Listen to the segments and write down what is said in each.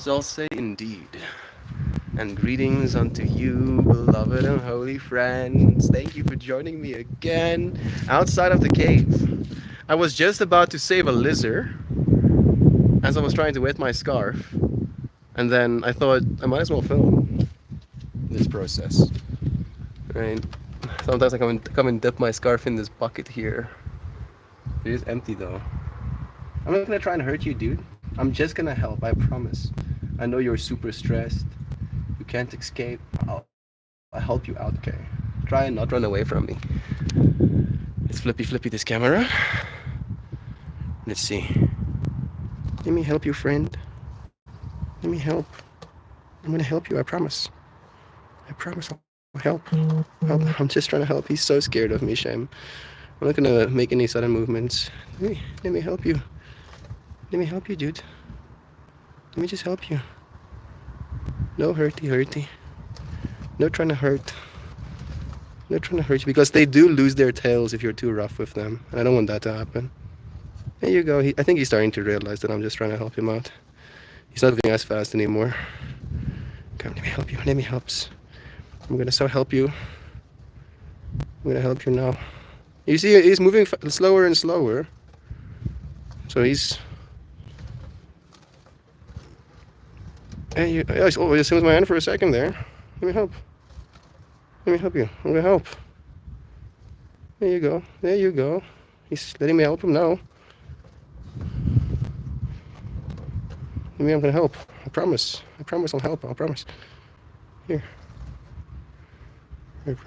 So I'll say indeed. And greetings unto you, beloved and holy friends. Thank you for joining me again outside of the cave. I was just about to save a lizard as I was trying to wet my scarf, and then I thought I might as well film this process. Right? Sometimes I come and dip my scarf in this bucket here. It is empty though. I'm not gonna try and hurt you, dude. I'm just gonna help, I promise. I know you're super stressed. You can't escape. I'll help you out, okay? Try and not run away from me. It's flippy this camera. Let's see. Let me help you, friend. Let me help. I'm gonna help you, I promise. I promise I'll help. I'm just trying to help. He's so scared of me, Shem. I'm not gonna make any sudden movements. Let me help you. Let me help you, dude. Let me just help you. No hurty. No trying to hurt. No trying to hurt you because they do lose their tails if you're too rough with them. And I don't want that to happen. There you go. I think he's starting to realize that I'm just trying to help him out. He's not moving as fast anymore. Come, let me help you. Let me help. I'm gonna so help you. I'm gonna help you now. You see, he's moving slower and slower. So he's. Hey, oh, you see my hand for a second there. Let me help. Let me help you. I'm gonna help. There you go. There you go. He's letting me help him now. Maybe I'm gonna help. I promise. I promise I'll help. I promise. Here. Here.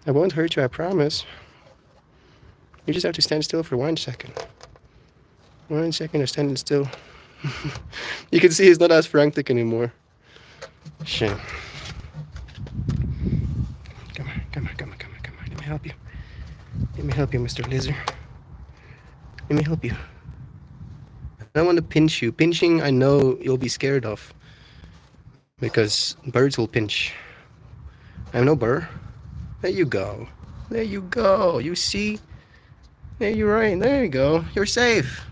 I won't hurt you, I promise. You just have to stand still for 1 second. 1 second of standing still. You can see he's not as frantic anymore. Shame. Come on. Let me help you. Let me help you, Mr. Lizard. Let me help you. I don't want to pinch you. Pinching, I know you'll be scared of. Because birds will pinch. I'm no bird. There you go. There you go. You see? There you're right. There you go. You're safe.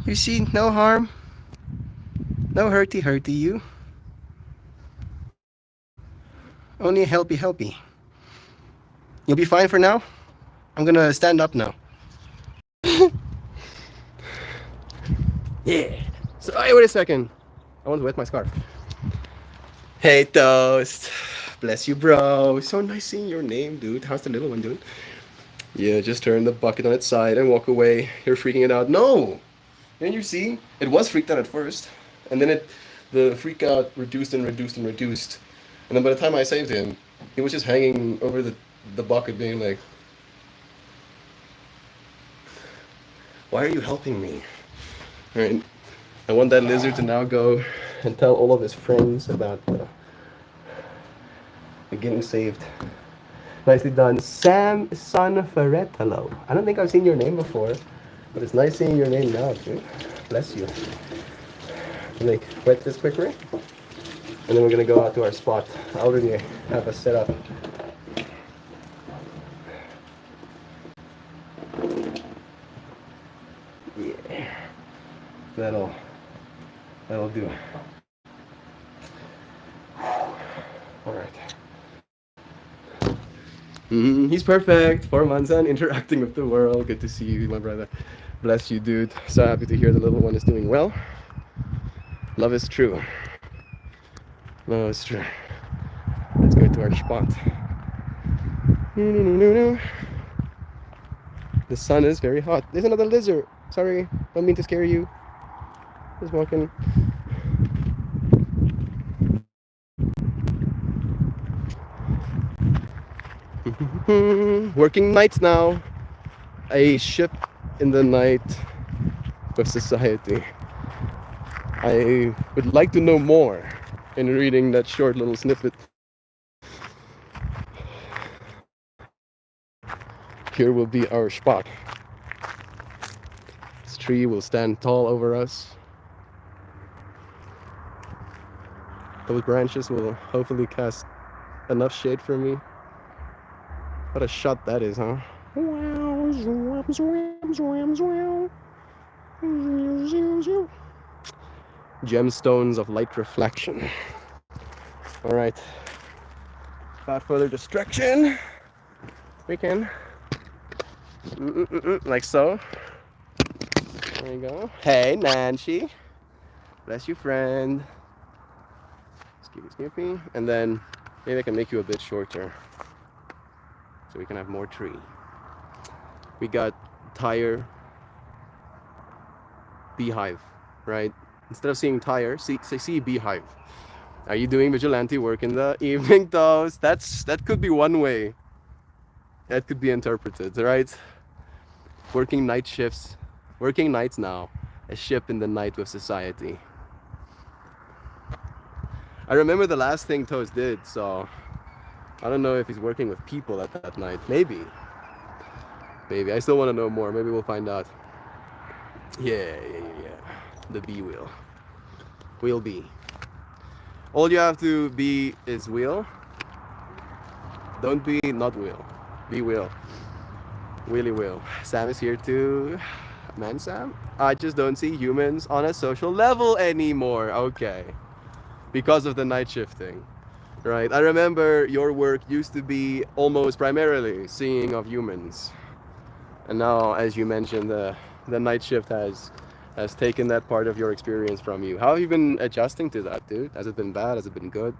You see? No harm. No hurty you. Only helpy. You'll be fine for now? I'm gonna stand up now. Yeah. So, hey, wait a second. I want to wet my scarf. Hey, Toast. Bless you, bro. So nice seeing your name, dude. How's the little one doing? Yeah, just turn the bucket on its side and walk away. You're freaking it out. No! Didn't you see? It was freaked out at first. And then the freak out reduced. And then by the time I saved him, he was just hanging over the bucket being like, why are you helping me? Right? I want that lizard to now go and tell all of his friends about getting saved. Nicely done. Sam Sanferetalo. I don't think I've seen your name before, but it's nice seeing your name now, dude. Bless you. Like, wet this quickly, and then we're gonna go out to our spot. I already have a setup. Yeah. That'll do. Alright. He's perfect. 4 months and interacting with the world. Good to see you, my brother. Bless you, dude. So happy to hear the little one is doing well. Love is true. Love is true. Let's go to our spot. The sun is very hot. There's another lizard. Sorry, don't mean to scare you. Just walking. Working nights now. A ship in the night of society. I would like to know more in reading that short little snippet. Here will be our spot. This tree will stand tall over us. Those branches will hopefully cast enough shade for me. What a shot that is, huh? Gemstones of light reflection. All right. Without further distraction, we can like so. There you go. Hey, Nancy. Bless you, friend. Skippy. And then maybe I can make you a bit shorter so we can have more tree. We got tire, beehive, right? Instead of seeing tire, see beehive. Are you doing vigilante work in the evening, Toast? That could be one way. That could be interpreted, right? Working night shifts, working nights now, a ship in the night with society. I remember the last thing Toast did, so I don't know if he's working with people at that night. Maybe. I still want to know more. Maybe we'll find out. Yeah. The B wheel. Wheel B. All you have to be is wheel. Don't be not wheel. Be wheel. Wheelie wheel. Sam is here too. Man, Sam? I just don't see humans on a social level anymore. Okay. Because of the night shifting. Right. I remember your work used to be almost primarily seeing of humans. And now, as you mentioned, the night shift has taken that part of your experience from you. How have you been adjusting to that, dude? Has it been bad? Has it been good?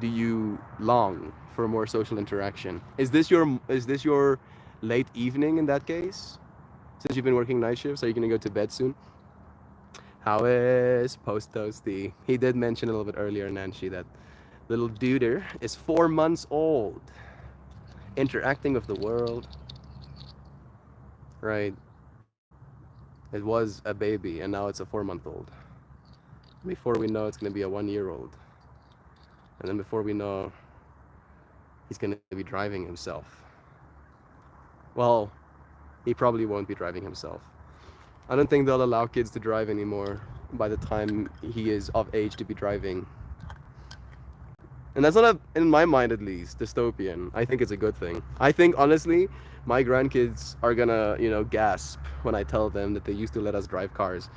Do you long for more social interaction? Is this your late evening in that case? Since you've been working night shifts, are you gonna go to bed soon? How is Post Toasty? He did mention a little bit earlier, Nancy, that little duder is 4 months old, interacting with the world. Right. It was a baby, and now it's a 4-month-old. Before we know, it's gonna be a 1-year-old, and then before we know, he's gonna be driving himself. Well, he probably won't be driving himself. I don't think they'll allow kids to drive anymore by the time he is of age to be driving. And that's not, in my mind at least, dystopian. I think it's a good thing. I think, honestly, my grandkids are gonna, gasp when I tell them that they used to let us drive cars.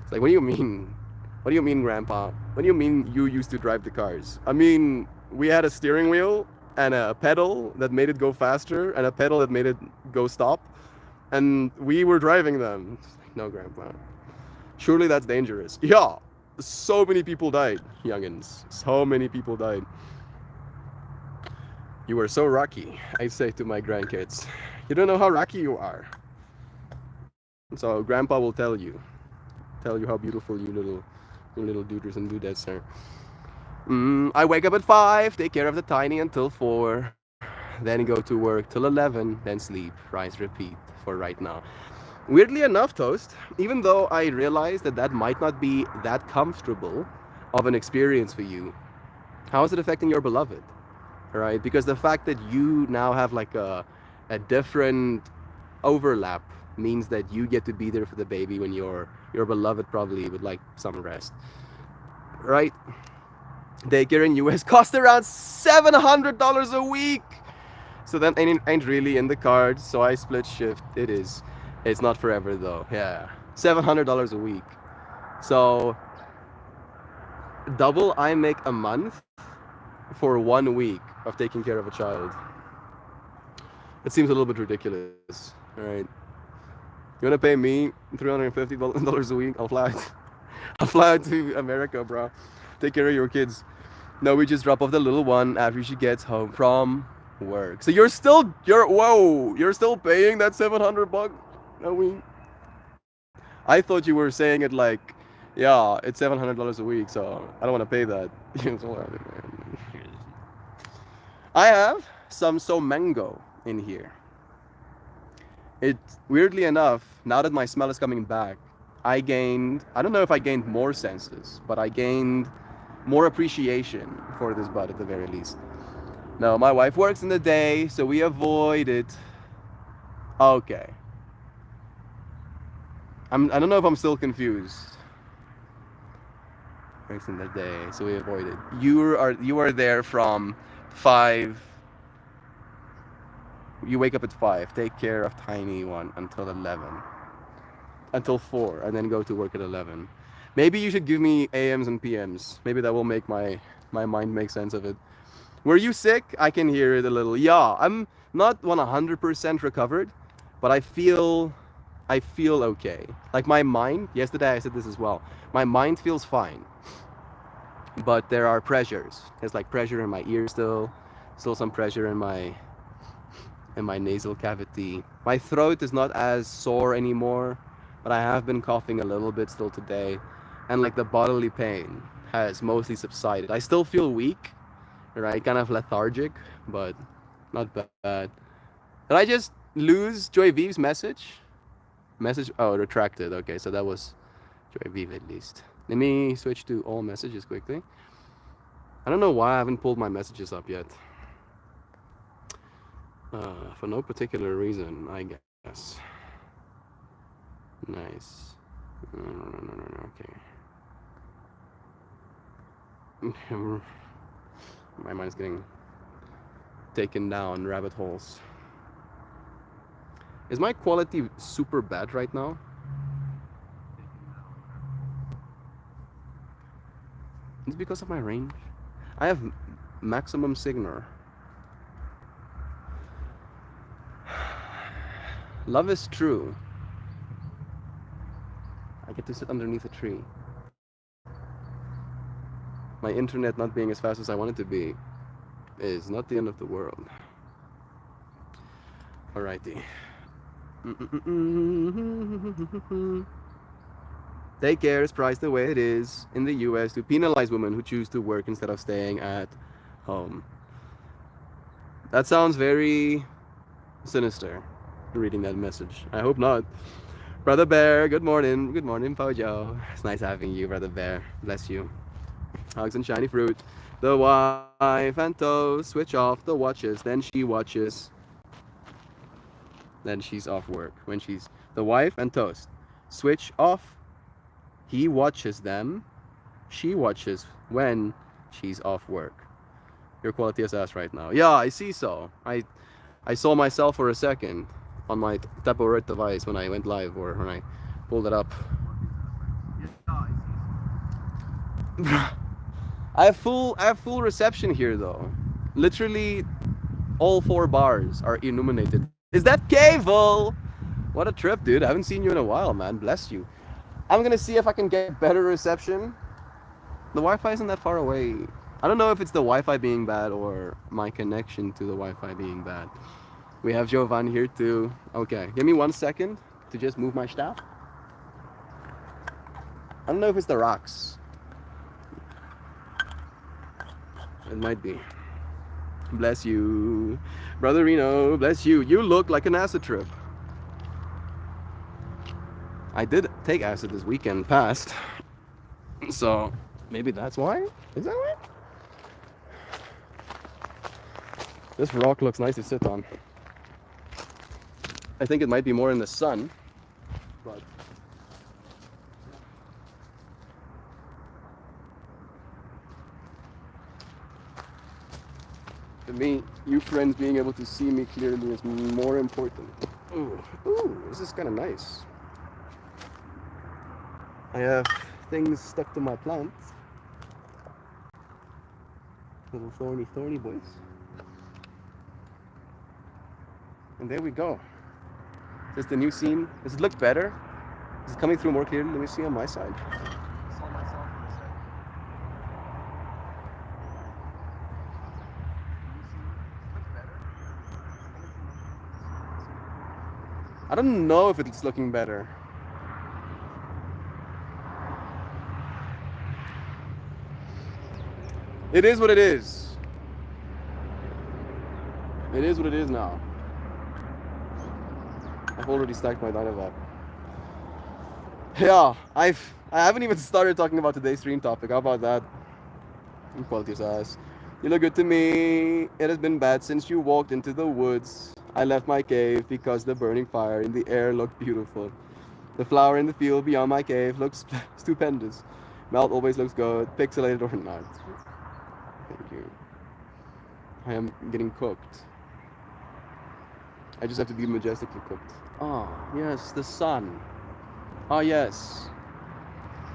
It's like, what do you mean? What do you mean, Grandpa? What do you mean you used to drive the cars? I mean, we had a steering wheel and a pedal that made it go faster and a pedal that made it go stop. And we were driving them. No, Grandpa. Surely that's dangerous. Yeah. So many people died, youngins. So many people died. You were so rocky, I say to my grandkids. You don't know how rocky you are. So Grandpa will tell you how beautiful you little duders and dudettes are. I wake up at 5, take care of the tiny until 4, then go to work till 11, then sleep, rise, repeat for right now. Weirdly enough, Toast, even though I realize that might not be that comfortable of an experience for you, how is it affecting your beloved? Right? Because the fact that you now have like a different overlap means that you get to be there for the baby when your beloved probably would like some rest. Right? Daycare in US costs around $700 a week. So that ain't really in the cards, so I split shift. It's not forever though. Yeah. $700 a week. So double I make a month for 1 week of taking care of a child. It seems a little bit ridiculous. All right. You wanna pay me $350 a week? I'll fly out to America, bro. Take care of your kids. No, we just drop off the little one after she gets home from work. So you're still paying that $700 a week? I thought you were saying it like, yeah, it's $700 a week, so I don't want to pay that. I have some mango in here. It, weirdly enough, now that my smell is coming back, I don't know if I gained more senses, but I gained more appreciation for this bud at the very least. No, my wife works in the day, so we avoid it. Okay. I don't know if I'm still confused. Works in the day, so we avoid it. You are there from 5 You wake up at 5, take care of tiny one until 11, until 4, and then go to work at 11. Maybe you should give me AMs and PMs. Maybe that will make my mind make sense of it. Were you sick? I can hear it a little. Yeah, I'm not 100% recovered, but I feel okay. Like my mind, yesterday I said this as well. My mind feels fine, but there are pressures. There's like pressure in my ear still some pressure in my nasal cavity. My throat is not as sore anymore, but I have been coughing a little bit still today, and like the bodily pain has mostly subsided. I still feel weak, right? Kind of lethargic, but not bad. Did I just lose Joy V's message? Message, oh, retracted. Okay, so that was Joy Vive at least. Let me switch to all messages quickly. I don't know why I haven't pulled my messages up yet. For no particular reason, I guess. Nice. No. Okay. My mind is getting taken down rabbit holes. Is my quality super bad right now? It's because of my range. I have maximum signal. Love is true. I get to sit underneath a tree. My internet not being as fast as I want it to be is not the end of the world. Alrighty. Daycare is priced the way it is in the US to penalize women who choose to work instead of staying at home. That sounds very sinister, reading that message. I hope not. Brother Bear, good morning. Good morning, Pojo. It's nice having you, Brother Bear. Bless you. Hugs and shiny fruit. The wife and toast switch off the watches, then she watches. Then she's off work. When she's the wife and toast switch off, he watches them, she watches when she's off work. Your quality is ass right now. Yeah, I see so. I saw myself for a second on my Taporet device when I went live or when I pulled it up. I have full reception here though. Literally all 4 bars are illuminated. Is that Cable? What a trip, dude. I haven't seen you in a while, man. Bless you. I'm gonna see if I can get better reception. The Wi-Fi isn't that far away. I don't know if it's the Wi-Fi being bad or my connection to the Wi-Fi being bad. We have Jovan here too. Okay, give me 1 second to just move my staff. I don't know if it's the rocks. It might be. Bless you. Brother Reno, bless you. You look like an acid trip. I did take acid this weekend past. So maybe that's why? Is that right? This rock looks nice to sit on. I think it might be more in the sun, but to me, you friends being able to see me clearly is more important. Ooh, this is kind of nice. I have things stuck to my plants. Little thorny boys. And there we go. Is this the new scene? Does it look better? Is it coming through more clearly? Let me see on my side. I don't know if it's looking better. It is what it is. It is what it is now. I've already stacked my Dynavac. Yeah, I haven't even started talking about today's stream topic. How about that? Quality ass. You look good to me. It has been bad since you walked into the woods. I left my cave because the burning fire in the air looked beautiful. The flower in the field beyond my cave looks stupendous. Melt always looks good, pixelated or not. Thank you. I am getting cooked. I just have to be majestically cooked. Ah, yes, the sun. Ah, yes,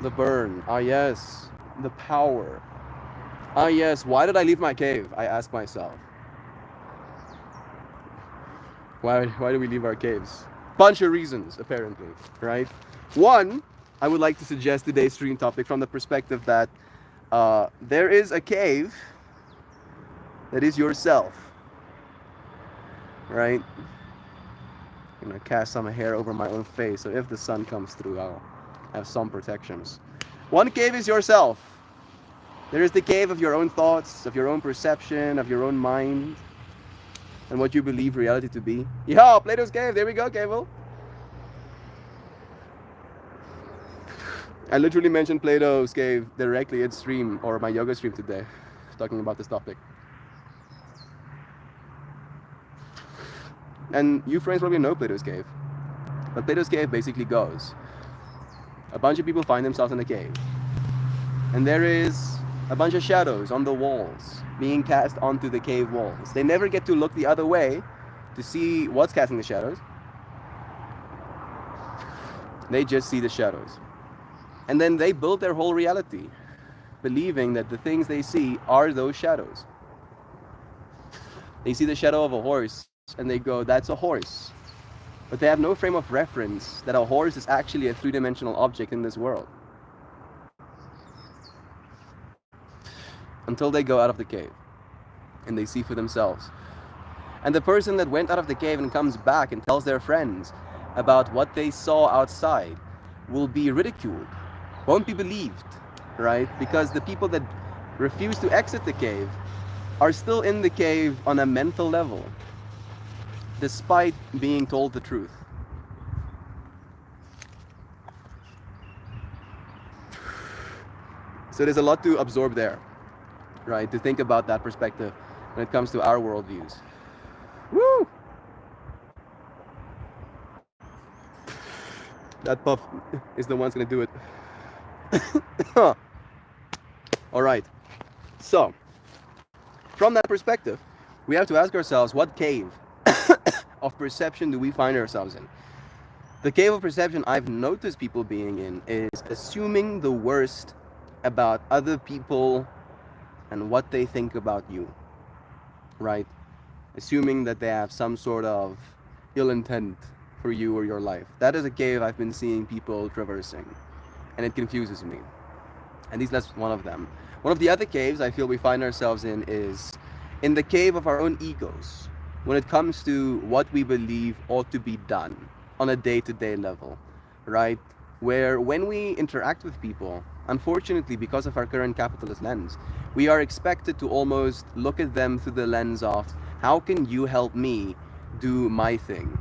the burn. Ah, yes, the power. Ah, yes, why did I leave my cave? I ask myself. Why do we leave our caves? Bunch of reasons, apparently, right? One, I would like to suggest today's stream topic from the perspective that there is a cave that is yourself, right? I'm gonna cast some hair over my own face, so if the sun comes through, I'll have some protections. One cave is yourself. There is the cave of your own thoughts, of your own perception, of your own mind, and what you believe reality to be. Yeah, Plato's cave. There we go, Cable. I literally mentioned Plato's cave directly in stream or my yoga stream today, talking about this topic. And you friends probably know Plato's cave. But Plato's cave basically goes. A bunch of people find themselves in a cave. And there is a bunch of shadows on the walls being cast onto the cave walls. They never get to look the other way to see what's casting the shadows. They just see the shadows. And then they build their whole reality, believing that the things they see are those shadows. They see the shadow of a horse and they go, that's a horse. But they have no frame of reference that a horse is actually a three-dimensional object in this world. Until they go out of the cave and they see for themselves. And the person that went out of the cave and comes back and tells their friends about what they saw outside will be ridiculed, won't be believed, right? Because the people that refuse to exit the cave are still in the cave on a mental level, despite being told the truth. So there's a lot to absorb there, right? To think about that perspective when it comes to our worldviews. Woo! That puff is the one's gonna do it. All right. So, from that perspective, we have to ask ourselves, what cave of perception do we find ourselves in? The cave of perception I've noticed people being in is assuming the worst about other people and what they think about you, right? Assuming that they have some sort of ill intent for you or your life. That is a cave I've been seeing people traversing, and it confuses me. And that's one of them. One of the other caves I feel we find ourselves in is in the cave of our own egos when it comes to what we believe ought to be done on a day-to-day level, right? Where when we interact with people, unfortunately, because of our current capitalist lens, we are expected to almost look at them through the lens of, how can you help me do my thing,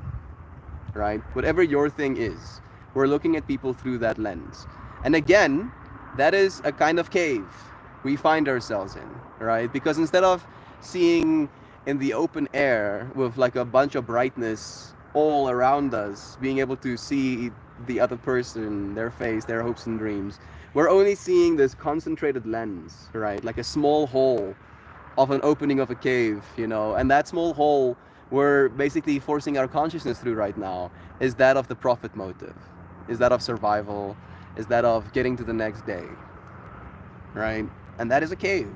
right? Whatever your thing is, we're looking at people through that lens. And again, that is a kind of cave we find ourselves in, right? Because instead of seeing in the open air with like a bunch of brightness all around us, being able to see the other person, their face, their hopes and dreams, we're only seeing this concentrated lens, right? Like a small hole of an opening of a cave, you know, and that small hole we're basically forcing our consciousness through right now is that of the profit motive, is that of survival, is that of getting to the next day, right? And that is a cave.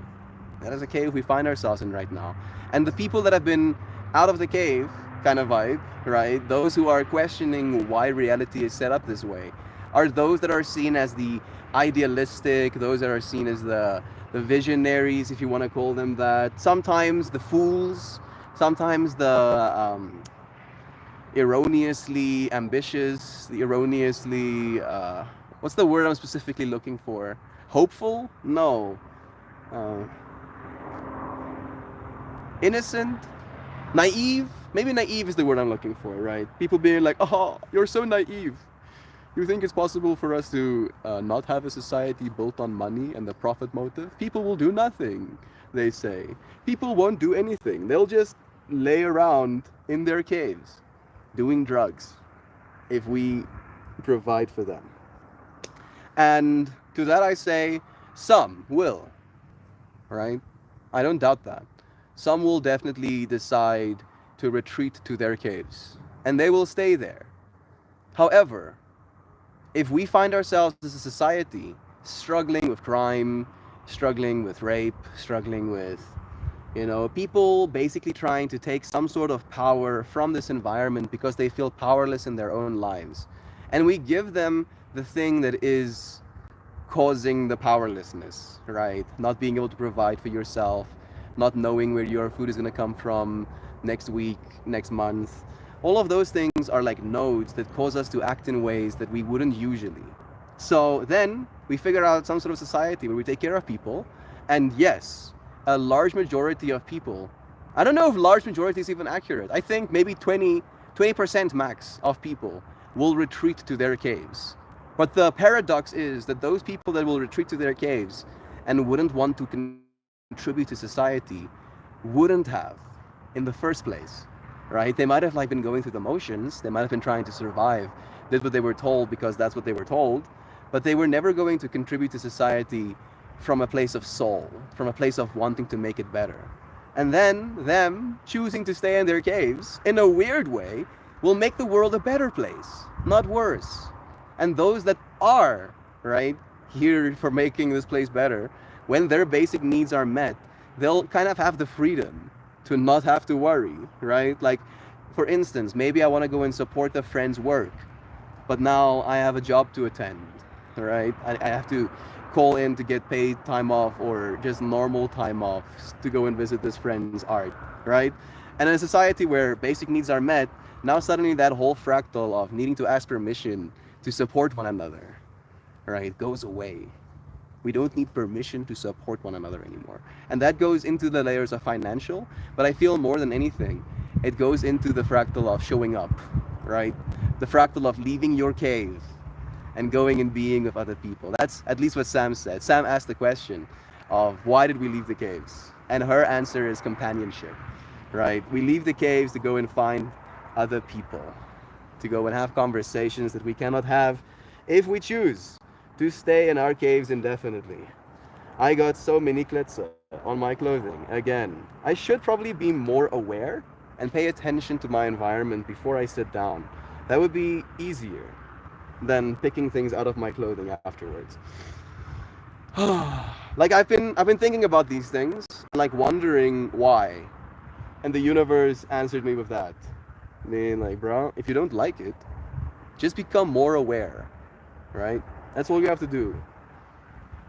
That is a cave we find ourselves in right now. And the people that have been out of the cave kind of vibe, right? Those who are questioning why reality is set up this way are those that are seen as the idealistic, those that are seen as the visionaries, if you want to call them that. Sometimes the fools, sometimes the erroneously ambitious, the erroneously, what's the word I'm specifically looking for? Hopeful? No. Innocent? Naive? Maybe naive is the word I'm looking for, right? People being like, oh, you're so naive. You think it's possible for us to not have a society built on money and the profit motive? People will do nothing, they say. People won't do anything. They'll just lay around in their caves doing drugs if we provide for them. And to that I say, some will, right? I don't doubt that. Some will definitely decide to retreat to their caves, and they will stay there. However, if we find ourselves as a society struggling with crime, struggling with rape, struggling with, people basically trying to take some sort of power from this environment because they feel powerless in their own lives, and we give them the thing that is causing the powerlessness, right? Not being able to provide for yourself, not knowing where your food is going to come from next week, next month. All of those things are like nodes that cause us to act in ways that we wouldn't usually. So then we figure out some sort of society where we take care of people. And yes, a large majority of people, I don't know if large majority is even accurate. I think maybe 20% max of people will retreat to their caves. But the paradox is that those people that will retreat to their caves and wouldn't want to contribute to society wouldn't have in the first place, right? They might have like been going through the motions. They might have been trying to survive, did what they were told because that's what they were told, but they were never going to contribute to society from a place of soul, from a place of wanting to make it better. And then them choosing to stay in their caves in a weird way will make the world a better place, not worse. And those that are, right, here for making this place better, when their basic needs are met, they'll kind of have the freedom to not have to worry, right? Like, for instance, maybe I want to go and support a friend's work, but now I have a job to attend, right? I have to call in to get paid time off or just normal time off to go and visit this friend's art, right? And in a society where basic needs are met, now suddenly that whole fractal of needing to ask permission to support one another, right, goes away. We don't need permission to support one another anymore. And that goes into the layers of financial, but I feel more than anything, it goes into the fractal of showing up, right? The fractal of leaving your cave and going and being with other people. That's at least what Sam said. Sam asked the question of why did we leave the caves? And her answer is companionship, right? We leave the caves to go and find other people, to go and have conversations that we cannot have if we choose to stay in our caves indefinitely. I got so many kletse on my clothing. Again, I should probably be more aware and pay attention to my environment before I sit down. That would be easier than picking things out of my clothing afterwards. Like I've been thinking about these things, like wondering why. And the universe answered me with that. I mean, like, bro, if you don't like it, just become more aware, right? That's all you have to do.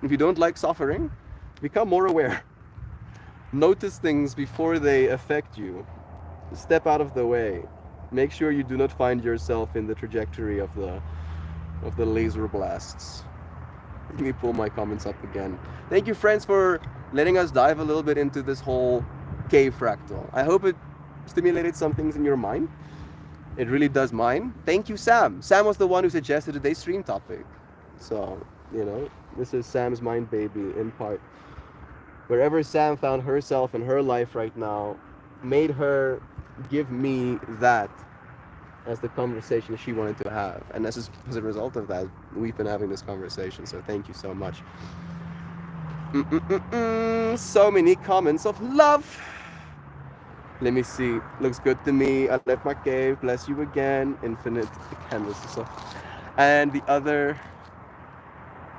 If you don't like suffering, become more aware. Notice things before they affect you. Step out of the way. Make sure you do not find yourself in the trajectory of the laser blasts. Let me pull my comments up again. Thank you, friends, for letting us dive a little bit into this whole cave fractal. I hope it stimulated some things in your mind. It really does mine. Thank you, Sam. Sam was the one who suggested today's stream topic. So, this is Sam's mind baby in part. Wherever Sam found herself in her life right now, made her give me that as the conversation she wanted to have. And as a result of that, we've been having this conversation. So thank you so much. So many comments of love. Let me see. Looks good to me. I left my cave. Bless you again. Infinite canvases. And the other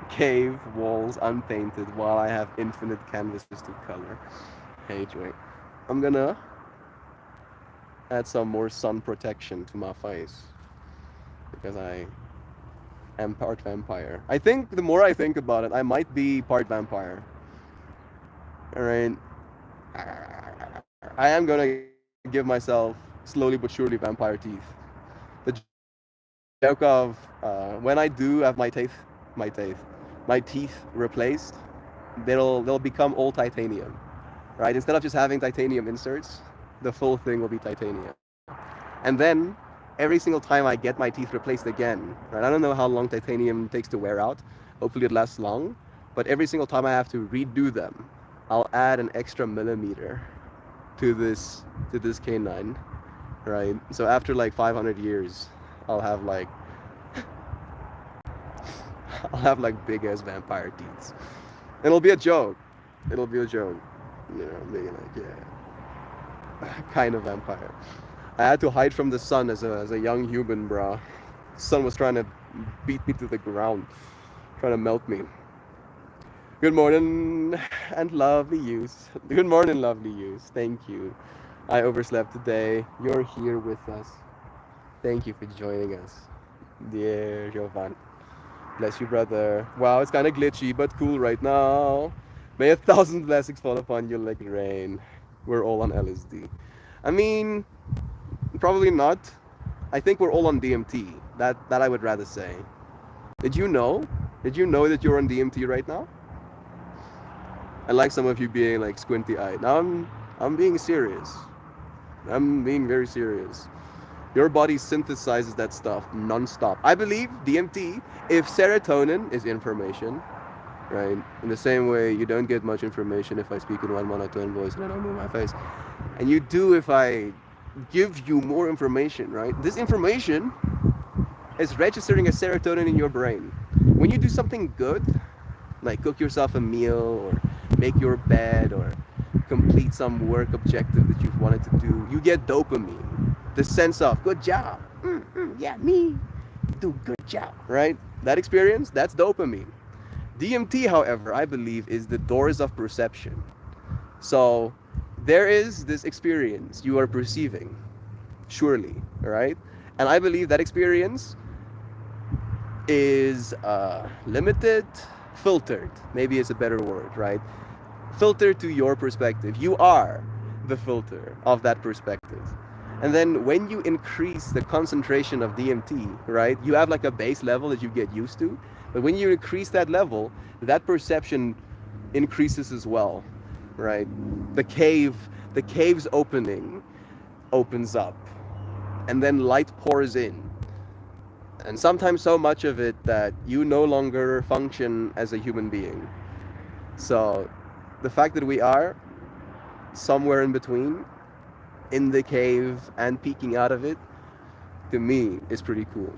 cave walls unpainted while I have infinite canvases to color. Hey, Joy. I'm gonna add some more sun protection to my face because I am part vampire. I think the more I think about it, I might be part vampire. Alright. I am gonna give myself slowly but surely vampire teeth. The joke of when I do have my teeth replaced, they'll become all titanium. Right? Instead of just having titanium inserts, the full thing will be titanium. And then every single time I get my teeth replaced again, right? I don't know how long titanium takes to wear out. Hopefully it lasts long. But every single time I have to redo them, I'll add an extra millimeter to this canine, right? So after like 500 years, I'll have like big ass vampire teeth. It'll be a joke. Being like, yeah. kind of vampire. I had to hide from the sun as a young human, bro. Sun was trying to beat me to the ground, trying to melt me. Good morning and lovely use. Good morning, lovely use. Thank you. I overslept today. You're here with us. Thank you for joining us. Dear Jovan. Bless you, brother. Wow, it's kind of glitchy, but cool right now. May a thousand blessings fall upon you like rain. We're all on LSD. I mean, probably not. I think we're all on DMT. That I would rather say. Did you know? Did you know that you're on DMT right now? I like some of you being like squinty eyed. Now I'm being serious. I'm being very serious. Your body synthesizes that stuff non-stop. I believe DMT, if serotonin is information, right? In the same way you don't get much information if I speak in one monotone voice and I don't move my face. And you do if I give you more information, right? This information is registering as serotonin in your brain. When you do something good, like cook yourself a meal or make your bed or complete some work objective that you've wanted to do, you get dopamine. The sense of good job. Yeah, me. Do good job, right? That experience, that's dopamine. DMT, however, I believe is the doors of perception. So there is this experience you are perceiving, surely, right? And I believe that experience is limited, filtered, maybe it's a better word, right? Filtered to your perspective. You are the filter of that perspective. And then when you increase the concentration of DMT, right, you have like a base level that you get used to. But when you increase that level, that perception increases as well, right? The cave's opening opens up, and then light pours in. And sometimes so much of it that you no longer function as a human being. So the fact that we are somewhere in between, in the cave and peeking out of it, to me is pretty cool.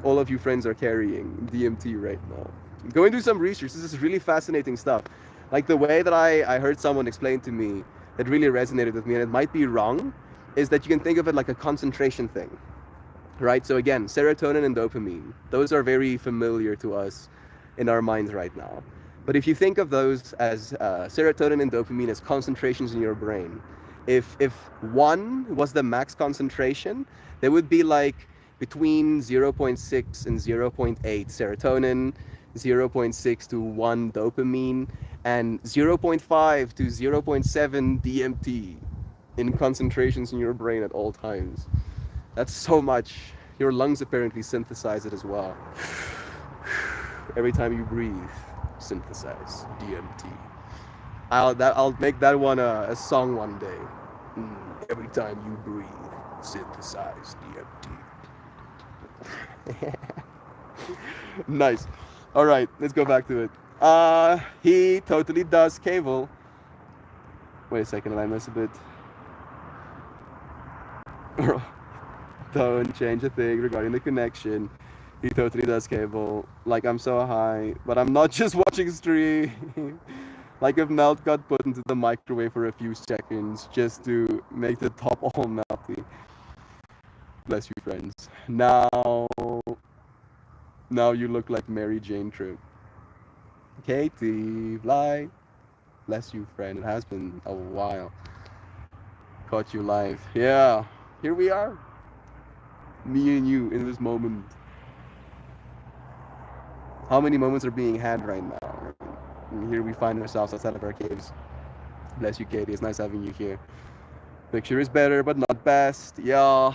All of you friends are carrying DMT right now. Go and do some research. This is really fascinating stuff. Like the way that I heard someone explain to me that really resonated with me, and it might be wrong, is that you can think of it like a concentration thing, right? So again, serotonin and dopamine, those are very familiar to us in our minds right now. But if you think of those as serotonin and dopamine as concentrations in your brain, if one was the max concentration, there would be like between 0.6 and 0.8 serotonin, 0.6 to 1 dopamine, and 0.5 to 0.7 DMT in concentrations in your brain at all times. That's so much. Your lungs apparently synthesize it as well. Every time you breathe, synthesize DMT. I'll make that one a song one day. Every time you breathe, synthesize DMT. Nice. All right, let's go back to it. He totally does cable. Wait a second, I missed a bit. Don't change a thing regarding the connection. He totally does cable. Like I'm so high, but I'm not just watching stream. Like if melt got put into the microwave for a few seconds just to make the top all melty. Bless you, friends. Now you look like Mary Jane Tripp. Katie, Bly. Bless you, friend. It has been a while. Caught you live. Yeah, here we are. Me and you in this moment. How many moments are being had right now? And here we find ourselves outside of our caves. Bless you, Katie. It's nice having you here. Picture is better, but not best. Yeah.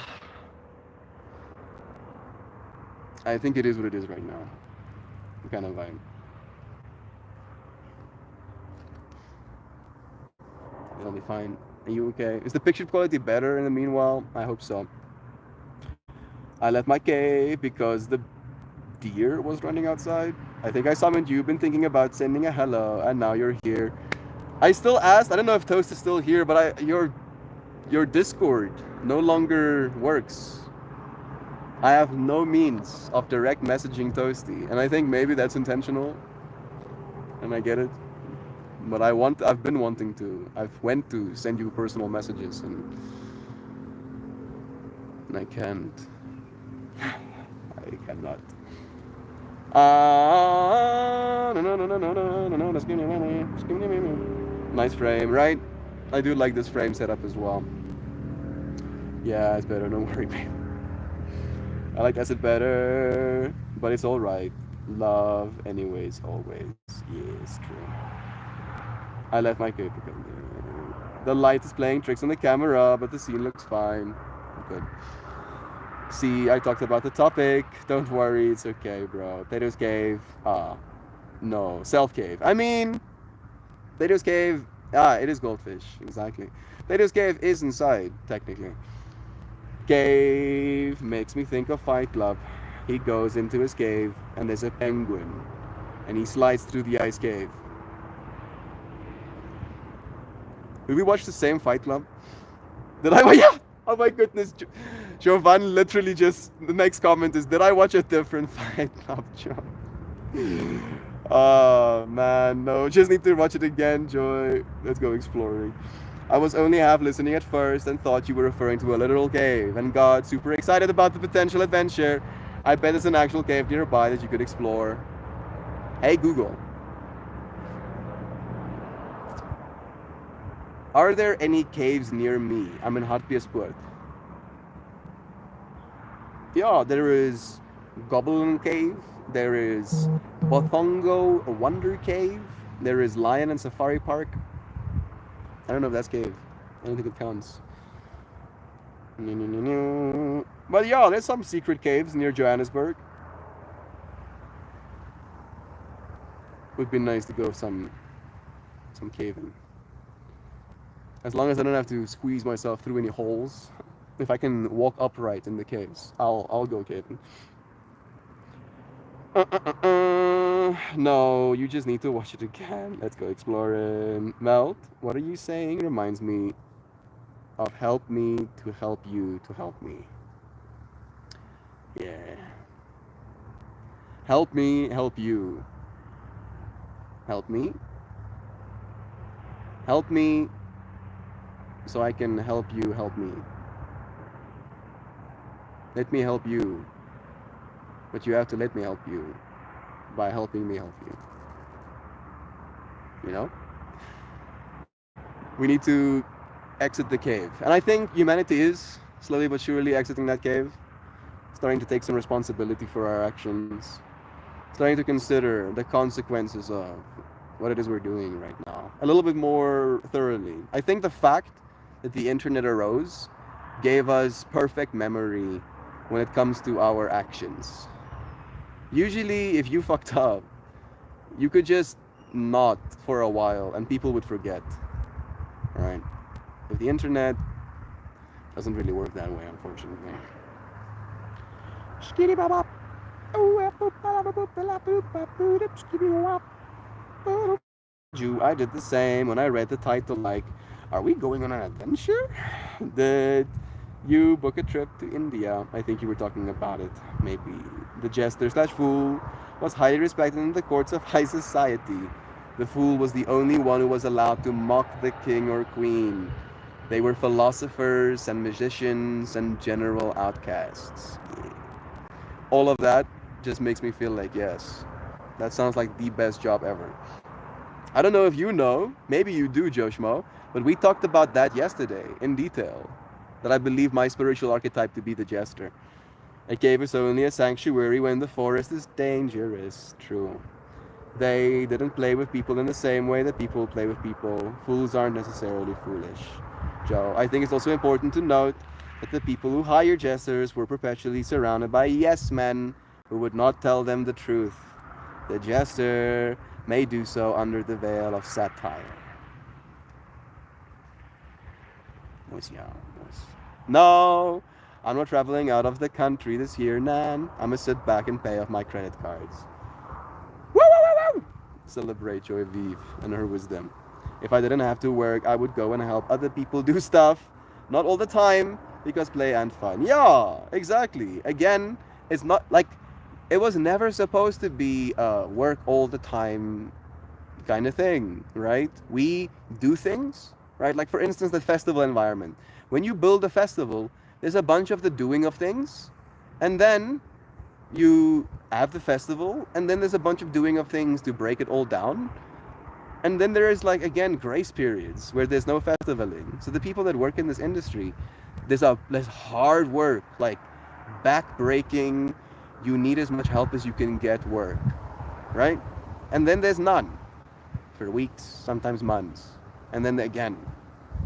I think it is what it is right now. Kind of vibe. It'll be fine. Are you okay? Is the picture quality better in the meanwhile? I hope so. I left my cave because the deer was running outside. I think I summoned you, been thinking about sending a hello, and now you're here. I still asked, I don't know if Toast is still here, but your Discord no longer works. I have no means of direct messaging Toasty, and I think maybe that's intentional, and I get it. But I've been wanting to. I've went to send you personal messages and I can't. I cannot. No, no, no, no, no, no, no, no, just give me a minute. Just give me a minute. Nice frame, right? I do like this frame setup as well. Yeah, it's better. Don't worry, babe. I like acid better, but it's all right. Love, anyways, always. Yes, true. I left my paper cup there. The light is playing tricks on the camera, but the scene looks fine. Good. See, I talked about the topic. Don't worry, it's okay, bro. Plato's Cave. No. Self Cave. I mean, Plato's Cave. It is goldfish. Exactly. Plato's Cave is inside, technically. Cave makes me think of Fight Club. He goes into his cave, and there's a penguin, and he slides through the ice cave. Did we watch the same Fight Club? Did I? Yeah. Oh my goodness, Jovan literally just the next comment is, did I watch a different Fight Club, Joe? Oh man, no, just need to watch it again, Joy. Let's go exploring. I was only half listening at first and thought you were referring to a literal cave and got super excited about the potential adventure. I bet there's an actual cave nearby that you could explore. Hey Google, are there any caves near me? I'm in Hartbeespoort. Yeah, there is Goblin Cave, there is Bothongo Wonder Cave, there is Lion and Safari Park. I don't know if that's cave. I don't think it counts. But yeah, there's some secret caves near Johannesburg. Would be nice to go some caving. As long as I don't have to squeeze myself through any holes. If I can walk upright in the caves, I'll go caving. No, you just need to watch it again. Let's go exploring. Melt, what are you saying? Reminds me of help me to help you to help me. Yeah. Help me help you. Help me. Help me so I can help you help me. Let me help you. But you have to let me help you by helping me help you. You know? We need to exit the cave. And I think humanity is slowly but surely exiting that cave. Starting to take some responsibility for our actions. Starting to consider the consequences of what it is we're doing right now. A little bit more thoroughly. I think the fact that the internet arose gave us perfect memory when it comes to our actions. Usually, if you fucked up, you could just not for a while and people would forget. Right? But the internet doesn't really work that way, unfortunately. I did the same when I read the title, like, are we going on an adventure? Did you book a trip to India? I think you were talking about it, maybe. The jester slash fool was highly respected in the courts of high society. The fool was the only one who was allowed to mock the king or queen. They were philosophers and magicians and general outcasts. Yeah. All of that just makes me feel like, yes, that sounds like the best job ever. I don't know if you know, maybe you do, Joe Schmo, but we talked about that yesterday in detail. That I believe my spiritual archetype to be the jester. A cave is only a sanctuary when the forest is dangerous. True. They didn't play with people in the same way that people play with people. Fools aren't necessarily foolish. Joe, I think it's also important to note that the people who hire jesters were perpetually surrounded by yes men who would not tell them the truth. The jester may do so under the veil of satire. No, I'm not traveling out of the country this year, Nan. I'm gonna sit back and pay off my credit cards. Woo, woo, woo, woo! Celebrate Joy Vive and her wisdom. If I didn't have to work, I would go and help other people do stuff. Not all the time, because play and fun. Yeah, exactly. Again, it's not like, it was never supposed to be work all the time kind of thing, right? We do things, right? Like for instance, the festival environment. When you build a festival, there's a bunch of the doing of things, and then you have the festival, and then there's a bunch of doing of things to break it all down. And then there is like again grace periods where there's no festivaling. So the people that work in this industry, there's hard work, like back-breaking, you need as much help as you can get work, right? And then there's none for weeks, sometimes months. And then again,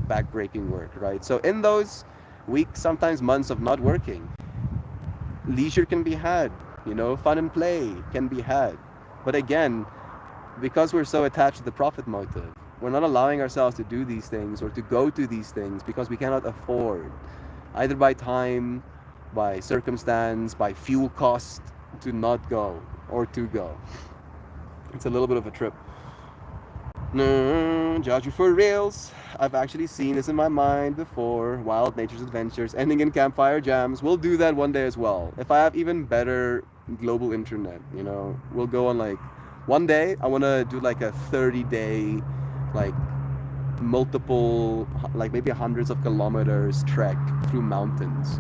back-breaking work, right? So in those weeks, sometimes months of not working, leisure can be had, fun and play can be had. But again, because we're so attached to the profit motive, we're not allowing ourselves to do these things or to go to these things because we cannot afford, either by time, by circumstance, by fuel cost, to not go or to go. It's a little bit of a trip. No, Jaju for reals. I've actually seen this in my mind before. Wild Nature's Adventures ending in campfire jams. We'll do that one day as well. If I have even better global internet, we'll go on like one day. I want to do like a 30-day, like multiple, like maybe hundreds of kilometers trek through mountains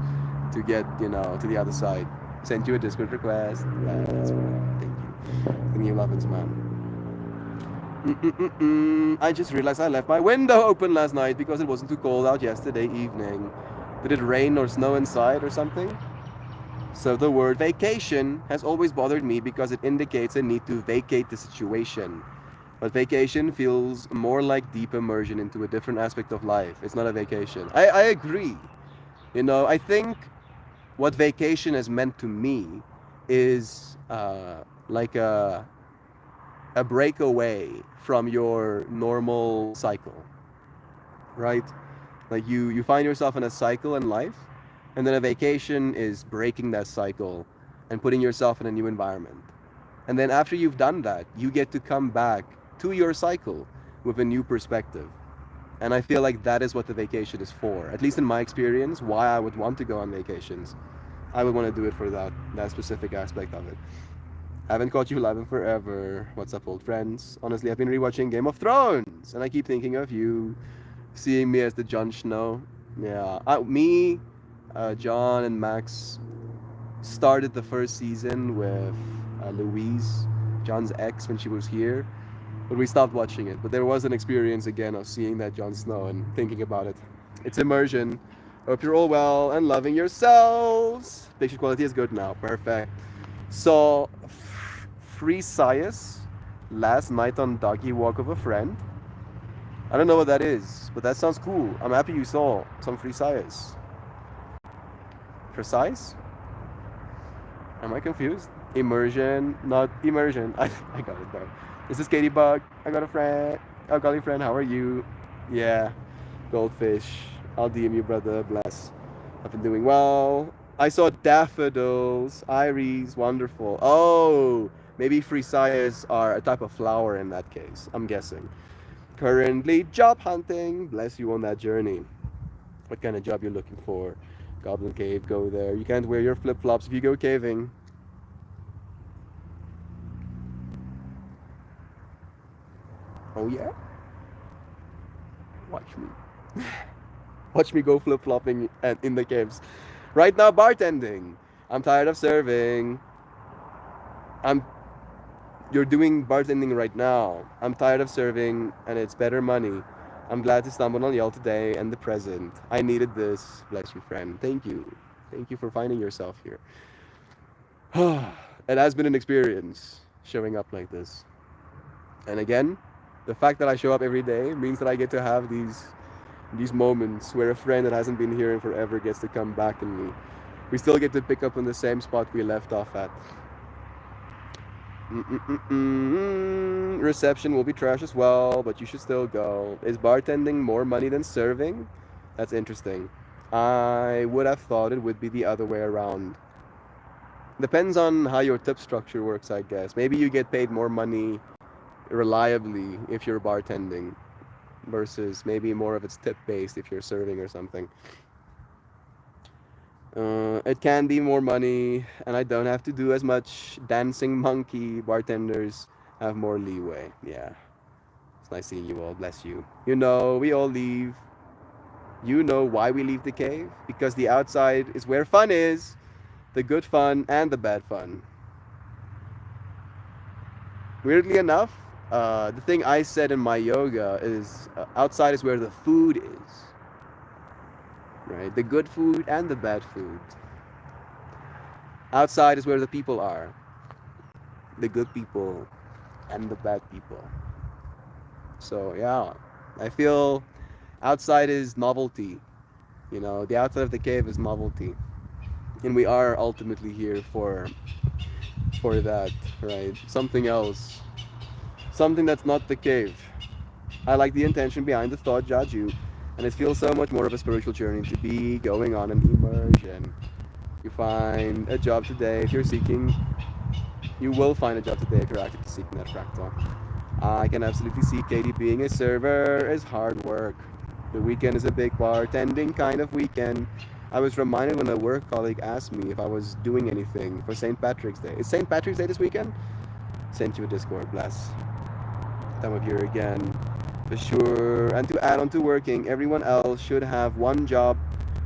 to get, to the other side. Sent you a Discord request. That's right. Thank you. Thank you, Lovins, man. I just realized I left my window open last night because it wasn't too cold out yesterday evening. Did it rain or snow inside or something? So the word vacation has always bothered me because it indicates a need to vacate the situation. But vacation feels more like deep immersion into a different aspect of life. It's not a vacation. I agree. I think what vacation has meant to me is like a breakaway from your normal cycle, right? Like you find yourself in a cycle in life, and then a vacation is breaking that cycle and putting yourself in a new environment. And then after you've done that, you get to come back to your cycle with a new perspective. And I feel like that is what the vacation is for. At least in my experience, why I would want to go on vacations. I would want to do it for that specific aspect of it. Haven't caught you live in forever. What's up, old friends? Honestly, I've been rewatching Game of Thrones, and I keep thinking of you, seeing me as the Jon Snow. Yeah, John and Max started the first season with Louise, John's ex, when she was here, but we stopped watching it. But there was an experience again of seeing that Jon Snow and thinking about it. It's immersion. Hope you're all well and loving yourselves. Picture quality is good now. Perfect. So, Free Sias last night on doggy walk with a friend. I don't know what that is, but that sounds cool. I'm happy you saw some Free Sias. Precise? Am I confused? Immersion, not immersion. I got it though. This is Katie Bug. I got a friend. Oh, golly friend, how are you? Yeah, goldfish. I'll DM you, brother. Bless. I've been doing well. I saw daffodils, iris, wonderful. Oh, maybe freesias are a type of flower in that case, I'm guessing. Currently job hunting. Bless you on that journey. What kind of job you're looking for? Goblin Cave, go there. You can't wear your flip-flops if you go caving. Oh yeah? Watch me. Watch me go flip-flopping in the caves. Right now, bartending. I'm tired of serving. You're doing bartending right now. I'm tired of serving, and it's better money. I'm glad to stumble on y'all today and the present. I needed this. Bless you, friend. Thank you. Thank you for finding yourself here. It has been an experience showing up like this. And again, the fact that I show up every day means that I get to have these moments where a friend that hasn't been here in forever gets to come back and we still get to pick up on the same spot we left off at. Reception will be trash as well, but you should still go. Is bartending more money than serving? That's interesting. I would have thought it would be the other way around. Depends on how your tip structure works, I guess. Maybe you get paid more money reliably if you're bartending versus maybe more of it's tip based if you're serving or something. It can be more money, and I don't have to do as much dancing monkey. Bartenders have more leeway. Yeah. Nice seeing you all. Bless you. You know, we all leave. You know why we leave the cave? Because the outside is where fun is, the good fun and the bad fun. Weirdly enough, the thing I said in my yoga is outside is where the food is, right? The good food and the bad food. Outside is where the people are, the good people and the bad people. So yeah, I feel outside is novelty. You know, the outside of the cave is novelty, and we are ultimately here for that, right? Something else, something that's not the cave. I like the intention behind the thought, Jaju, and it feels so much more of a spiritual journey to be going on an immersion. You find a job today if you're seeking. You will find a job today if you're actively seeking that fractal. I can absolutely see Katie being a server is hard work. The weekend is a big bartending kind of weekend. I was reminded when a work colleague asked me if I was doing anything for St. Patrick's Day. Is St. Patrick's Day this weekend? Sent you a Discord, bless. Time of year again. For sure. And to add on to working, everyone else should have one job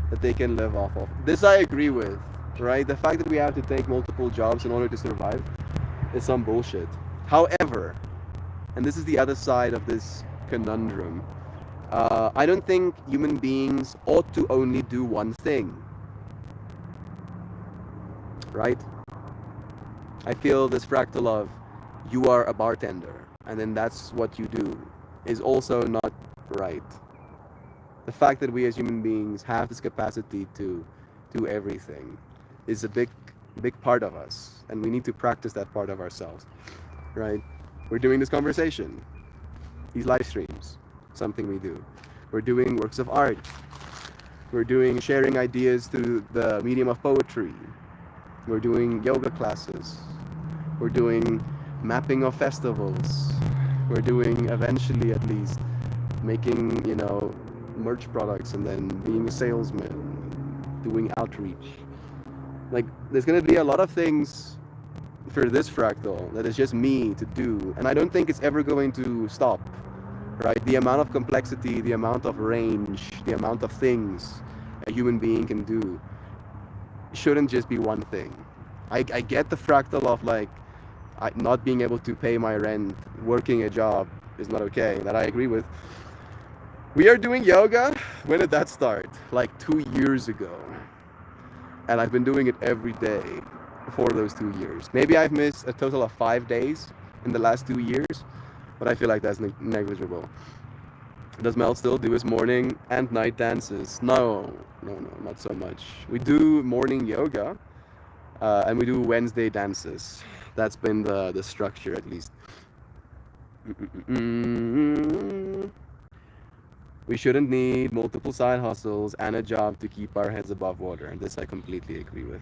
that they can live off of. This I agree with, right? The fact that we have to take multiple jobs in order to survive is some bullshit. However, and this is the other side of this conundrum, I don't think human beings ought to only do one thing, right? I feel this fractal of you are a bartender and then that's what you do is also not right. The fact that we as human beings have this capacity to do everything is a big part of us, and we need to practice that part of ourselves, right? We're doing this conversation, these live streams, something we do. We're doing works of art. We're doing sharing ideas through the medium of poetry. We're doing yoga classes. We're doing mapping of festivals. We're doing, eventually at least, making, you know, merch products and then being a salesman, doing outreach. Like, there's gonna be a lot of things for this fractal that is just me to do, and I don't think it's ever going to stop, right? The amount of complexity, the amount of range, the amount of things a human being can do shouldn't just be one thing. I get the fractal of like not being able to pay my rent, working a job is not okay. That I agree with. We are doing yoga. When did that start? Like 2 years ago. And I've been doing it every day for those 2 years. Maybe I've missed a total of 5 days in the last 2 years, but I feel like that's negligible. Does Mel still do his morning and night dances? No, not so much. We do morning yoga, and we do Wednesday dances. That's been the structure, at least. We shouldn't need multiple side hustles and a job to keep our heads above water. And this I completely agree with.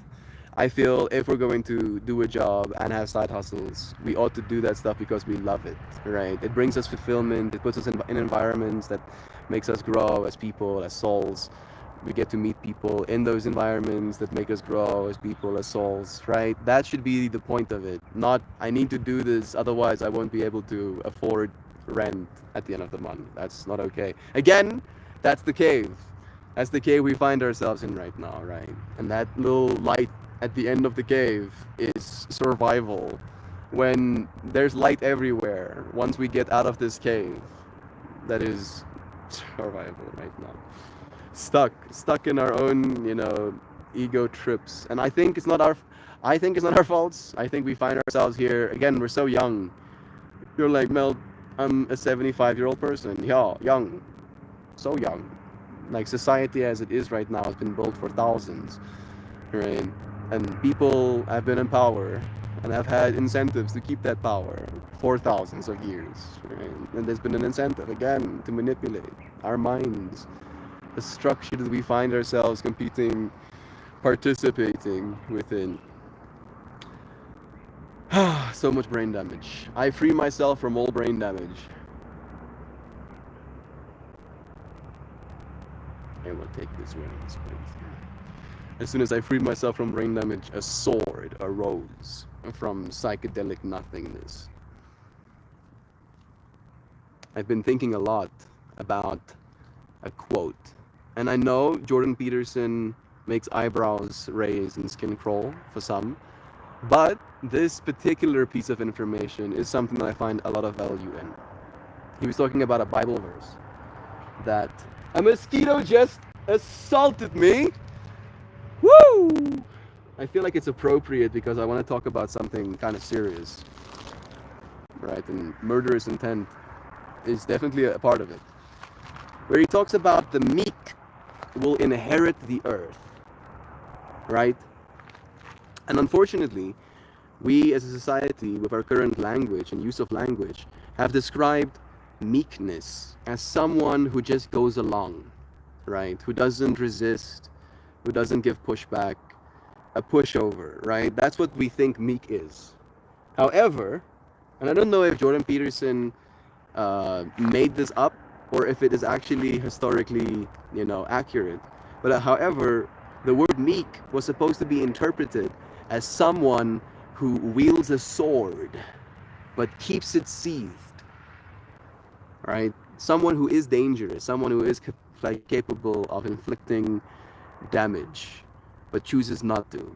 I feel if we're going to do a job and have side hustles, we ought to do that stuff because we love it, right? It brings us fulfillment. It puts us in environments that makes us grow as people, as souls. We get to meet people in those environments that make us grow as people, as souls, right? That should be the point of it. Not, I need to do this, otherwise I won't be able to afford rent at the end of the month. That's not okay. Again, that's the cave. That's the cave we find ourselves in right now, right? And that little light at the end of the cave is survival. When there's light everywhere, once we get out of this cave, that is survival right now. Stuck in our own, you know, ego trips. And I think it's not our faults. I think we find ourselves here again. We're so young. You're like, Mel, I'm a 75-year-old person. Yeah, young, so young. Like society as it is right now has been built for thousands, right? And people have been in power and have had incentives to keep that power for thousands of years, right? And there's been an incentive again to manipulate our minds, the structure that we find ourselves competing, participating within. So much brain damage. I free myself from all brain damage. I will take this one. As soon as I freed myself from brain damage, a sword arose from psychedelic nothingness. I've been thinking a lot about a quote. And I know Jordan Peterson makes eyebrows raise and skin crawl for some, but this particular piece of information is something that I find a lot of value in. He was talking about a Bible verse that a mosquito just assaulted me. Woo! I feel like it's appropriate because I want to talk about something kind of serious, right? And murderous intent is definitely a part of it. Where he talks about the meek will inherit the earth, right? And unfortunately, we as a society, with our current language and use of language, have described meekness as someone who just goes along, right? Who doesn't resist, who doesn't give pushback, a pushover, right? That's what we think meek is. However, and I don't know if Jordan Peterson made this up or if it is actually historically, accurate. But however, the word meek was supposed to be interpreted as someone who wields a sword but keeps it sheathed, right? Someone who is dangerous, someone who is capable of inflicting damage but chooses not to.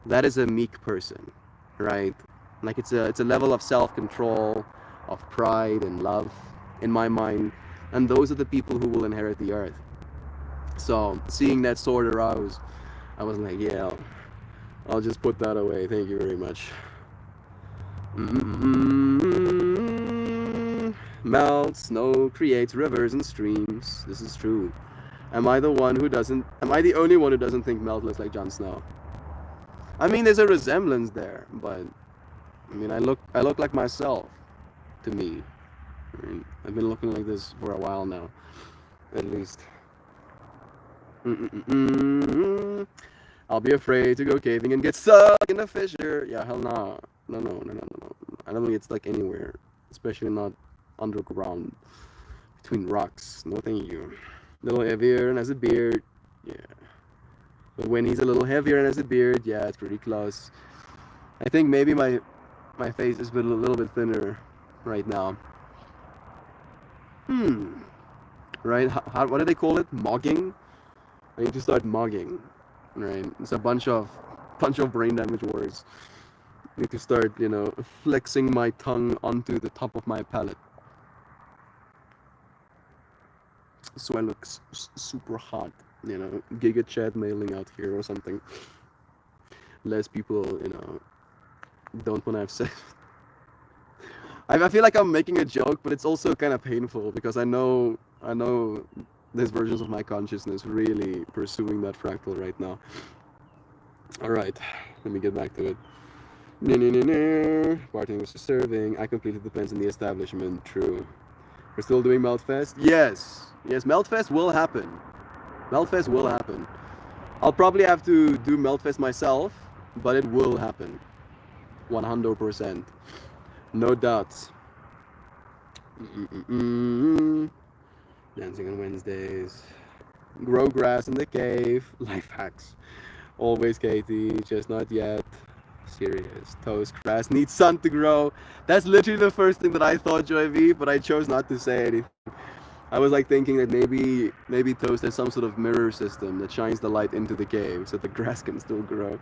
That is a meek person, right? Like it's a level of self-control, of pride and love in my mind, and those are the people who will inherit the earth. So seeing that sword arouse, I was like, yeah, I'll just put that away. Thank you very much. Melt snow creates rivers and streams. This is true. Am I the only one who doesn't think Melt looks like Jon Snow? I mean, there's a resemblance there, but I mean, I look like myself, to me. I mean, I've been looking like this for a while now, at least. I'll be afraid to go caving and get stuck in a fissure. Yeah, hell no. No. I don't think it's like anywhere, especially not underground, between rocks. No thank you. A little heavier and has a beard. Yeah. But when he's a little heavier and has a beard, yeah, it's pretty close. I think maybe my face is a little bit thinner right now. Right? What do they call it? Mogging? I need to start mogging. Right? It's a bunch of brain damage words. I need to start, flexing my tongue onto the top of my palate. So I look super hot. Giga chat mailing out here or something. Less people, don't want to have sex. I feel like I'm making a joke, but it's also kind of painful because I know there's versions of my consciousness really pursuing that fractal right now. All right, let me get back to it. Bartending was serving. I completed the plans in the establishment. True. We're still doing Meltfest? Yes, Meltfest will happen. Meltfest will happen. I'll probably have to do Meltfest myself, but it will happen. 100%. No doubts. Dancing on Wednesdays. Grow grass in the cave. Life hacks. Always Katie, just not yet. Serious. Toast grass needs sun to grow. That's literally the first thing that I thought, Joy V, but I chose not to say anything. I was like thinking that maybe Toast has some sort of mirror system that shines the light into the cave so the grass can still grow.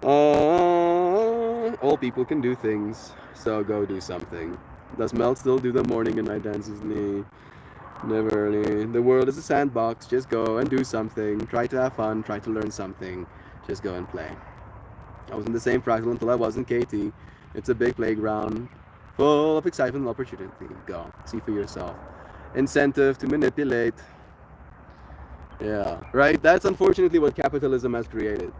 All people can do things, so go do something. Does Melt still do the morning and night dances? Never early. The world is a sandbox. Just go and do something. Try to have fun. Try to learn something. Just go and play. I was in the same fractal until I was in KT. It's a big playground, full of excitement and opportunity. Go. See for yourself. Incentive to manipulate. Yeah, right? That's unfortunately what capitalism has created.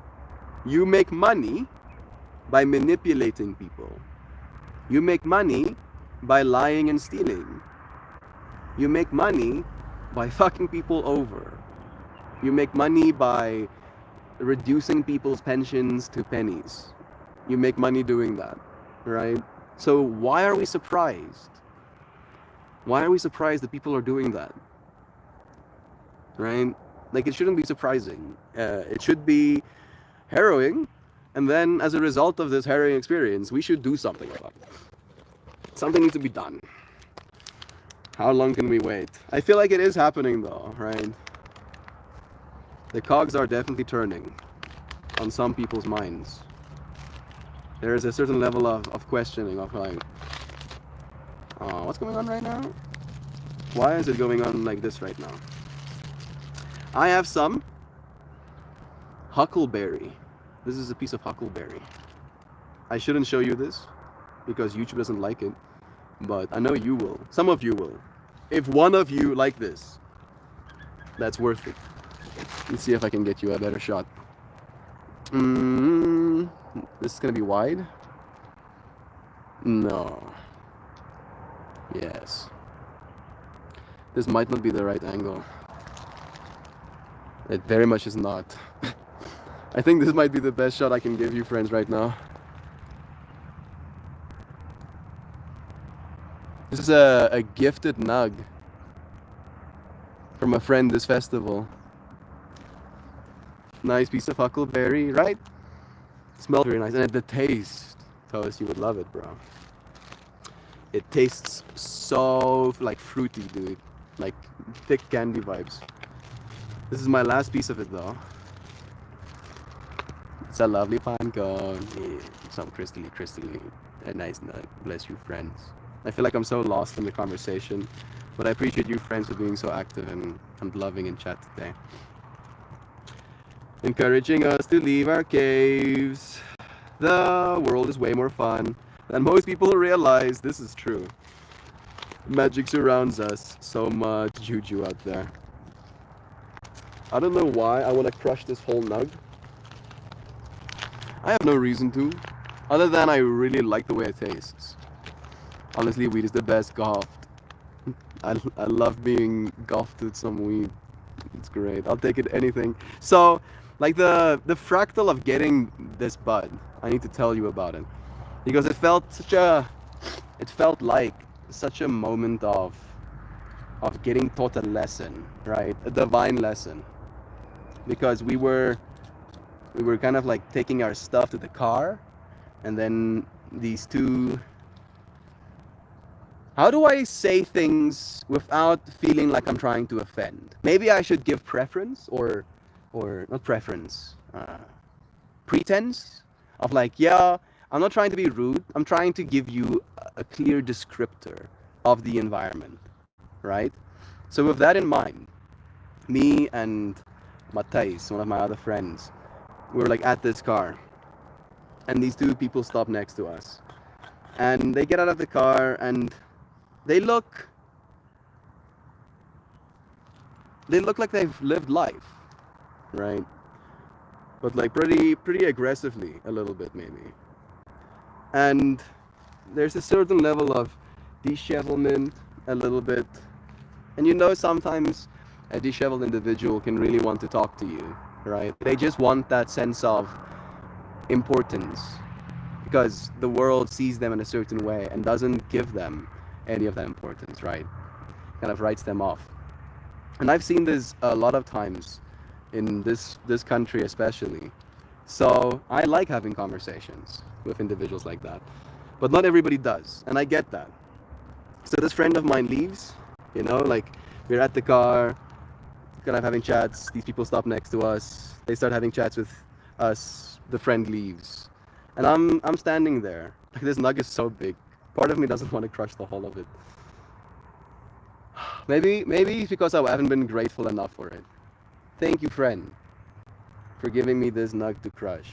You make money by manipulating people. You make money by lying and stealing. You make money by fucking people over. You make money by reducing people's pensions to pennies. You make money doing that, right? So why are we surprised? Why are we surprised that people are doing that? Right? Like, it shouldn't be surprising. It should be harrowing, and then as a result of this harrowing experience, we should do something about it. Something needs to be done. How long can we wait? I feel like it is happening though, right? The cogs are definitely turning on some people's minds. There is a certain level of questioning of like, oh, what's going on right now? Why is it going on like this right now? I have some huckleberry. This is a piece of huckleberry. I shouldn't show you this because YouTube doesn't like it, but I know you will. Some of you will. If one of you like this, that's worth it. Let's see if I can get you a better shot. This is gonna be wide. No. Yes. This might not be the right angle. It very much is not. I think this might be the best shot I can give you, friends, right now. This is a gifted nug from a friend this festival. Nice piece of huckleberry, right? It smells very nice, and the taste, Toast, you would love it, bro. It tastes so like fruity, dude, like thick candy vibes. This is my last piece of it, though. It's a lovely pine cone. Yeah, some crystally, a nice nut. Bless you, friends. I feel like I'm so lost in the conversation, but I appreciate you, friends, for being so active and loving in chat today. Encouraging us to leave our caves. The world is way more fun than most people realize. This is true. Magic surrounds us. So much juju out there. I don't know why I want to crush this whole nug. I have no reason to, other than I really like the way it tastes. Honestly, weed is the best golfed. I love being golfed with some weed. It's great. I'll take it anything. So, like the fractal of getting this bud, I need to tell you about it because it felt like such a moment of getting taught a lesson, right? A divine lesson. Because we were kind of like taking our stuff to the car, and then these two, how do I say things without feeling like I'm trying to offend? Maybe I should give preference or not preference, pretense of like, yeah, I'm not trying to be rude. I'm trying to give you a clear descriptor of the environment, right? So with that in mind, me and Matthijs, one of my other friends, we were like at this car, and these two people stop next to us, and they get out of the car and they look like they've lived life, right? But like pretty aggressively, a little bit maybe. And there's a certain level of dishevelment, a little bit, and you know sometimes a disheveled individual can really want to talk to you, right? They just want that sense of importance because the world sees them in a certain way and doesn't give them any of that importance, right? Kind of writes them off. And I've seen this a lot of times in this country especially. So I like having conversations with individuals like that. But not everybody does, and I get that. So this friend of mine leaves, you know, like we're at the car, kind of having chats. These people stop next to us. They start having chats with us. The friend leaves, and I'm standing there. Like this nug is so big. Part of me doesn't want to crush the whole of it. Maybe it's because I haven't been grateful enough for it. Thank you, friend, for giving me this nug to crush.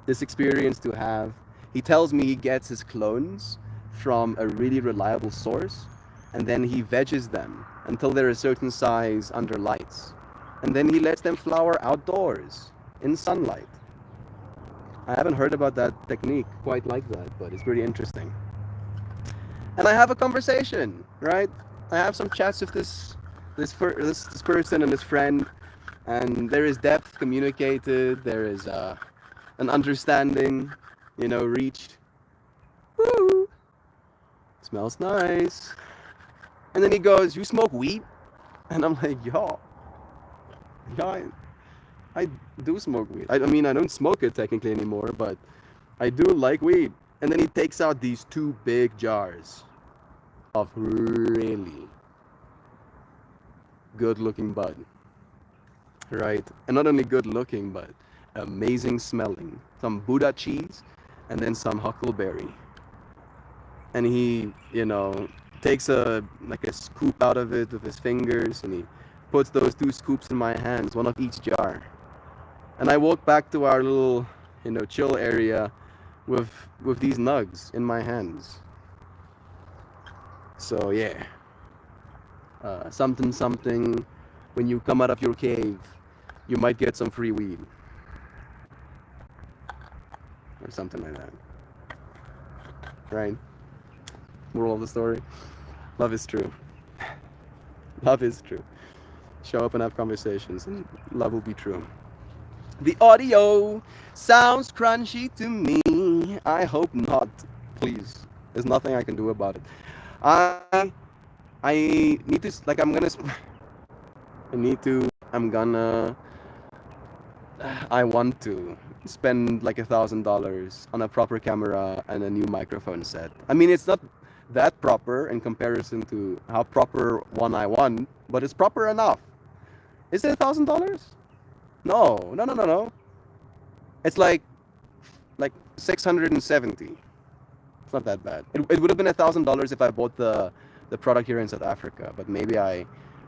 This experience to have. He tells me he gets his clones from a really reliable source, and then he veggies them until they're a certain size under lights. And then he lets them flower outdoors in sunlight. I haven't heard about that technique quite like that, but it's pretty interesting. And I have a conversation, right? I have some chats with this person and this friend, and there is depth communicated, there is an understanding, you know, reached. Woo! Smells nice. And then he goes, "You smoke weed?" And I'm like, yo, I do smoke weed. I mean, I don't smoke it technically anymore, but I do like weed. And then he takes out these two big jars. of really good looking bud, right? And not only good looking, but amazing smelling. Some Buddha cheese and then some huckleberry. And he, takes a like a scoop out of it with his fingers and he puts those two scoops in my hands, one of each jar. And I walk back to our little, chill area with these nugs in my hands. So yeah, something something. When you come out of your cave, you might get some free weed or something like that, right? Moral of the story: love is true. Love is true. Show up and have conversations, and love will be true. The audio sounds crunchy to me. I hope not. Please, there's nothing I can do about it. I I need to like I'm gonna I need to I'm gonna I want to spend like $1,000 on a proper camera and a new microphone set. I mean, it's not that proper in comparison to how proper one I want, but it's proper enough. Is it $1,000? No, no, no, no, no. It's like 670. It's not that bad. It would have been $1,000 if I bought the product here in South Africa, but maybe I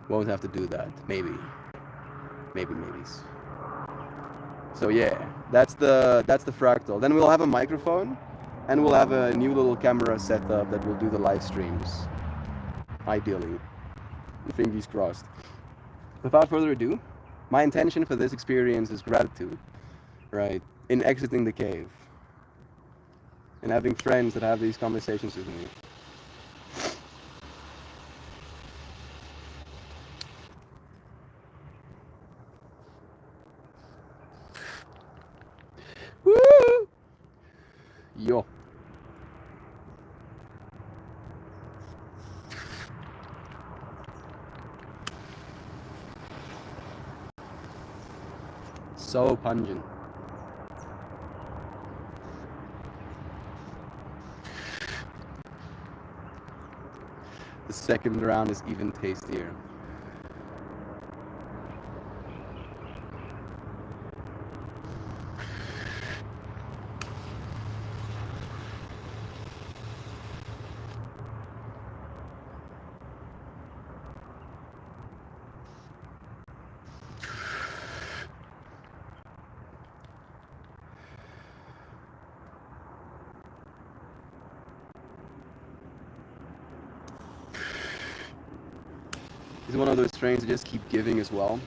won't have to do that. Maybe. So yeah, that's the fractal. Then we'll have a microphone, and we'll have a new little camera setup that will do the live streams. Ideally, fingers crossed. Without further ado, my intention for this experience is gratitude, right? In exiting the cave, and having friends that have these conversations with me. Woo! Yo. So pungent. The second round is even tastier. It's one of those strains that just keep giving as well.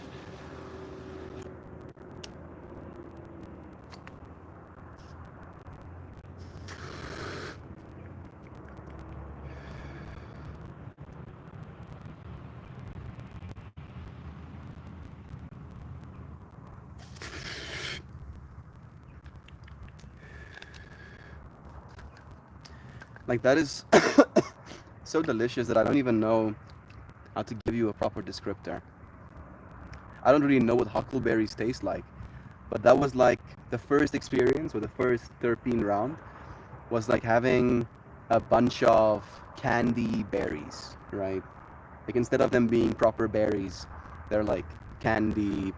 Like that is so delicious that I don't even know how to give you a proper descriptor. I don't really know what huckleberries taste like, but that was like the first experience or the first terpene round was like having a bunch of candy berries, right? Like instead of them being proper berries, they're like candy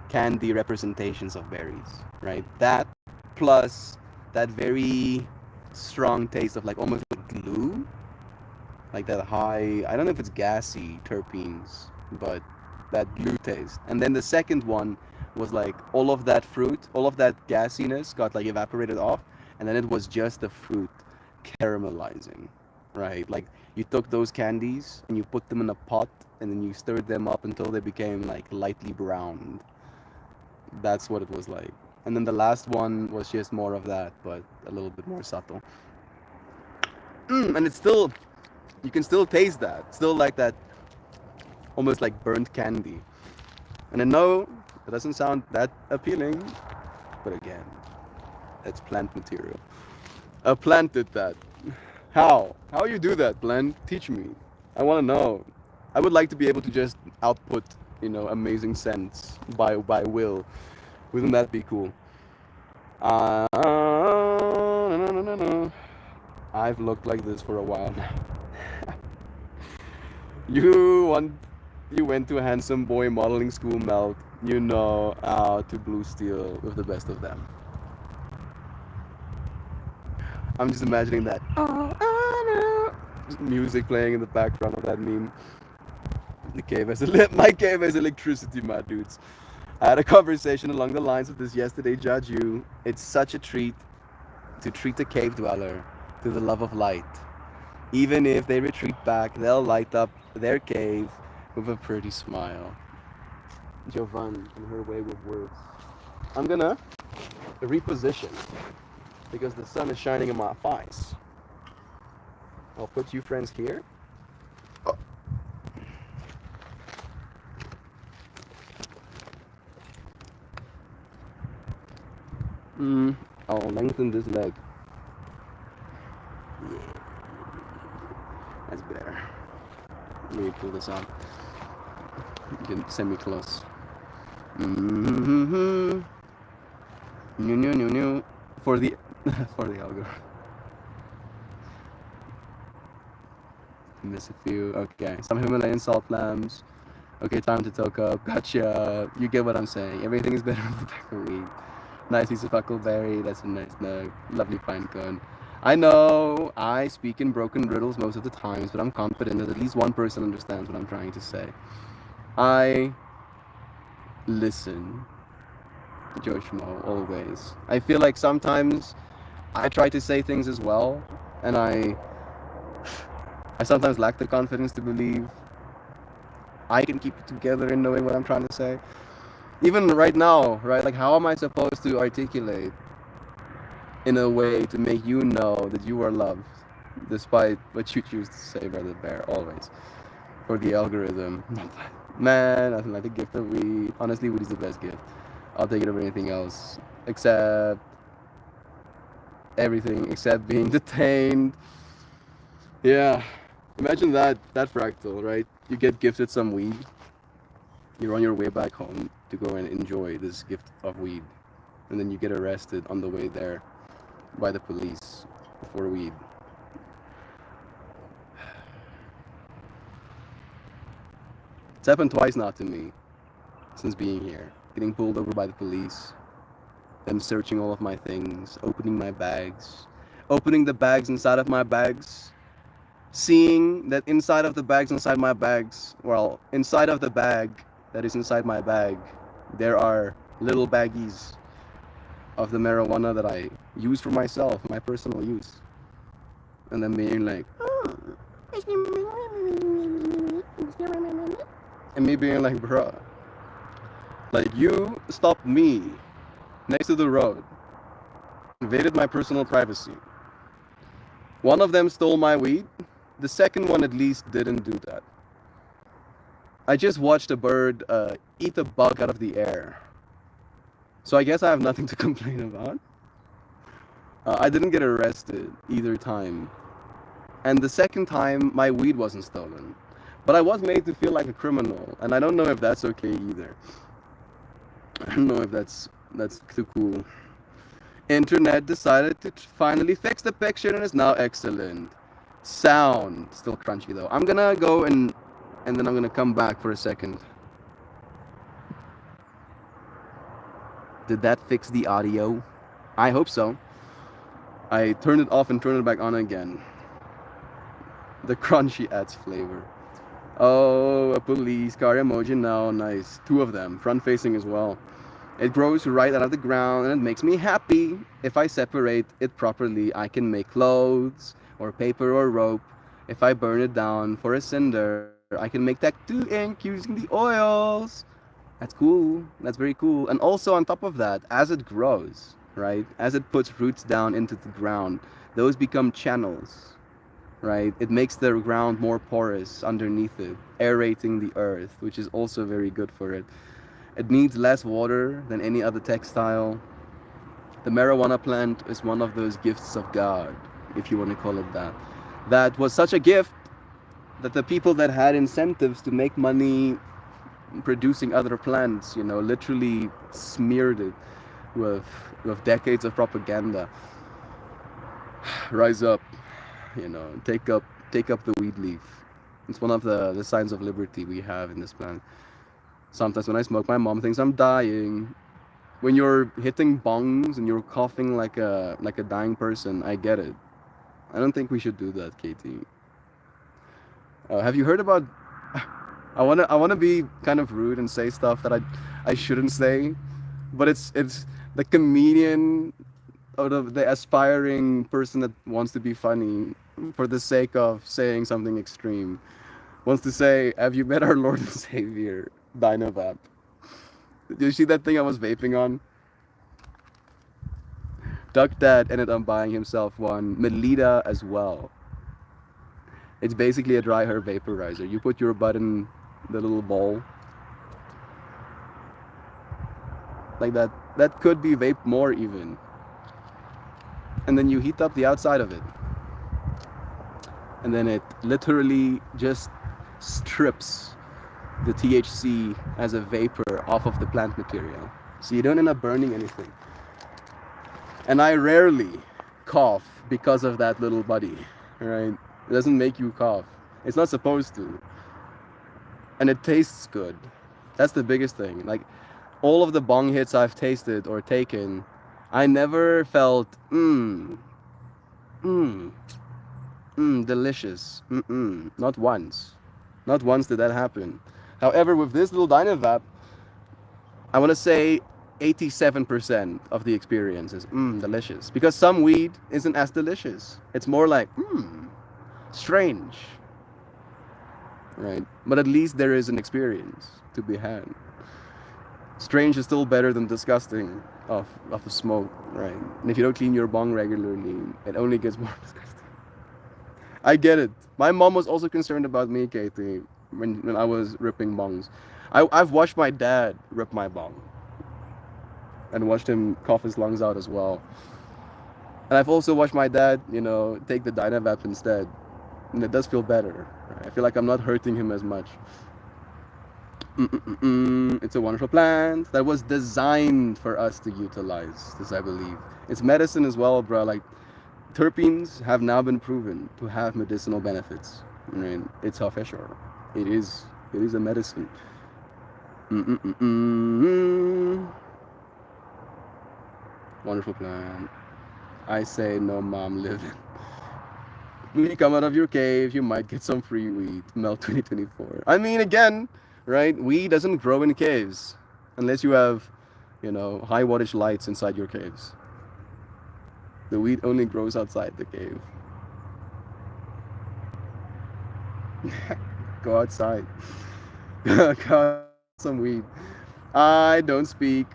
candy representations of berries, right? That plus that very strong taste of like almost like glue, like that high, I don't know if it's gassy terpenes, but that glue taste. And then the second one was like all of that fruit, all of that gassiness got like evaporated off, and then it was just the fruit caramelizing, right? Like you took those candies and you put them in a pot and then you stirred them up until they became like lightly browned. That's what it was like. And then the last one was just more of that, but a little bit more subtle. And it's still, you can still taste that. Still like that, almost like burnt candy. And I know it doesn't sound that appealing, but again, it's plant material. A plant did that. How? How you do that, plant? Teach me. I want to know. I would like to be able to just output, amazing scents by will. Wouldn't that be cool? No, no, no, no, no. I've looked like this for a while now. You want you went to a handsome boy modeling school melt, you know, to Blue Steel with the best of them. I'm just imagining that music playing in the background of that meme. The cave has my cave has electricity, my dudes. I had a conversation along the lines of this yesterday, Jaju. It's such a treat to treat a cave dweller to the love of light. Even if they retreat back, they'll light up their cave with a pretty smile. Jovan, in her way with words. I'm gonna reposition because the sun is shining in my face. I'll put you friends here. I'll lengthen this leg. Yeah, that's better. Let me pull this out. You can send me close. Mm-hmm. New. For the for the algorithm. Miss a few. Okay, some Himalayan salt lambs. Okay, time to talk up. Gotcha. You get what I'm saying. Everything is better with the pack of weed. Nice piece of huckleberry. That's a nice nug. Lovely pine cone. I know I speak in broken riddles most of the times, but I'm confident that at least one person understands what I'm trying to say. I listen, Joshmo, always. I feel like sometimes I try to say things as well, and I sometimes lack the confidence to believe I can keep it together in knowing what I'm trying to say. Even right now, right? Like, how am I supposed to articulate in a way to make you know that you are loved, despite what you choose to say, Brother Bear, always? For the algorithm. Man, nothing like the gift of weed. Honestly, weed is the best gift. I'll take it over anything else, except everything, except being detained. Yeah, imagine that fractal, right? You get gifted some weed. You're on your way back home to go and enjoy this gift of weed, and then you get arrested on the way there by the police for weed. It's happened twice now to me since being here. Getting pulled over by the police, them searching all of my things, opening my bags, opening the bags inside of my bags, seeing that inside of the bags inside my bags, well, inside of the bag that is inside my bag, there are little baggies of the marijuana that I use for myself, my personal use. And then being like, and me being like, bruh, like you stopped me next to the road, invaded my personal privacy. One of them stole my weed. The second one at least didn't do that. I just watched a bird eat a bug out of the air. So I guess I have nothing to complain about. I didn't get arrested either time. And the second time, my weed wasn't stolen. But I was made to feel like a criminal, and I don't know if that's okay either. I don't know if that's too cool. Internet decided to finally fix the picture and is now excellent. Sound still crunchy though. I'm gonna go and then I'm gonna come back for a second. Did that fix the audio? I hope so. I turned it off and turned it back on again. The crunchy adds flavor. Oh, a police car emoji now. Nice. Two of them, front facing as well. It grows right out of the ground and it makes me happy. If I separate it properly, I can make clothes or paper or rope. If I burn it down for a cinder, I can make tattoo ink using the oils. That's cool. That's very cool. And also on top of that, as it grows, right? As it puts roots down into the ground, those become channels, right? It makes the ground more porous underneath it, aerating the earth, which is also very good for it. It needs less water than any other textile. The marijuana plant is one of those gifts of God, if you want to call it that. That was such a gift that the people that had incentives to make money producing other plants, you know, literally smeared it with decades of propaganda. Rise up, you know, take up the weed leaf. It's one of the signs of liberty we have in this planet. Sometimes when I smoke, my mom thinks I'm dying. When you're hitting bongs and you're coughing like a dying person, I get it. I don't think we should do that, Katie. Have you heard about? I wanna be kind of rude and say stuff that I shouldn't say, but it's the comedian or the aspiring person that wants to be funny for the sake of saying something extreme wants to say, "Have you met our Lord and Savior, Dynavap?" Did you see that thing I was vaping on? Duck Dad ended up buying himself one, Melita as well. It's basically a dry herb vaporizer. You put your butt in the little bowl like that. That could be vape more even. And then you heat up the outside of it. And then it literally just strips the THC as a vapor off of the plant material. So you don't end up burning anything. And I rarely cough because of that little buddy, right? It doesn't make you cough. It's not supposed to. And it tastes good. That's the biggest thing. Like all of the bong hits I've tasted or taken, I never felt mmm, delicious. Not once. Not once did that happen. However, with this little Dynavap, I want to say 87% of the experience is delicious. Because some weed isn't as delicious. It's more like strange, right? But at least there is an experience to be had. Strange is still better than disgusting of a smoke, right? And if you don't clean your bong regularly, it only gets more disgusting. I get it. My mom was also concerned about me, Katie, when I was ripping bongs. I've watched my dad rip my bong and watched him cough his lungs out as well. And I've also watched my dad, take the Dynavap instead. And it does feel better. Right? I feel like I'm not hurting him as much. It's a wonderful plant that was designed for us to utilize, this I believe. It's medicine as well, bro. Like, terpenes have now been proven to have medicinal benefits. I mean, it's official. It is. It is a medicine. Wonderful plant. I say no, mom, living. When you come out of your cave, you might get some free weed. Melt 2024. I mean, again, right? Weed doesn't grow in caves unless you have, high wattage lights inside your caves. The weed only grows outside the cave. Go outside. Go some weed. I don't speak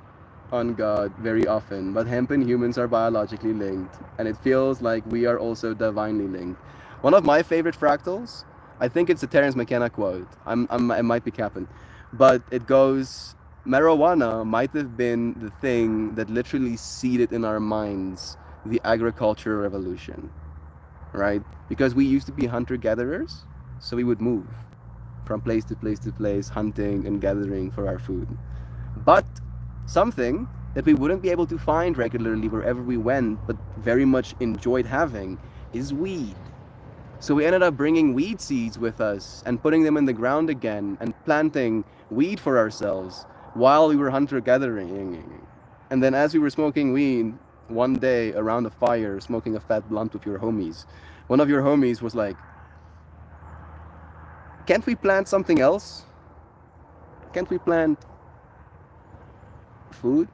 on God very often, but hemp and humans are biologically linked, and it feels like we are also divinely linked. One of my favorite fractals, I think it's a Terence McKenna quote. I might be capping, but it goes, marijuana might have been the thing that literally seeded in our minds the agricultural revolution, right? Because we used to be hunter-gatherers, so we would move from place to place to place, hunting and gathering for our food. But something that we wouldn't be able to find regularly wherever we went, but very much enjoyed having, is weed. So we ended up bringing weed seeds with us and putting them in the ground again and planting weed for ourselves while we were hunter-gathering. And then as we were smoking weed, one day around a fire, smoking a fat blunt with your homies, one of your homies was like, can't we plant something else? Can't we plant food?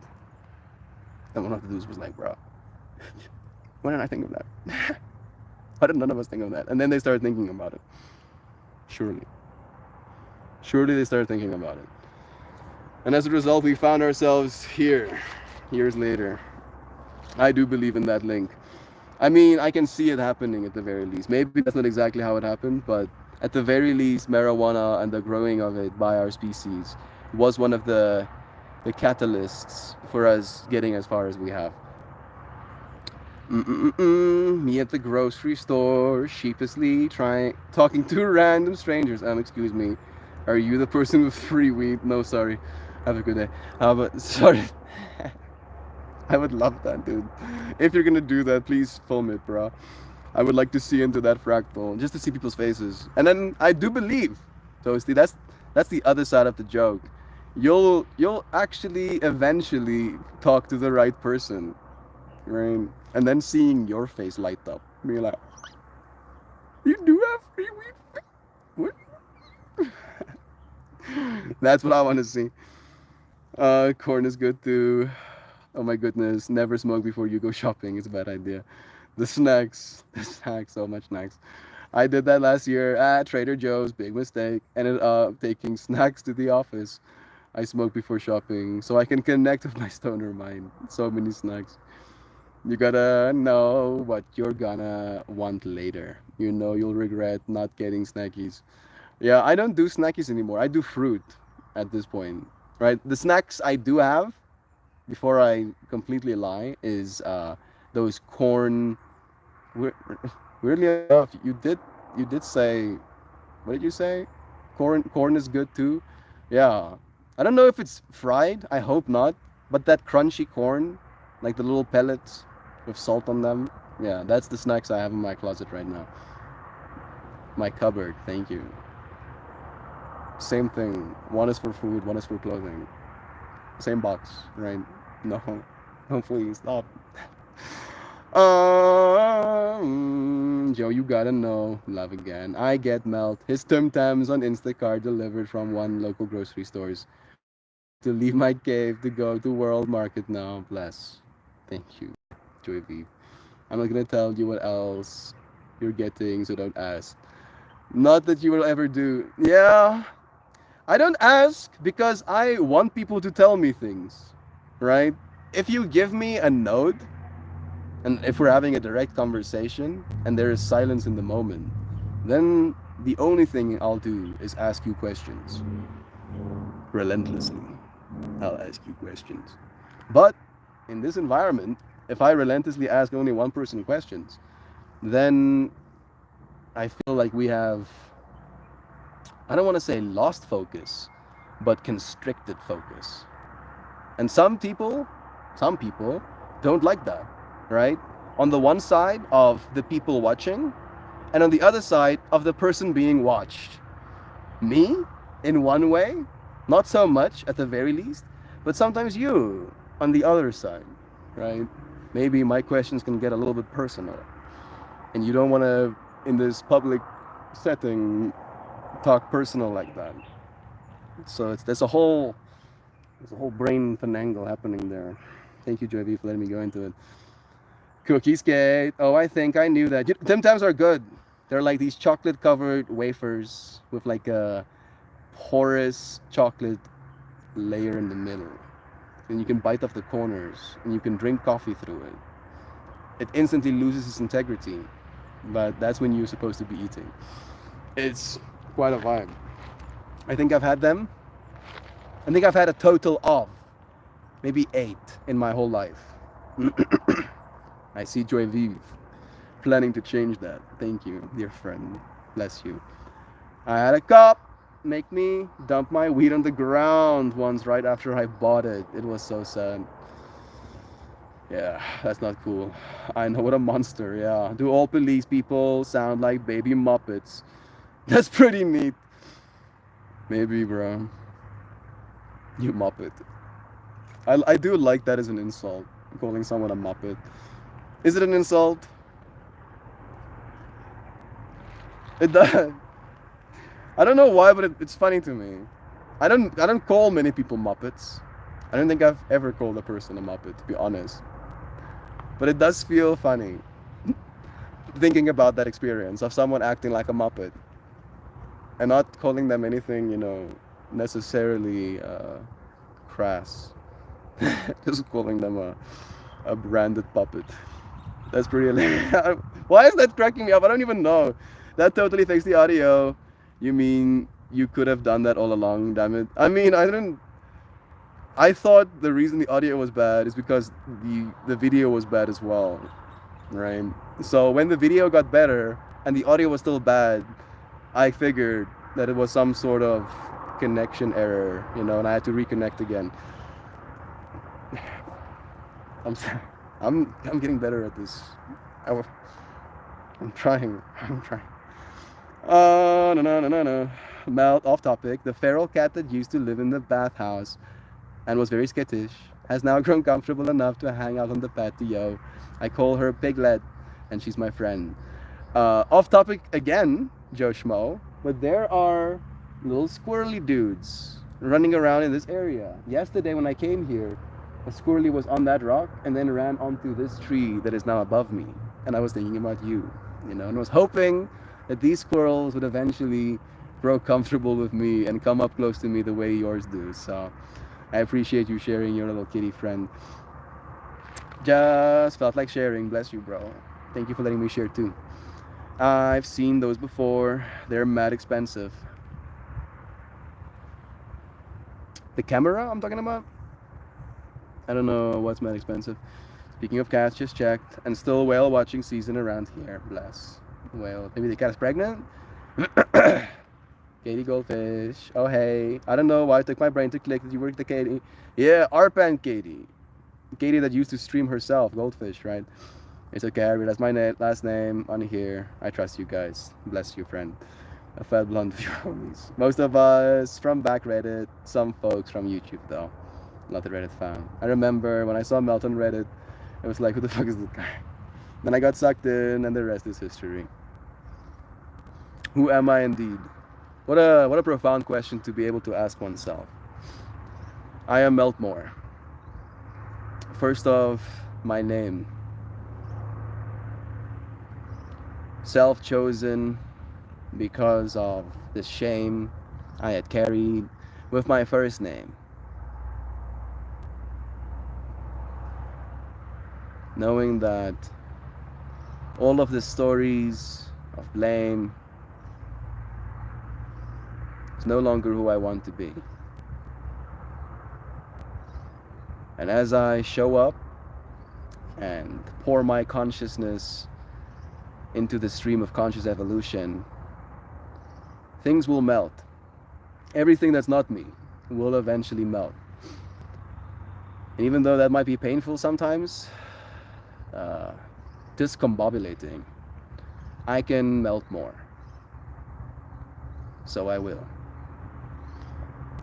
And one of the dudes was like, bro, why didn't I think of that? Why did none of us think of that? And then they started thinking about it. Surely they started thinking about it. And as a result, we found ourselves here, years later. I do believe in that link. I mean, I can see it happening at the very least. Maybe that's not exactly how it happened, but at the very least, marijuana and the growing of it by our species was one of the catalysts for us getting as far as we have. Me at the grocery store, sheepishly talking to random strangers. Excuse me, are you the person with free weed? No, sorry. Have a good day. But sorry. I would love that, dude. If you're gonna do that, please film it, bro. I would like to see into that fractal just to see people's faces. And then I do believe, Toasty, that's the other side of the joke. You'll actually eventually talk to the right person, right? And then seeing your face light up, being like, you do have free weed. What? That's what I want to see. Corn is good too. Oh my goodness, never smoke before you go shopping. It's a bad idea. The snacks, so much snacks. I did that last year at Trader Joe's, big mistake. Ended up taking snacks to the office. I smoke before shopping so I can connect with my stoner mind. So many snacks. You gotta know what you're gonna want later. You know you'll regret not getting snackies. Yeah, I don't do snackies anymore. I do fruit at this point. Right? The snacks I do have, before I completely lie, is those corn. weir- Weirdly enough, you did say, what did you say? Corn is good too. Yeah. I don't know if it's fried. I hope not. But that crunchy corn, like the little pellets with salt on them. Yeah, that's the snacks I have in my closet right now. My cupboard. Thank you. Same thing. One is for food. One is for clothing. Same box, right? No. No, please stop. Joe, you gotta know. Love again. I get melt. His Tim Tams on Instacart delivered from one local grocery stores. Have to leave my cave to go to World Market now. Bless. Thank you, Joy V. I'm not gonna tell you what else you're getting, so don't ask. Not that you will ever do. Yeah, I don't ask because I want people to tell me things, right? If you give me a note, and if we're having a direct conversation and there is silence in the moment, then the only thing I'll do is ask you questions. Relentlessly, I'll ask you questions. But in this environment, if I relentlessly ask only one person questions, then I feel like we have, I don't want to say lost focus, but constricted focus. And some people don't like that, right? On the one side of the people watching, and on the other side of the person being watched. Me, in one way, not so much at the very least, but sometimes you on the other side, right? Maybe my questions can get a little bit personal, and you don't want to, in this public setting, talk personal like that. So there's a whole brain finagle happening there. Thank you, Joy V, for letting me go into it. Cookie skate. Oh, I think I knew that. Tim Tams are good. They're like these chocolate covered wafers with like a porous chocolate layer in the middle. And you can bite off the corners and you can drink coffee through it. It instantly loses its integrity, but that's when you're supposed to be eating. It's quite a vibe. I think I've had them. I think I've had a total of maybe 8 in my whole life. I see Joy Vive planning to change that. Thank you, dear friend. Bless you. I had a cop make me dump my weed on the ground once right after I bought it. It was so sad. Yeah, that's not cool. I know, what a monster, yeah. Do all police people sound like baby Muppets? That's pretty neat. Maybe, bro. You Muppet. I do like that as an insult, calling someone a Muppet. Is it an insult? It does. I don't know why, but it's funny to me. I don't call many people Muppets. I don't think I've ever called a person a Muppet, to be honest. But it does feel funny thinking about that experience of someone acting like a Muppet and not calling them anything, necessarily crass. Just calling them a branded puppet. That's pretty hilarious. Why is that cracking me up? I don't even know. That totally fakes the audio. You mean you could have done that all along, damn it. I mean, I thought the reason the audio was bad is because the video was bad as well, right? So when the video got better and the audio was still bad, I figured that it was some sort of connection error, and I had to reconnect again. I'm I'm getting better at this. I'm trying. I'm trying. No, no, no, no, no. Melt, off topic. The feral cat that used to live in the bathhouse and was very skittish has now grown comfortable enough to hang out on the patio. I call her Piglet, and she's my friend. Off topic again, Joe Schmo, but there are little squirrely dudes running around in this area. Yesterday, when I came here, a squirrely was on that rock and then ran onto this tree that is now above me. And I was thinking about you, and was hoping that these squirrels would eventually grow comfortable with me and come up close to me the way yours do. So I appreciate you sharing your little kitty friend. Just felt like sharing. Bless you, bro. Thank you for letting me share too. I've seen those before. They're mad expensive. The camera I'm talking about? I don't know what's mad expensive. Speaking of cats, just checked. And still whale watching season around here. Bless. Whale. Maybe the cat is pregnant? Katie Goldfish. Oh, hey. I don't know why it took my brain to click that you work the Katie. Yeah, Arpan Katie. Katie that used to stream herself. Goldfish, right? It's okay, I realized my last name on here. I trust you guys. Bless you, friend. A fat blonde of your homies. Most of us from back Reddit. Some folks from YouTube, though. Not a Reddit fan. I remember when I saw Melt on Reddit, it was like, who the fuck is this guy? Then I got sucked in, and the rest is history. Who am I indeed? What a profound question to be able to ask oneself. I am Meltmore. First off, my name. Self-chosen because of the shame I had carried with my first name. Knowing that all of the stories of blame is no longer who I want to be. And as I show up and pour my consciousness into the stream of conscious evolution, things will melt. Everything that's not me will eventually melt. And even though that might be painful sometimes, discombobulating, I can melt more. So I will.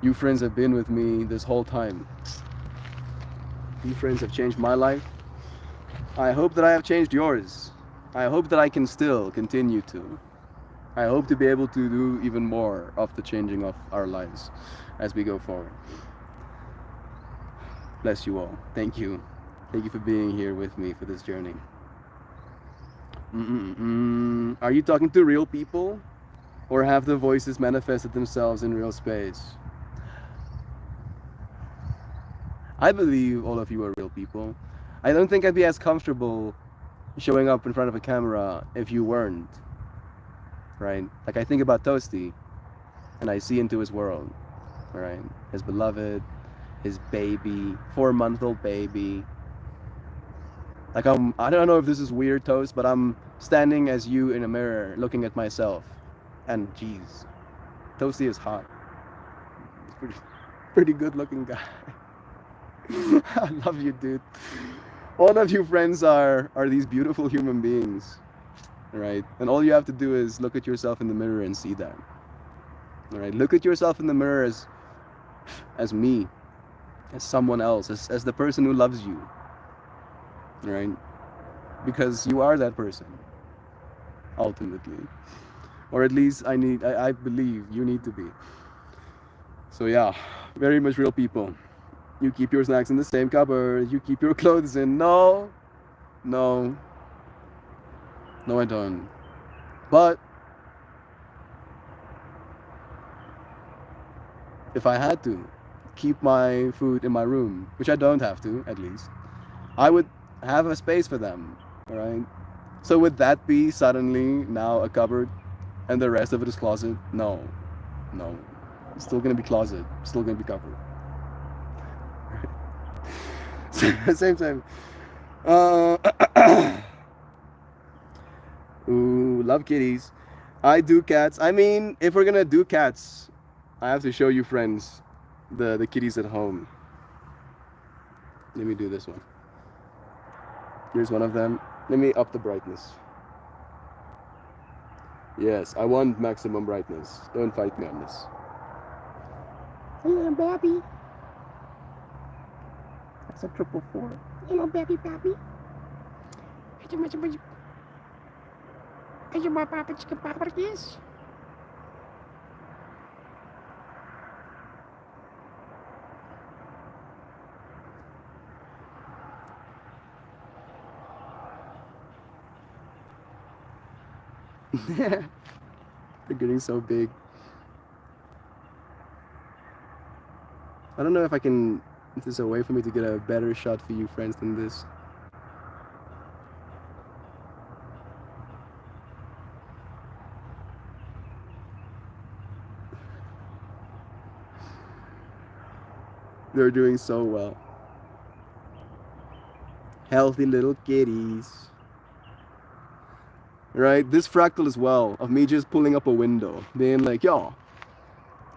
You friends have been with me this whole time. You friends have changed my life. I hope that I have changed yours. I hope that I can still continue to. I hope to be able to do even more of the changing of our lives as we go forward. Bless you all. Thank you. Thank you for being here with me for this journey. Are you talking to real people? Or have the voices manifested themselves in real space? I believe all of you are real people. I don't think I'd be as comfortable showing up in front of a camera if you weren't. Right? Like I think about Toasty and I see into his world. Right? His beloved, his baby, 4-month-old baby. Like I don't know if this is weird, Toast, but I'm standing as you in a mirror looking at myself. And geez, Toasty is hot. He's pretty good looking guy. I love you, dude. All of you friends are these beautiful human beings, right? And all you have to do is look at yourself in the mirror and see that. All right, look at yourself in the mirror as me, as someone else, as the person who loves you, right? Because you are that person, ultimately, or at least I believe you need to be. So yeah, very much real people. You keep your snacks in the same cupboard. You keep your clothes in. No, I don't. But if I had to keep my food in my room, which I don't have to, at least, I would have a space for them, all right? So would that be suddenly now a cupboard and the rest of it is closet? No. It's still gonna be closet. Still gonna be cupboard. Same time. Ooh, love kitties. I do cats. I mean, if we're gonna do cats, I have to show you friends the kitties at home. Let me do this one. Here's one of them. Let me up the brightness. Yes, I want maximum brightness. Don't fight me on this. Hello, Bobby. That's a triple four. Hello, Bobby, Bobby. Ayo, my papa, chicken papa, yes. They're getting so big. I don't know if I can. If there's a way for me to get a better shot for you friends than this. They're doing so well. Healthy little kitties. Right? This fractal as well, of me just pulling up a window. Being like, yo,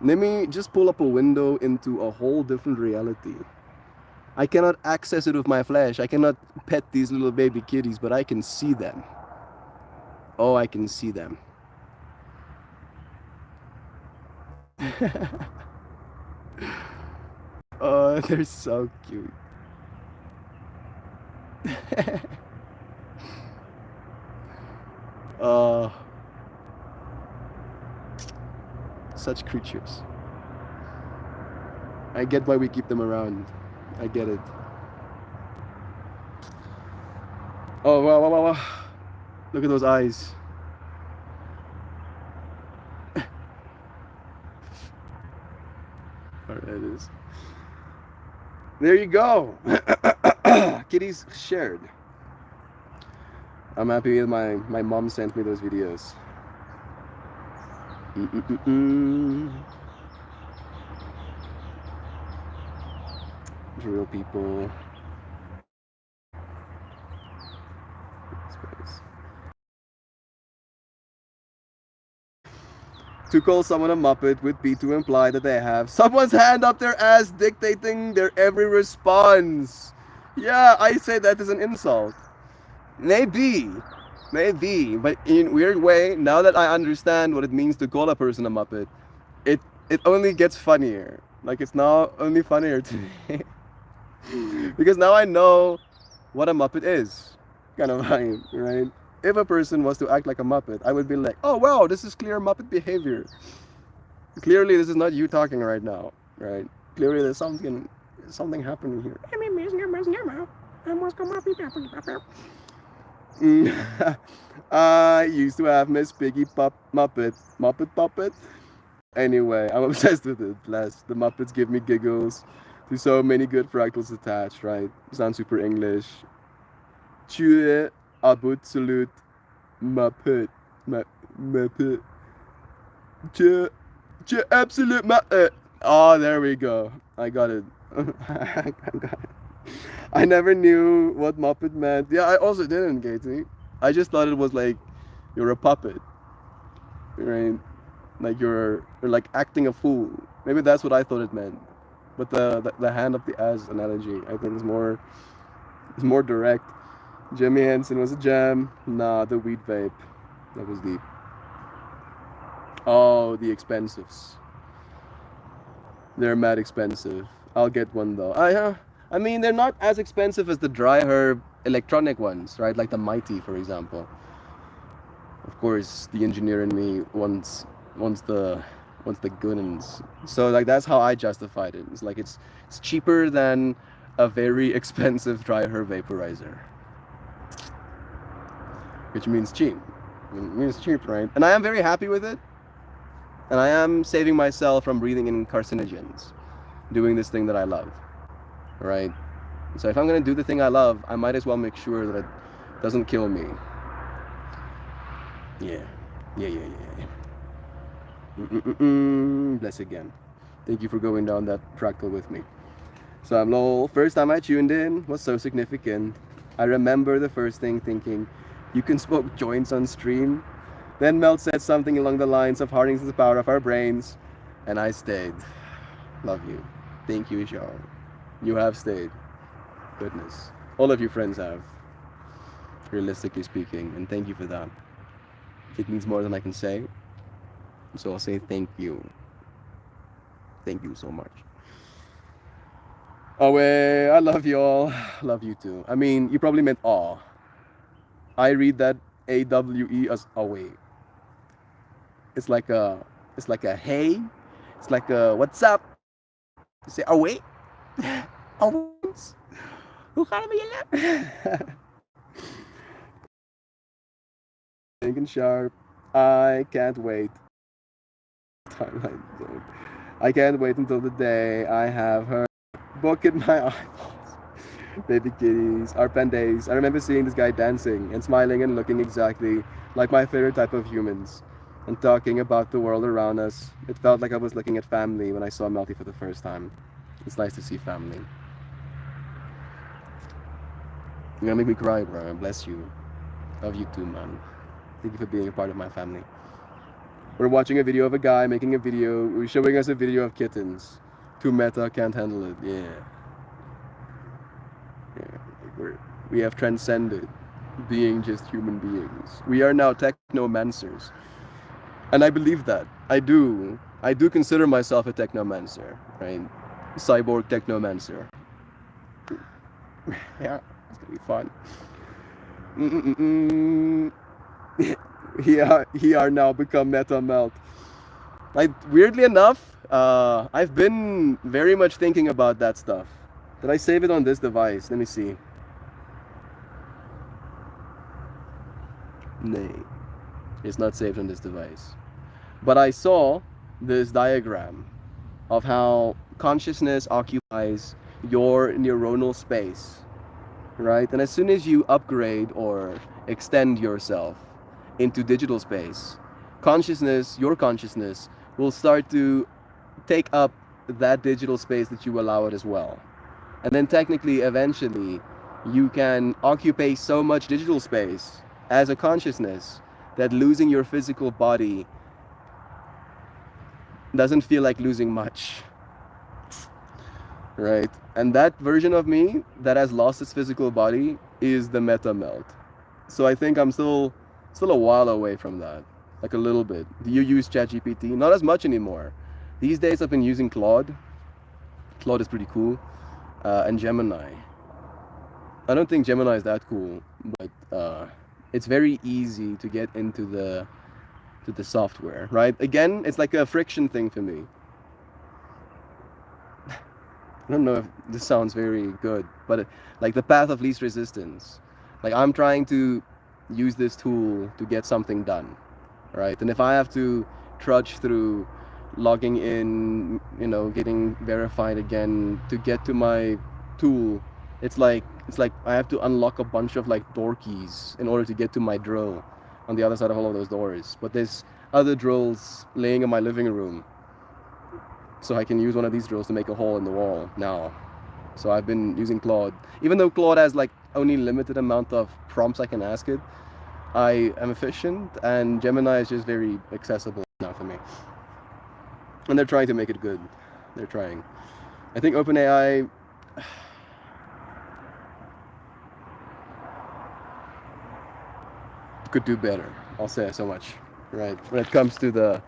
let me just pull up a window into a whole different reality. I cannot access it with my flesh. I cannot pet these little baby kitties, but I can see them. Oh, I can see them. Oh, they're so cute. Oh, such creatures. I get why we keep them around. I get it. Oh, wow, wow, wow, wow. Look at those eyes. Alright, it is. There you go. Kitties shared. I'm happy with my mom sent me those videos. Real people. Space. To call someone a Muppet would be to imply that they have someone's hand up their ass dictating their every response. Yeah, I say that as an insult. Maybe. Maybe. But in weird way, now that I understand what it means to call a person a Muppet, it it only gets funnier. Like it's now only funnier to me. Because now I know what a Muppet is. Kind of vibe, right? If a person was to act like a Muppet, I would be like, oh wow, this is clear Muppet behavior. Clearly this is not you talking right now, right? Clearly there's something happening here. I used to have Miss Piggy Muppet Puppet. Anyway, I'm obsessed with it. Bless. The Muppets give me giggles. There's so many good fractals attached, right? Sound super English. Tue absolute Muppet. Muppet. Tue absolute Muppet. Oh, there we go. I got it. I got it. I never knew what Muppet meant. Yeah, I also didn't, Katie. I just thought it was like you're a puppet, right? Like you're like acting a fool. Maybe that's what I thought it meant. But the hand up the ass analogy, I think is more direct. Jimmy Henson was a gem. Nah, the weed vape. That was deep. Oh, the expensives. They're mad expensive. I'll get one though. I mean, they're not as expensive as the dry herb electronic ones, right? Like the Mighty, for example. Of course, the engineer in me wants the good ones. So like that's how I justified it. It's like it's cheaper than a very expensive dry herb vaporizer, which means cheap. It means cheap, right? And I am very happy with it. And I am saving myself from breathing in carcinogens, doing this thing that I love, right? So if I'm gonna do the thing I love, I might as well make sure that it doesn't kill me. Yeah, yeah. Bless again. Thank you for going down that fractal with me. So I'm lol. First time I tuned in was so significant. I remember the first thing thinking, you can smoke joints on stream. Then Mel said something along the lines of harnessing the power of our brains, and I stayed. Love you. Thank you, Sean. You have stayed. Goodness. All of you friends have, realistically speaking, and thank you for that. It means more than I can say. So I'll say thank you. Thank you so much. Awe, I love y'all. Love you too. I mean, you probably meant aw. I read that AWE as awe. It's like a, it's like a hey. It's like a what's up. You say awe. Always. Who called me a Thinking sharp. I can't wait. Timeline zone. I can't wait until the day I have her book in my eyeballs. Baby kitties, our pandas. I remember seeing this guy dancing and smiling and looking exactly like my favorite type of humans and talking about the world around us. It felt like I was looking at family when I saw Melty for the first time. It's nice to see family. You're gonna make me cry, bro. Bless you. Love you too, man. Thank you for being a part of my family. We're watching a video of a guy making a video. We're showing us a video of kittens. Too meta, can't handle it. Yeah. We have transcended being just human beings. We are now technomancers. And I believe that. I do. I do consider myself a technomancer, right? Cyborg technomancer. Yeah, it's gonna be fun. He are now become meta melt. Like weirdly enough, I've been very much thinking about that stuff. Did I save it on this device? Let me see. Nay, it's not saved on this device. But I saw this diagram of how consciousness occupies your neuronal space, right? And as soon as you upgrade or extend yourself into digital space, consciousness, your consciousness, will start to take up that digital space that you allow it as well. And then technically, eventually, you can occupy so much digital space as a consciousness that losing your physical body doesn't feel like losing much, right? And that version of me that has lost its physical body is the meta melt. So I think I'm still a while away from that, like a little bit. Do you use ChatGPT? Not as much anymore. These days I've been using Claude. Claude is pretty cool, and Gemini. I don't think Gemini is that cool, but it's very easy to get into the software, right? Again, it's like a friction thing for me. I don't know if this sounds very good, but like the path of least resistance. Like I'm trying to use this tool to get something done, right? And if I have to trudge through logging in, getting verified again to get to my tool, it's like I have to unlock a bunch of like door keys in order to get to my drill on the other side of all of those doors. But there's other drills laying in my living room, so I can use one of these drills to make a hole in the wall now. So I've been using Claude. Even though Claude has like only limited amount of prompts I can ask it, I am efficient, and Gemini is just very accessible now for me. And they're trying to make it good. They're trying. I think OpenAI could do better. I'll say so much, right? When it comes to the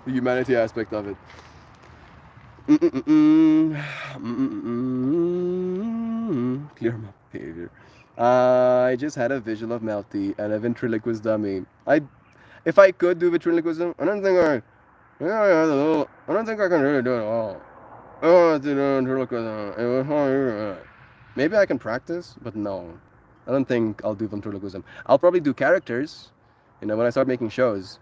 humanity aspect of it. Clear my behavior. I just had a visual of Melty and a ventriloquist dummy. If I could do ventriloquism, I don't think I can really do it all. Oh, to do ventriloquism. Maybe I can practice, but no. I don't think I'll do ventriloquism. I'll probably do characters. When I start making shows,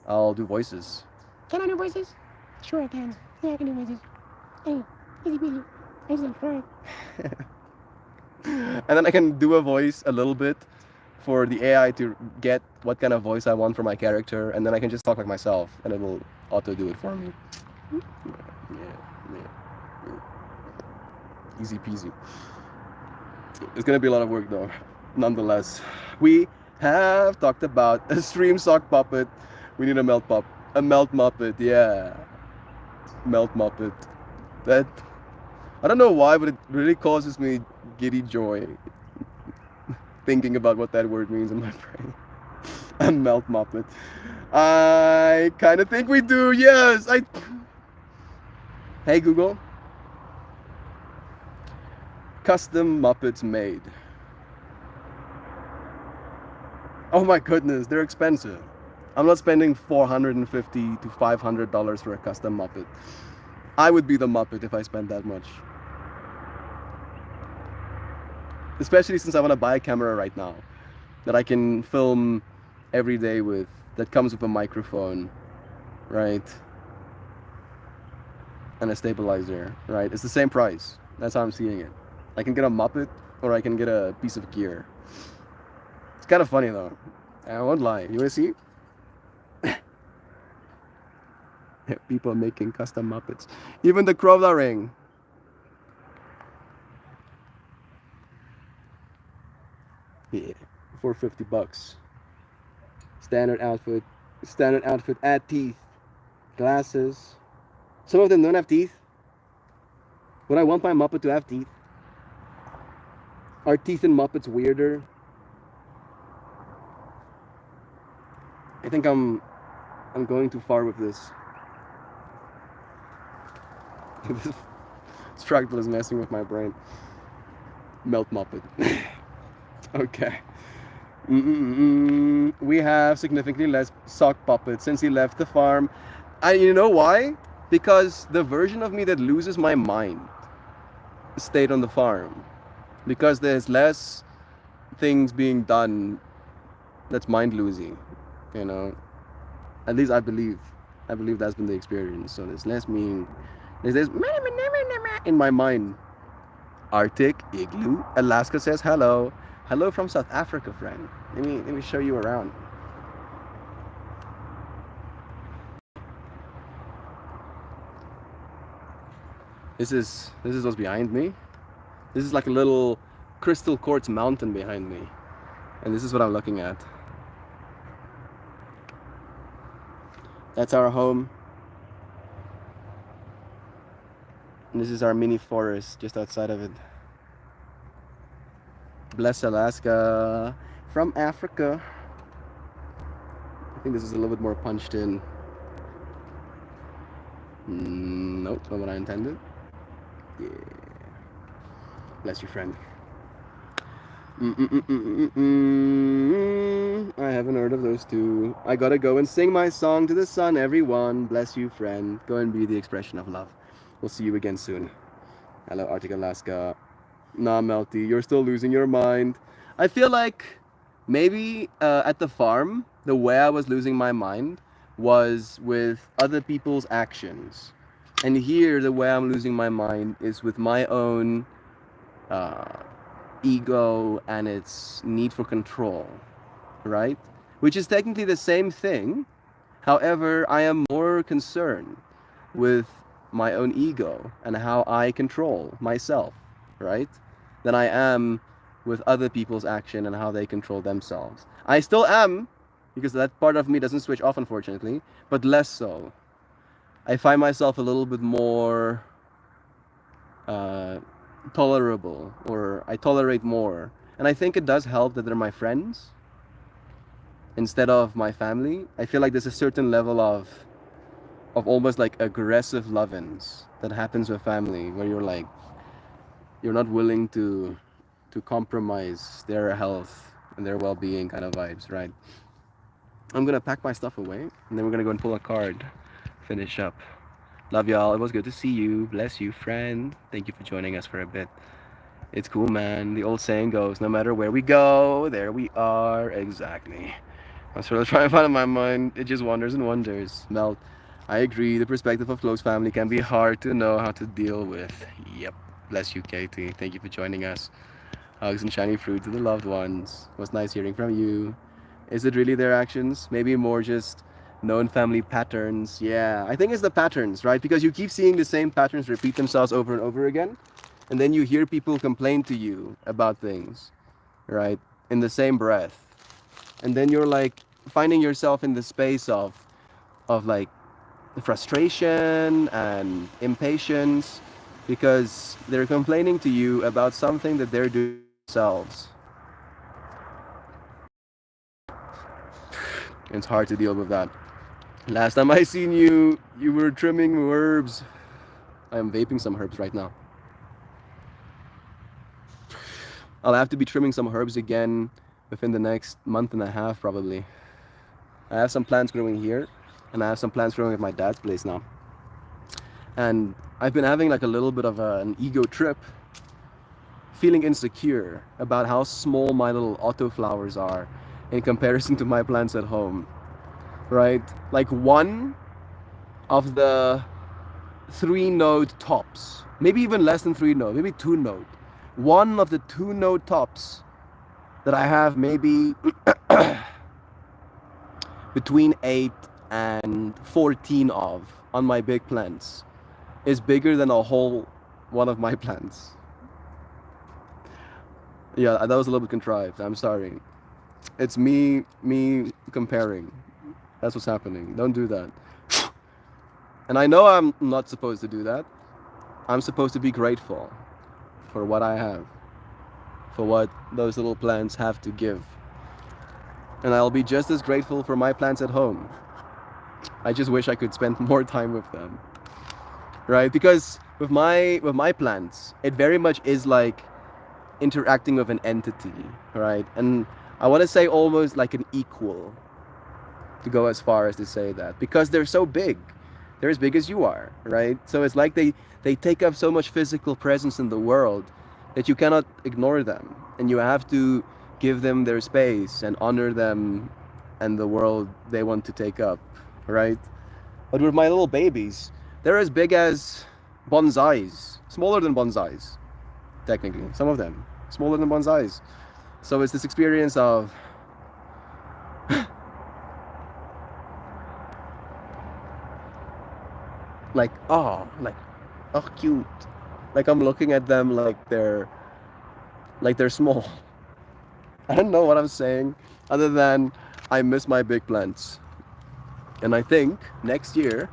I'll do voices. Can I do voices? Sure I can. Yeah, I can do voices. Hey, easy peasy. I just try. And then I can do a voice a little bit for the AI to get what kind of voice I want for my character, and then I can just talk like myself, and it will auto do it for me. Yeah. Easy peasy. It's gonna be a lot of work though. Nonetheless, we have talked about a stream sock puppet. We need a melt muppet. Yeah, melt muppet. That I don't know why, but it really causes me giddy joy thinking about what that word means in my brain. A melt Muppet. I kind of think we do. Yes. I. Hey Google, custom Muppets made. Oh my goodness, they're expensive. I'm not spending $450 to $500 for a custom Muppet. I would be the Muppet if I spent that much. Especially since I want to buy a camera right now that I can film every day with, that comes with a microphone, right? And a stabilizer, right? It's the same price. That's how I'm seeing it. I can get a Muppet or I can get a piece of gear. It's kind of funny though. I won't lie. You want to see? People making custom Muppets. Even the Crowla ring. Yeah, for $50. Standard outfit. Standard outfit. Add teeth. Glasses. Some of them don't have teeth. Would I want my Muppet to have teeth? Are teeth in Muppets weirder? I think I'm going too far with this. This fractal is messing with my brain. Melt Muppet. Okay. We have significantly less sock puppets since he left the farm. And you know why? Because the version of me that loses my mind stayed on the farm. Because there's less things being done that's mind losing, you know. At least I believe that's been the experience. So there's less mean. There's in my mind. Arctic Igloo. Alaska says hello. Hello from South Africa, friend. Let me show you around. This is what's behind me. This is like a little crystal quartz mountain behind me. And this is what I'm looking at. That's our home. And this is our mini forest just outside of it. Bless Alaska from Africa. I think this is a little bit more punched in. Nope, not what I intended. Yeah. Bless you, friend. I haven't heard of those two. I gotta go and sing my song to the sun, everyone. Bless you, friend. Go and be the expression of love. We'll see you again soon. Hello, Arctic Alaska. Nah, Melty, you're still losing your mind. I feel like maybe at the farm, the way I was losing my mind was with other people's actions. And here, the way I'm losing my mind is with my own ego and its need for control, right? Which is technically the same thing. However, I am more concerned with my own ego and how I control myself, right? Than I am with other people's action and how they control themselves. I still am, because that part of me doesn't switch off, unfortunately, but less so. I find myself a little bit more tolerable, or I tolerate more. And I think it does help that they're my friends instead of my family. I feel like there's a certain level of almost like aggressive love-ins that happens with family, where you're not willing to compromise their health and their well-being kind of vibes, right? I'm gonna pack my stuff away and then we're gonna go and pull a card, finish up. Love y'all. It was good to see you. Bless you, friend. Thank you for joining us for a bit. It's cool, man. The old saying goes, no matter where we go, there we are. Exactly. I was sort of trying to find in my mind. It just wanders and wonders. Melt. I agree. The perspective of close family can be hard to know how to deal with. Yep. Bless you, Katie. Thank you for joining us. Hugs and shiny fruit to the loved ones. It was nice hearing from you. Is it really their actions? Maybe more just known family patterns. Yeah, I think it's the patterns, right? Because you keep seeing the same patterns repeat themselves over and over again. And then you hear people complain to you about things, right? In the same breath. And then you're like finding yourself in the space of like frustration and impatience because they're complaining to you about something that they're doing themselves. It's hard to deal with that. Last time I seen you, you were trimming herbs. I am vaping some herbs right now. I'll have to be trimming some herbs again within the next month and a half, probably. I have some plants growing here, and I have some plants growing at my dad's place now. And I've been having like a little bit of an ego trip, feeling insecure about how small my little autoflowers are in comparison to my plants at home, right? Like one of the 3-node tops, maybe even less than 3-node, maybe 2-node. One of the 2-node tops that I have maybe between 8 and 14 of on my big plants is bigger than a whole one of my plants. Yeah, that was a little bit contrived. I'm sorry. It's me comparing. That's what's happening. Don't do that. And I know I'm not supposed to do that. I'm supposed to be grateful for what I have, for what those little plants have to give. And I'll be just as grateful for my plants at home. I just wish I could spend more time with them. Right? Because with my plants, it very much is like interacting with an entity, right? And I want to say almost like an equal, to go as far as to say that, because they're so big. They're as big as you are, right? So it's like they take up so much physical presence in the world that you cannot ignore them, and you have to give them their space and honor them and the world they want to take up, right? But with my little babies, they're as big as bonsais, smaller than bonsais, technically. Some of them smaller than bonsais. So it's this experience of like oh cute, like I'm looking at them like they're small. I don't know what I'm saying other than I miss my big plants. And I think next year,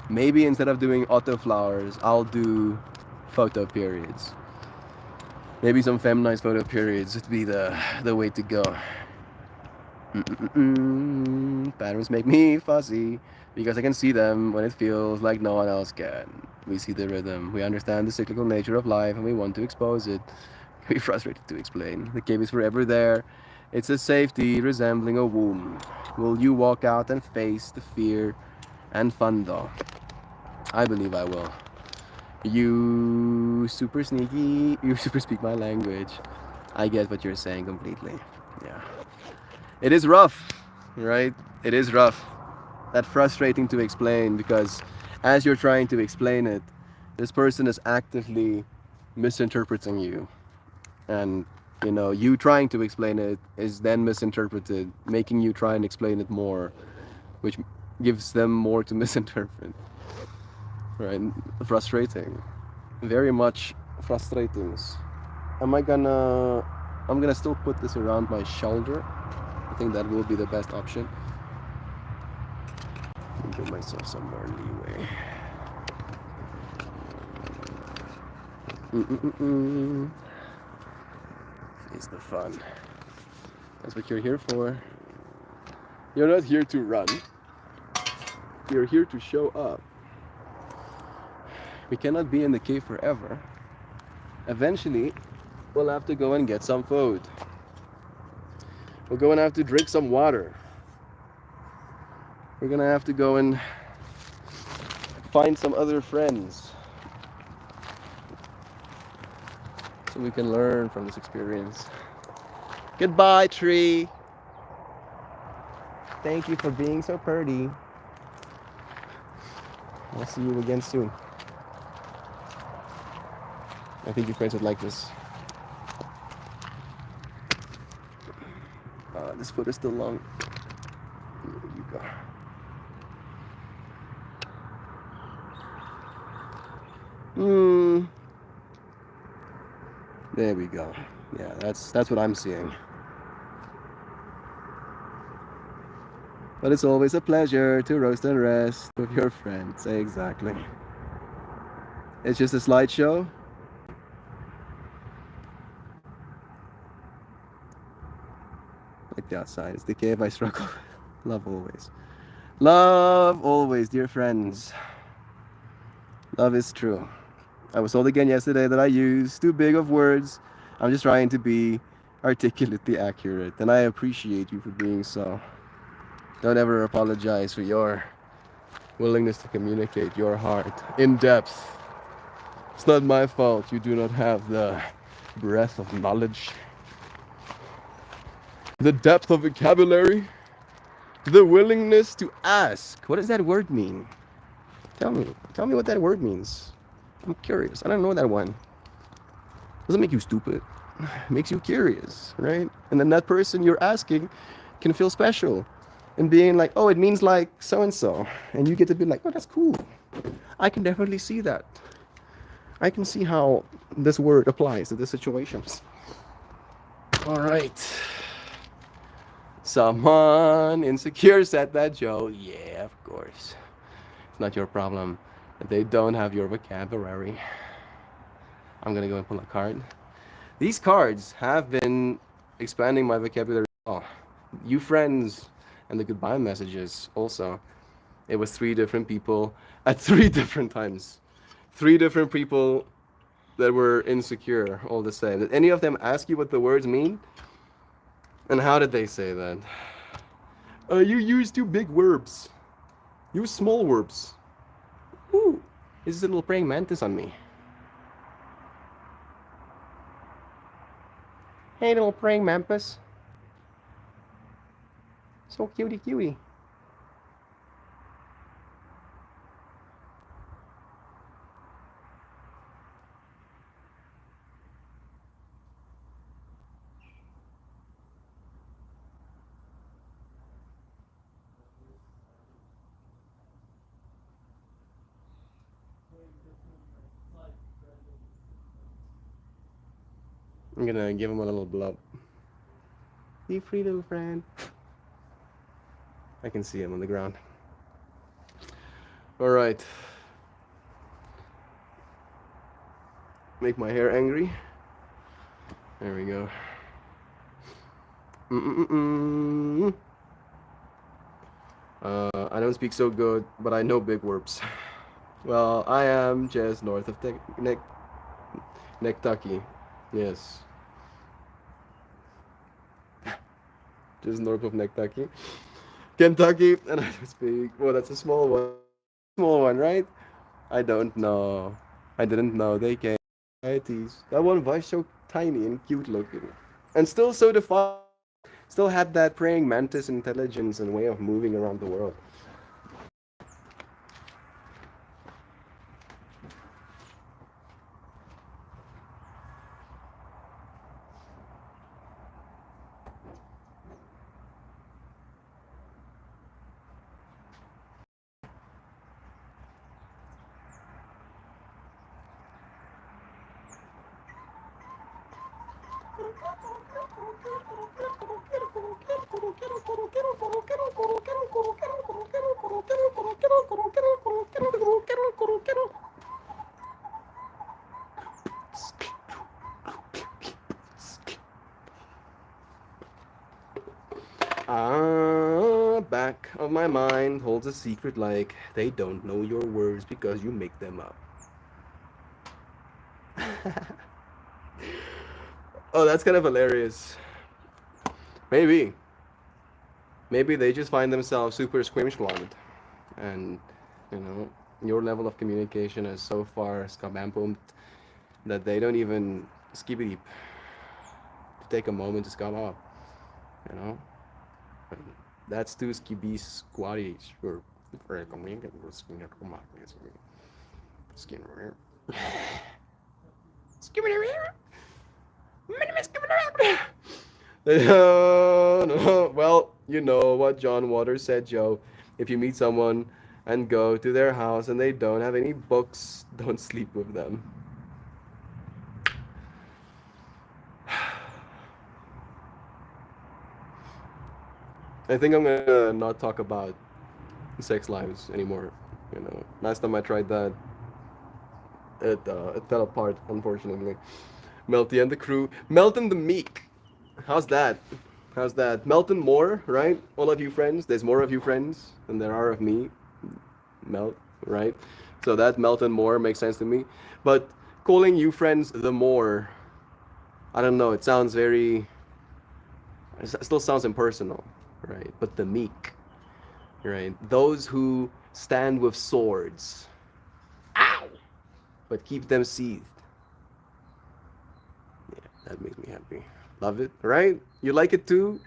maybe instead of doing autoflowers, I'll do photo periods. Maybe some feminized photo periods would be the way to go. Patterns make me fussy because I can see them when it feels like no one else can. We see the rhythm, we understand the cyclical nature of life, and we want to expose it. We're frustrated to explain. The cave is forever there. It's a safety resembling a womb. Will you walk out and face the fear and fun though? I believe I will. You super sneaky, you super speak my language. I get what you're saying completely. Yeah. It is rough, right? It is rough. That's frustrating to explain because as you're trying to explain it, this person is actively misinterpreting you. And you trying to explain it is then misinterpreted, making you try and explain it more, which gives them more to misinterpret. Right? Frustrating. Very much frustrating. I'm gonna still put this around my shoulder. I think that will be the best option. Give myself some more leeway. It's the fun. That's what you're here for. You're not here to run. You're here to show up. We cannot be in the cave forever. Eventually, we'll have to go and get some food. We're going to have to drink some water. We're going to have to go and find some other friends so we can learn from this experience. Goodbye, tree. Thank you for being so pretty. I'll see you again soon. I think your friends would like this. This foot is still long. There you go. There we go. Yeah, that's what I'm seeing. But it's always a pleasure to roast and rest with your friends. Exactly. It's just a slideshow. Like the outside, it's the cave I struggle with. Love always. Love always, dear friends. Love is true. I was told again yesterday that I use too big of words. I'm just trying to be articulately accurate, and I appreciate you for being so. Don't ever apologize for your willingness to communicate your heart in depth. It's not my fault you do not have the breadth of knowledge, the depth of vocabulary, the willingness to ask. What does that word mean? Tell me. Tell me what that word means. I'm curious. I don't know that one. Doesn't make you stupid. It makes you curious, right? And then that person you're asking can feel special and being like, oh, it means like so and so. And you get to be like, oh, that's cool. I can definitely see that. I can see how this word applies to this situations. All right. Someone insecure said that, Joe. Yeah, of course. It's not your problem that they don't have your vocabulary. I'm gonna go and pull a card. These cards have been expanding my vocabulary. Oh, you friends and the goodbye messages also. It was three different people at three different times. Three different people that were insecure all the same. Did any of them ask you what the words mean? And how did they say that? You use too big verbs. Use small verbs. Ooh, is this a little praying mantis on me? Hey, little praying mantis. So cutie cutie. I'm gonna give him a little blub. Be free, little friend. I can see him on the ground. All right. Make my hair angry. There we go. Mm-mm-mm. I don't speak so good, but I know big words. Well, I am just north of Kentucky. Yes. Just north of Kentucky. Kentucky, and I don't speak. Well, that's a small one. Small one, right? I don't know. I didn't know they came. Varieties. That one was so tiny and cute looking. And still so defined. Still had that praying mantis intelligence and way of moving around the world. Back of my mind holds a secret like they don't know your words because you make them up. Oh, that's kind of hilarious. Maybe. Maybe they just find themselves super squim squad. And, you know, your level of communication is so far scabampumped that they don't even skip to take a moment to scum up. You know? That's too skibby squatty. Sure. Skin no. Well, you know what John Waters said, Joe. If you meet someone and go to their house and they don't have any books, don't sleep with them. I think I'm gonna not talk about sex lives anymore. You know, last time I tried that, it fell apart, unfortunately. Melty and the crew, Melt and the Meek. How's that? How's that? Melton Moore, right? All of you friends. There's more of you friends than there are of me. Melt, right? So that Melton Moore makes sense to me. But calling you friends the more, I don't know. It sounds very. It still sounds impersonal, right? But the meek, right? Those who stand with swords, but keep them sheathed. Yeah, that makes me happy. Love it, right? You like it too,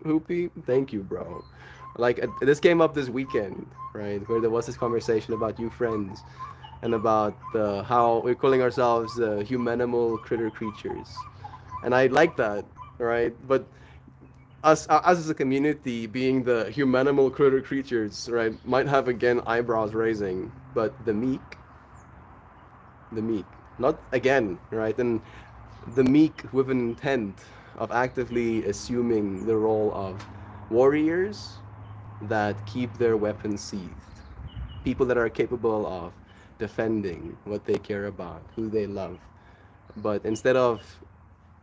Hoopy? Thank you, bro. Like this came up this weekend, right? Where there was this conversation about you friends and about how we're calling ourselves humanimal critter creatures, and I like that, right? But us as a community being the humanimal critter creatures, right, might have again eyebrows raising, but the meek, not again, right? And the meek with an intent of actively assuming the role of warriors that keep their weapons sheathed, people that are capable of defending what they care about, who they love, but instead of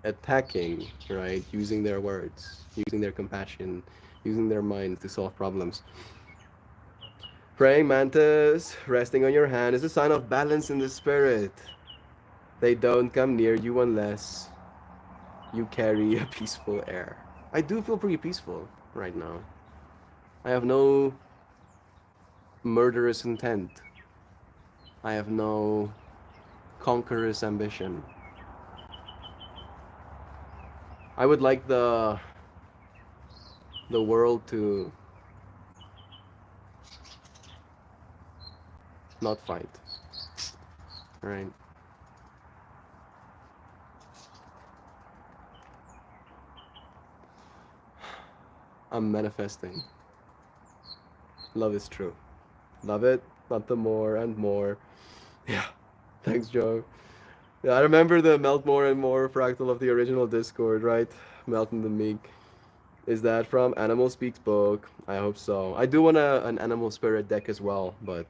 attacking, right, using their words, using their compassion, using their minds to solve problems. Praying mantis, resting on your hand is a sign of balance in the spirit. They don't come near you unless you carry a peaceful air. I do feel pretty peaceful right now. I have no murderous intent. I have no conqueror's ambition. I would like the world to not fight. Right? I'm manifesting. Love is true. Love it, not the more and more. Yeah. Thanks, Joe. Yeah, I remember the Melt More and More fractal of the original Discord, right? Melt and the Meek. Is that from Animal Speaks book? I hope so. I do want an Animal Spirit deck as well, but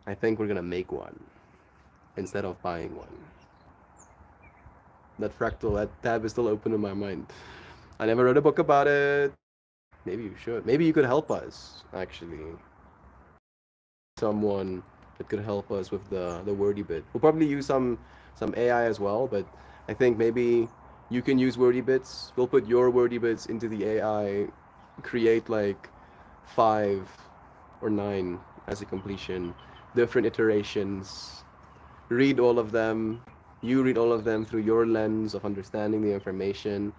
I think we're gonna make one instead of buying one. That fractal, that tab is still open in my mind. I never read a book about it. Maybe you should. Maybe you could help us, actually. Someone that could help us with the wordy bit. We'll probably use some AI as well, but I think maybe you can use wordy bits. We'll put your wordy bits into the AI, create like 5 or 9 as a completion, different iterations, read all of them. You read all of them through your lens of understanding the information,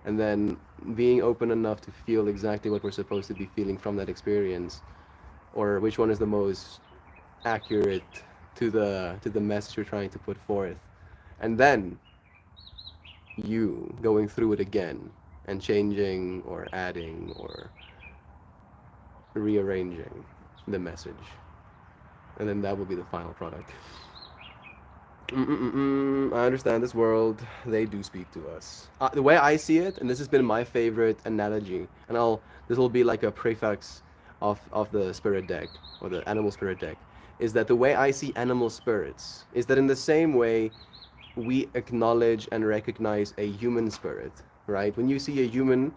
and then being open enough to feel exactly what we're supposed to be feeling from that experience, or which one is the most accurate to the message you're trying to put forth, and then you going through it again and changing or adding or rearranging the message, and then that will be the final product. I understand this world. They do speak to us. The way I see it, and this has been my favorite analogy, and this will be like a prefix of the spirit deck or the animal spirit deck, is that the way I see animal spirits is that in the same way we acknowledge and recognize a human spirit, right? When you see a human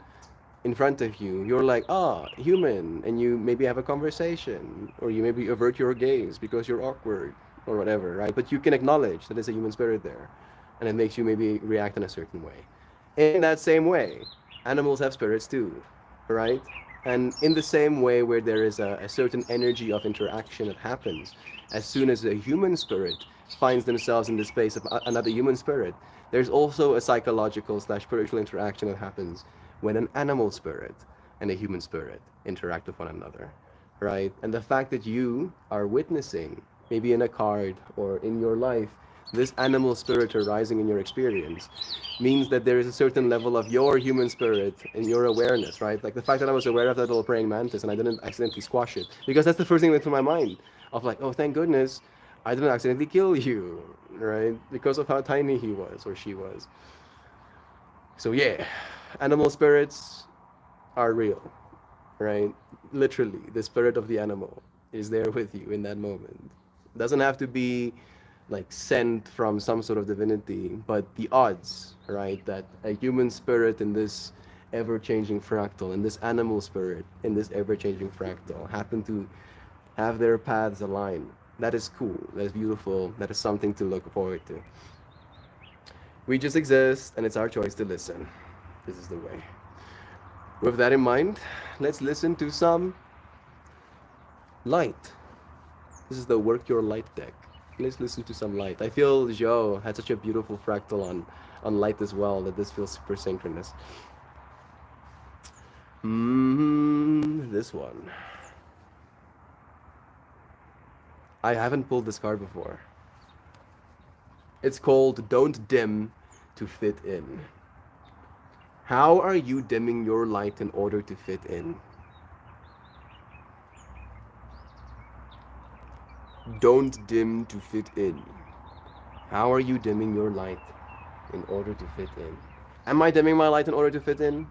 in front of you, you're like, ah, human, and you maybe have a conversation, or you maybe avert your gaze because you're awkward, or whatever, right? But you can acknowledge that there's a human spirit there, and it makes you maybe react in a certain way. In that same way, animals have spirits too, right? And in the same way, where there is a certain energy of interaction that happens, as soon as a human spirit finds themselves in the space of another human spirit, there's also a psychological slash spiritual interaction that happens when an animal spirit and a human spirit interact with one another, right? And the fact that you are witnessing, maybe in a card or in your life, this animal spirit arising in your experience means that there is a certain level of your human spirit and your awareness, right? Like the fact that I was aware of that little praying mantis and I didn't accidentally squash it, because that's the first thing that went through my mind of like, oh, thank goodness I didn't accidentally kill you, right? Because of how tiny he was or she was. So yeah, animal spirits are real, right? Literally, the spirit of the animal is there with you in that moment. It doesn't have to be like sent from some sort of divinity, but the odds, right, that a human spirit in this ever-changing fractal, and this animal spirit in this ever-changing fractal happen to have their paths align. That is cool. That is beautiful. That is something to look forward to. We just exist, and it's our choice to listen. This is the way. With that in mind, let's listen to some light. This is the Work Your Light deck. Let's listen to some light. I feel Joe had such a beautiful fractal on light as well that this feels super synchronous. This one. I haven't pulled this card before. It's called Don't Dim to Fit In. How are you dimming your light in order to fit in? Don't dim to fit in. How are you dimming your light in order to fit in? Am I dimming my light in order to fit in?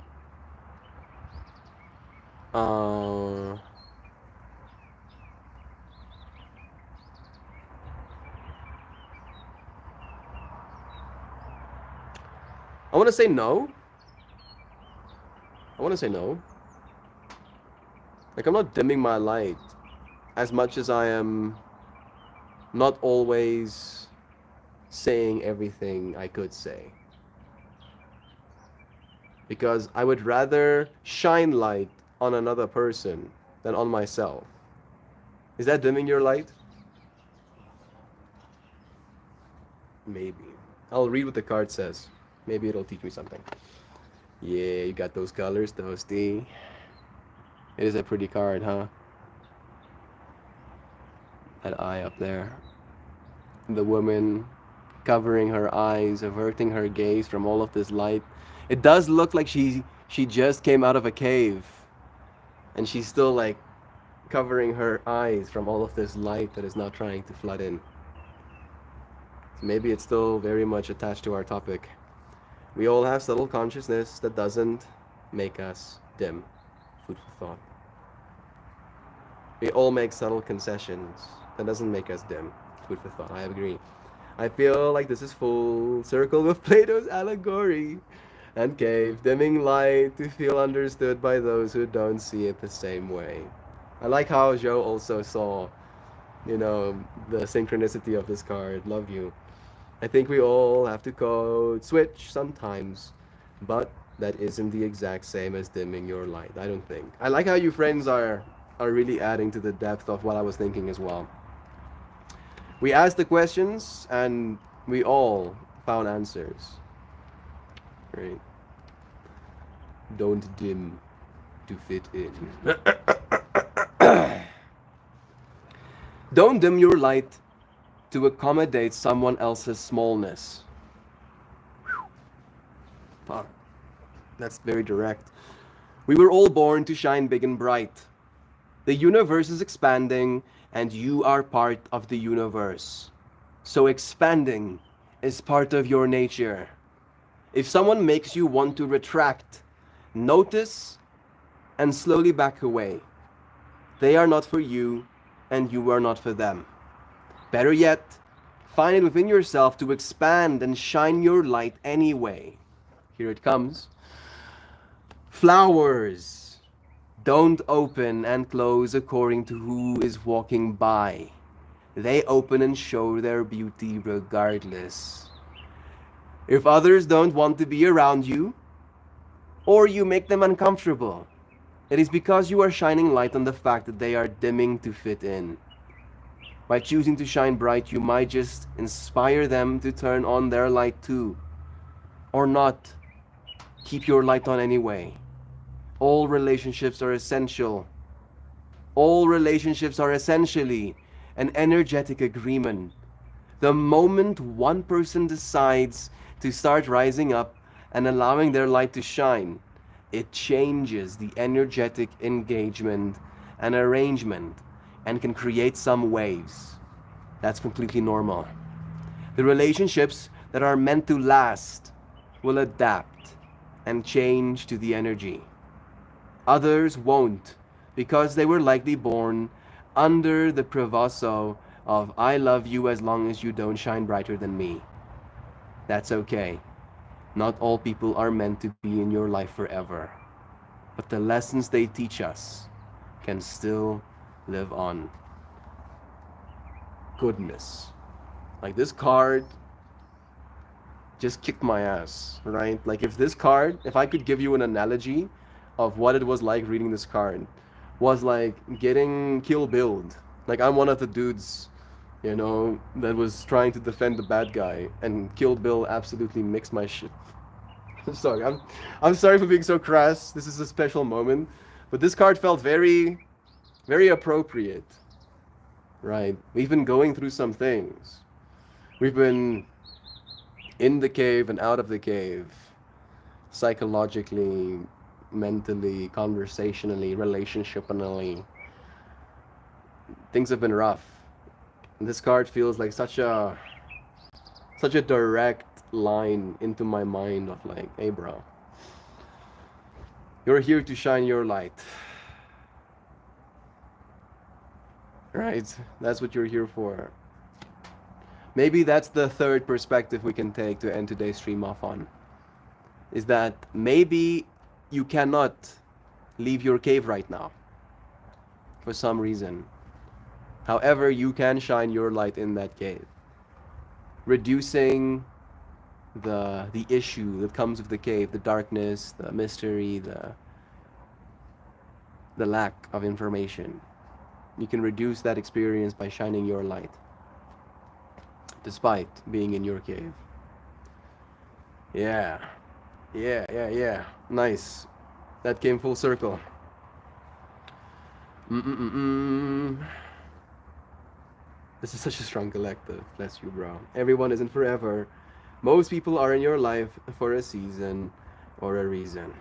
I want to say no. I want to say no. Like, I'm not dimming my light as much as I am not always saying everything I could say. Because I would rather shine light on another person than on myself. Is that dimming your light? Maybe. I'll read what the card says. Maybe it'll teach me something. Yeah, you got those colors, Toasty. It is a pretty card, huh? That eye up there. The woman covering her eyes, averting her gaze from all of this light. It does look like she just came out of a cave. And she's still like covering her eyes from all of this light that is not trying to flood in. Maybe it's still very much attached to our topic. We all have subtle consciousness that doesn't make us dim. Food for thought. We all make subtle concessions that doesn't make us dim. Food for thought. I agree. I feel like this is full circle with Plato's allegory and cave, dimming light to feel understood by those who don't see it the same way. I like how Joe also saw, the synchronicity of this card. Love you. I think we all have to code switch sometimes, but that isn't the exact same as dimming your light. I don't think. I like how you friends are really adding to the depth of what I was thinking as well. We asked the questions and we all found answers. Right? Don't dim to fit in. Don't dim your light to accommodate someone else's smallness. Fuck. That's very direct. We were all born to shine big and bright. The universe is expanding and you are part of the universe. So expanding is part of your nature. If someone makes you want to retract, notice and slowly back away. They are not for you and you are not for them. Better yet, find it within yourself to expand and shine your light anyway. Here it comes. Flowers don't open and close according to who is walking by. They open and show their beauty regardless. If others don't want to be around you, or you make them uncomfortable, it is because you are shining light on the fact that they are dimming to fit in. By choosing to shine bright, you might just inspire them to turn on their light too. Or not. Keep your light on anyway. All relationships are essential. All relationships are essentially an energetic agreement. The moment one person decides to start rising up and allowing their light to shine, it changes the energetic engagement and arrangement and can create some waves. That's completely normal. The relationships that are meant to last will adapt and change to the energy. Others won't, because they were likely born under the proviso of I love you as long as you don't shine brighter than me. That's okay. Not all people are meant to be in your life forever, but the lessons they teach us can still live on. Goodness. Like this card just kicked my ass, right? Like if this card, if I could give you an analogy of what it was like reading this card, was like getting Kill Billed. Like I'm one of the dudes, that was trying to defend the bad guy, and Kill Bill absolutely mixed my shit. I'm sorry. I'm sorry for being so crass. This is a special moment, but this card felt very, very appropriate. Right? We've been going through some things. We've been in the cave and out of the cave, psychologically, mentally, conversationally, relationshipally. Things have been rough. And this card feels like such a direct line into my mind of like, hey bro, you're here to shine your light. Right? That's what you're here for. Maybe that's the third perspective we can take to end today's stream off on. Is that maybe you cannot leave your cave right now for some reason. However, you can shine your light in that cave, reducing the issue that comes with the cave, the darkness, the mystery, the lack of information. You can reduce that experience by shining your light, despite being in your cave. Yeah. Yeah. Nice. That came full circle. This is such a strong collective. Bless you, bro. Everyone isn't forever. Most people are in your life for a season or a reason.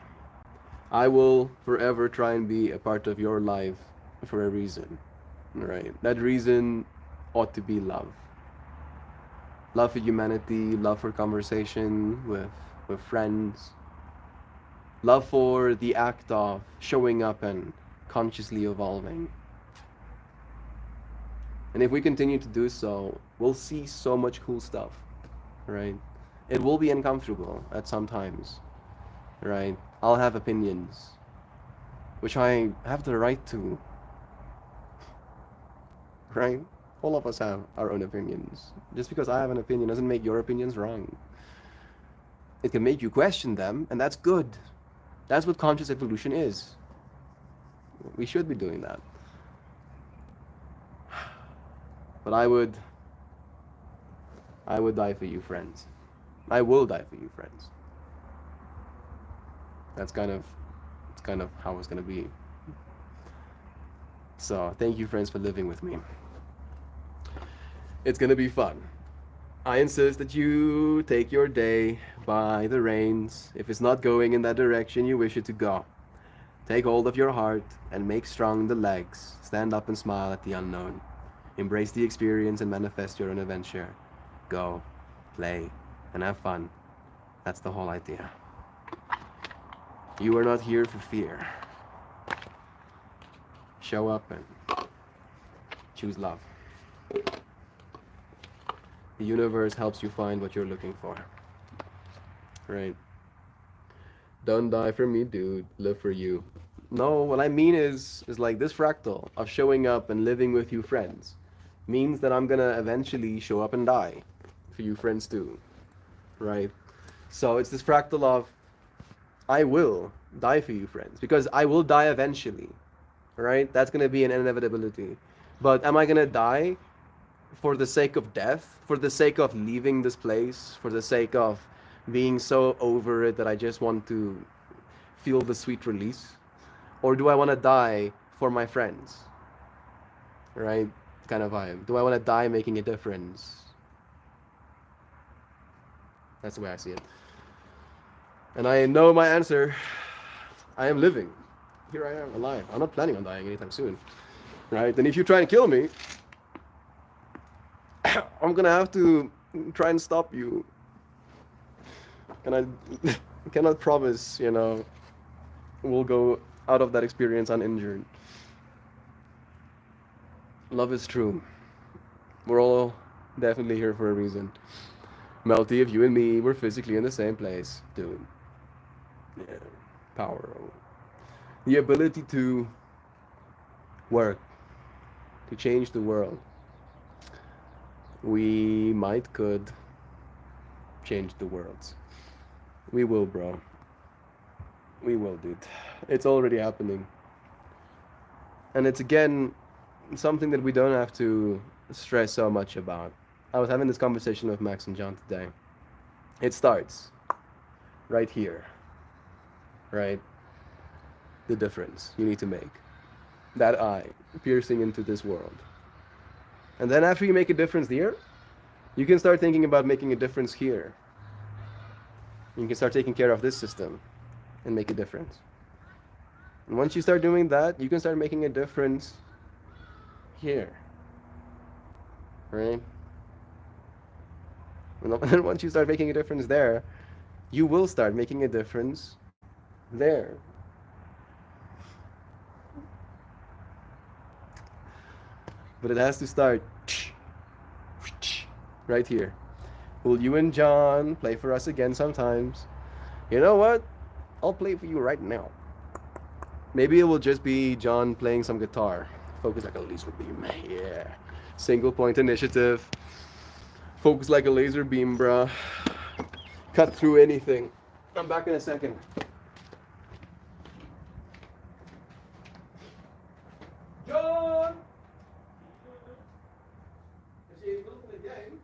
I will forever try and be a part of your life for a reason. Right? That reason ought to be love. Love for humanity, love for conversation with friends, love for the act of showing up and consciously evolving. And if we continue to do so, we'll see so much cool stuff, right? It will be uncomfortable at some times, right? I'll have opinions, which I have the right to, right? All of us have our own opinions. Just because I have an opinion doesn't make your opinions wrong. It can make you question them, and that's good. That's what conscious evolution is. We should be doing that. But I would die for you, friends. I will die for you, friends. It's kind of how it's gonna be. So thank you, friends, for living with me. It's gonna be fun. I insist that you take your day by the reins. If it's not going in that direction you wish it to go, take hold of your heart and make strong the legs. Stand up and smile at the unknown. Embrace the experience and manifest your own adventure. Go, play, and have fun. That's the whole idea. You are not here for fear. Show up and choose love. The universe helps you find what you're looking for. Right? Don't die for me, dude. Live for you. No, what I mean is like this fractal of showing up and living with you friends means that I'm gonna eventually show up and die for you friends too. Right? So it's this fractal of I will die for you friends because I will die eventually. Right? That's gonna be an inevitability. But am I gonna die for the sake of death, for the sake of leaving this place, for the sake of being so over it that I just want to feel the sweet release? Or do I want to die for my friends? Right? Kind of vibe. Do I want to die making a difference? That's the way I see it. And I know my answer. I am living. Here I am, alive. I'm not planning on dying anytime soon. Right? And if you try and kill me, I'm gonna have to try and stop you. And I cannot promise, we'll go out of that experience uninjured. Love is true. We're all definitely here for a reason. Melty, if you and me were physically in the same place, dude. Yeah. Power. The ability to work, to change the world. We might could change the world. We will, bro. We will, dude. It's already happening. And it's again something that we don't have to stress so much about. I was having this conversation with Max and John today. It starts right here, right? The difference you need to make. That eye piercing into this world. And then after you make a difference here, you can start thinking about making a difference here. You can start taking care of this system and make a difference. And once you start doing that, you can start making a difference here, right? And then once you start making a difference there, you will start making a difference there. But it has to start right here. Will you and John play for us again sometimes? You know what? I'll play for you right now. Maybe it will just be John playing some guitar. Focus like a laser beam. Yeah. Single point initiative. Focus like a laser beam, bruh. Cut through anything. I'm back in a second. John! Is he able to the game?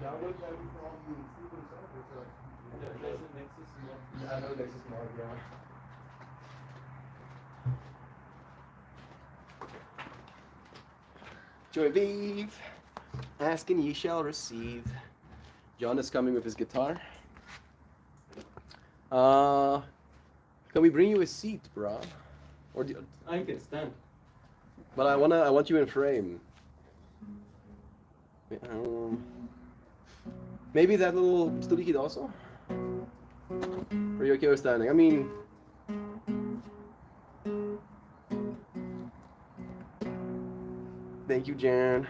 Download them from Steven Server. There's a Nexus mod. Yeah, I know Nexus mod, yeah. Joy Vive, asking ye shall receive. John is coming with his guitar. Can we bring you a seat, bro? Or do you, I can stand. but I want you in frame. Maybe that little stool kid also? Or are you okay with standing? I mean, thank you, Jan.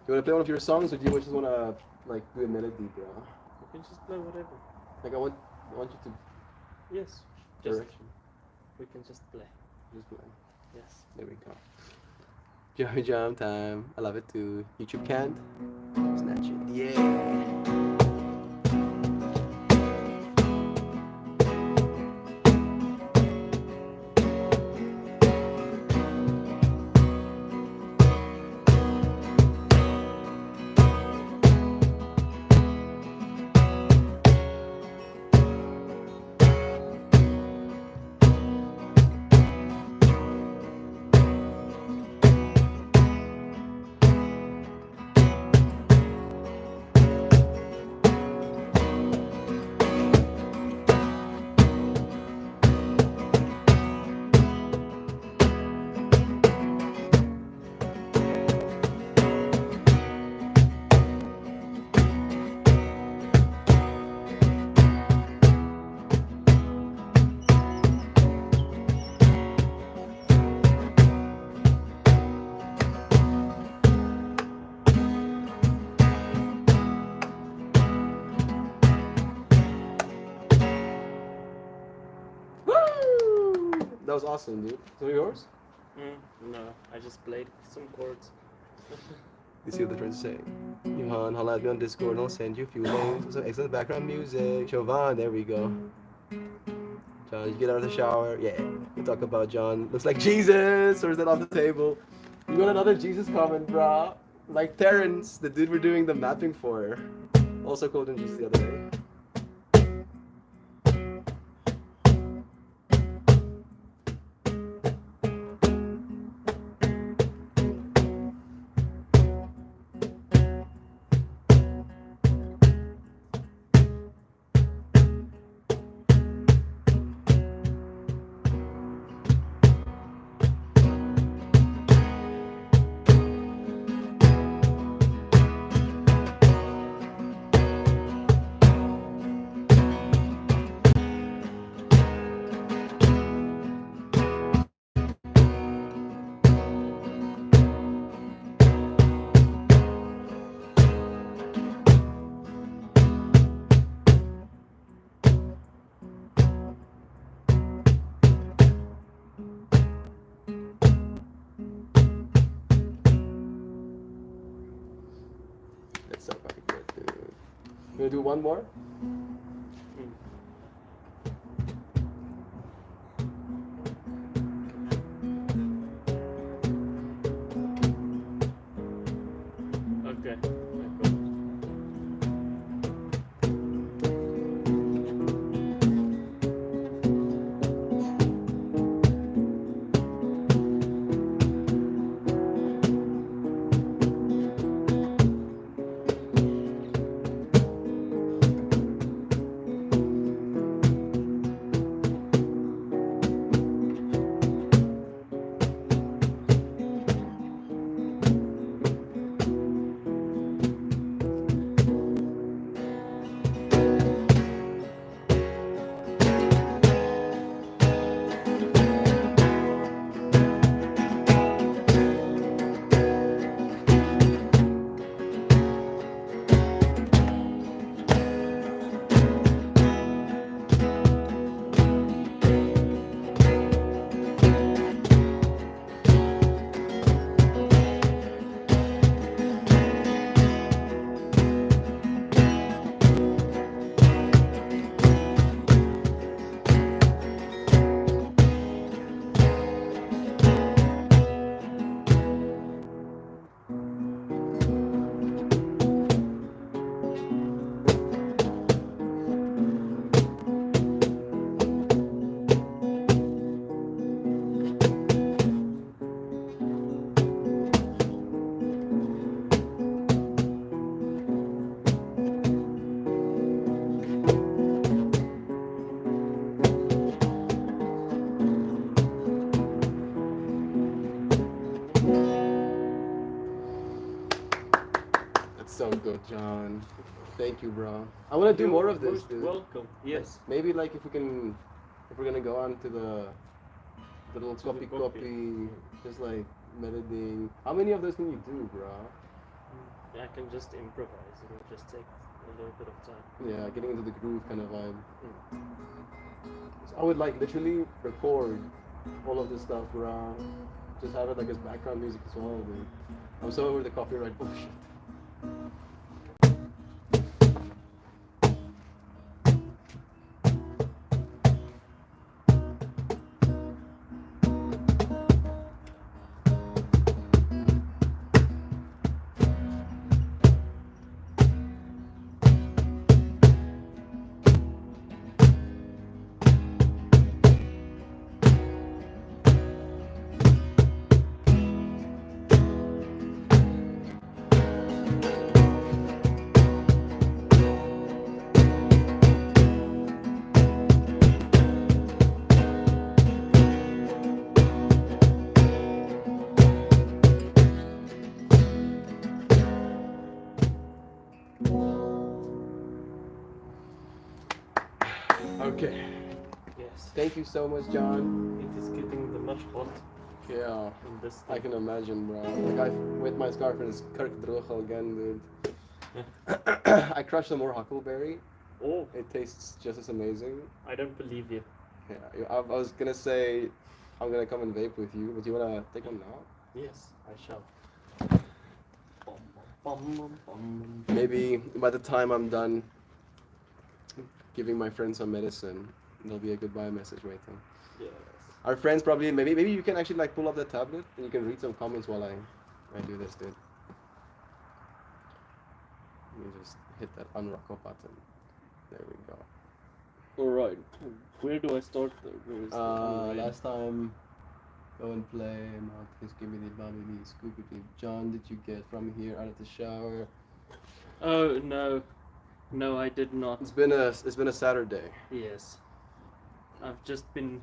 You wanna play one of your songs, or do you just wanna like do a melody, bro? You can just play whatever. Like I want you to Yes. Just direction. we can just play. Just play. Yes. There we go. Joy Jam time. I love it too. YouTube can't snatch it. Yeah. That was awesome, dude. So yours? No, I just played some chords. You see what they're trying to say. Johan, holla at me on Discord and I'll send you a few links. Some excellent background music. Chauvin, there we go. John, you get out of the shower. Yeah, we talk about John. Looks like Jesus, or is that off the table? You got another Jesus comment, bro. Like Terrence, the dude we're doing the mapping for. Also called him Jesus the other day. That's so fucking good, dude. You wanna do one more? Okay. I got it. That's so good, John. Thank you, bro. I wanna do more of this, Most dude. welcome. Yes. Maybe like if we're gonna go on to the little To the copy copy. copy, just like melody. How many of those can you do, bro? I can just improvise. It will just take a little bit of time. Yeah, getting into the groove kind of vibe. Mm. So I would like literally record all of this stuff, bro. Just have it like as background music as well, dude. I'm so over the copyright bullshit. Okay. Yes. Thank you so much, John. It is getting the much hot Yeah. in this I thing. can imagine, bro. Like I with my scarf and it's Kirk Drochel again, dude. I crushed some more huckleberry. Oh, It tastes just as amazing. I don't believe you. Yeah, I was gonna say I'm gonna come and vape with you, but you wanna take one now? Yes, I shall. Bum, bum, bum, bum. Maybe by the time I'm done giving my friend some medicine, There'll be a goodbye message waiting. Yes. Our friends probably maybe you can actually like pull up the tablet and you can read some comments while I do this, dude. Let me just hit that unrock button. There we go. Alright. Where do I start though? Where is the online? Last time, go and play. Marcus, give me the Bambi, Scooby Doo. John, did you get from here out of the shower? Oh no. No, I did not. It's been a Saturday. Yes. I've just been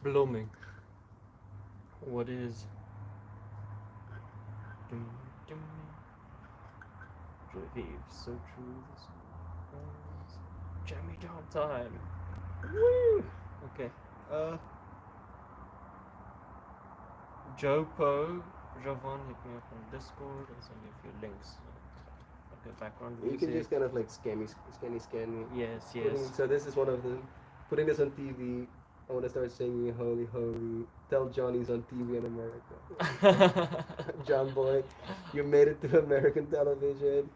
blooming. What is dum, dum. Revive so true this was jammy down time. Woo! Okay. Jopo, Jovan hit me up on Discord and send me a few links. Like a background You music. can just kind of like scan me. Yes, Putting- yes. So this is one of them. Putting this on TV. I want to start singing "Holy, Holy." Tell Johnny's on TV in America. John Boy, you made it to American television.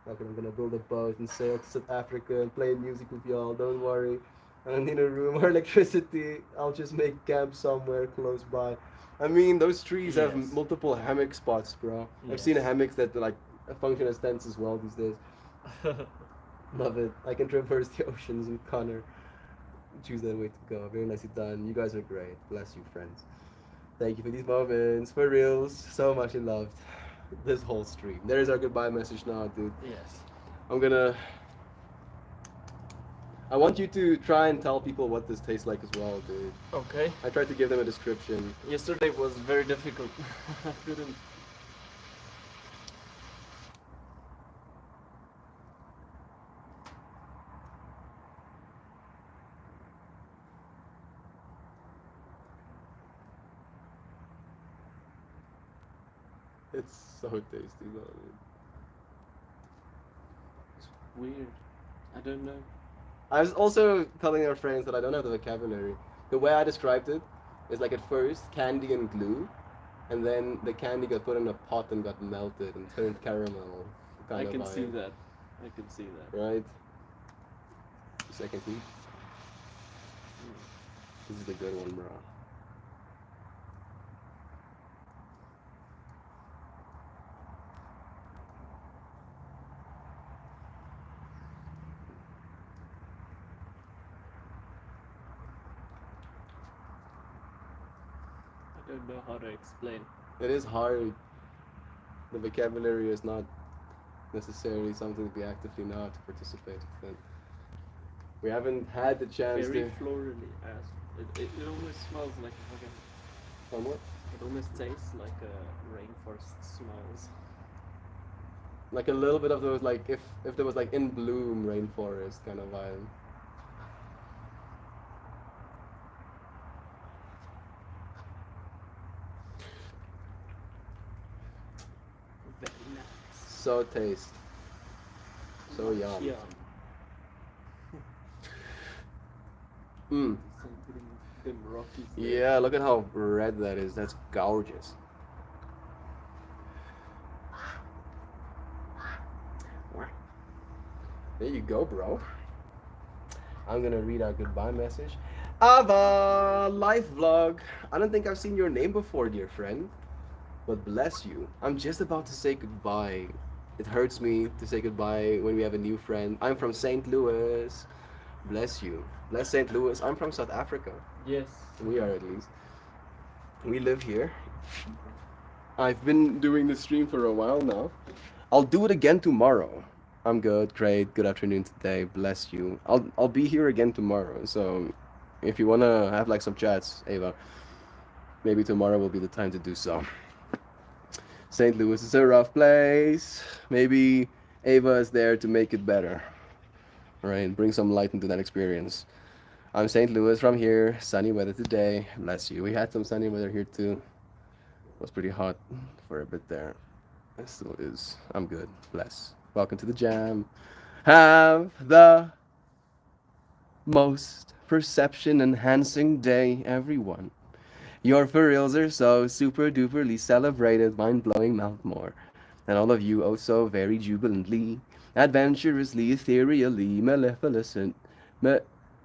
Okay, I'm gonna build a boat and sail to South Africa and play music with y'all. Don't worry. I don't need a room or electricity. I'll just make camp somewhere close by. I mean, those trees have Yes. multiple hammock spots, bro. I've seen Yes. hammocks that like function as tents as well these days. Love it. I can traverse the oceans in Connor. Choose that way to go. Very nicely done. You guys are great. Bless you, friends. Thank you for these moments. For reals. So much loved. This whole stream. There is our goodbye message now, dude. Yes. I want you to try and tell people what this tastes like as well, dude. Okay. I tried to give them a description. Yesterday was very difficult. I couldn't. It's so tasty, though, dude. It's weird. I don't know. I was also telling our friends that I don't have the vocabulary. The way I described it is like at first candy and glue, and then the candy got put in a pot and got melted and turned caramel. I Kind can of see vibe, that. I can see that. right? Second heat. This is the good one, bro. I don't know how to explain. It is hard. The vocabulary is not necessarily something we actively know how to participate with. We haven't had the chance Very to. florally as it almost smells like a fucking. Somewhat. It almost tastes like a rainforest smells. Like a little bit of those, like if there was like in bloom rainforest kind of vibe. Very nice. So taste. So yum. Yeah. Mm. Something them Rockies. Yeah, look at how red that is. That's gorgeous. There you go, bro. I'm gonna read our goodbye message. Ava, life vlog. I don't think I've seen your name before, dear friend. But bless you. I'm just about to say goodbye. It hurts me to say goodbye when we have a new friend. I'm from St. Louis. Bless you. Bless St. Louis. I'm from South Africa. Yes. We are, at least. We live here. I've been doing this stream for a while now. I'll do it again tomorrow. I'm good, great. Good afternoon today. Bless you. I'll be here again tomorrow. So if you wanna have like some chats, Ava, maybe tomorrow will be the time to do so. St. Louis is a rough place. Maybe Ava is there to make it better. Right? Bring some light into that experience. I'm St. Louis from here. Sunny weather today. Bless you. We had some sunny weather here too. It was pretty hot for a bit there. It still is. I'm good. Bless. Welcome to the jam. Have the most perception enhancing day, everyone. Your for reals are so super duperly celebrated, mind blowing mouth more. And all of you oh so very jubilantly, adventurously, ethereally, maleficent,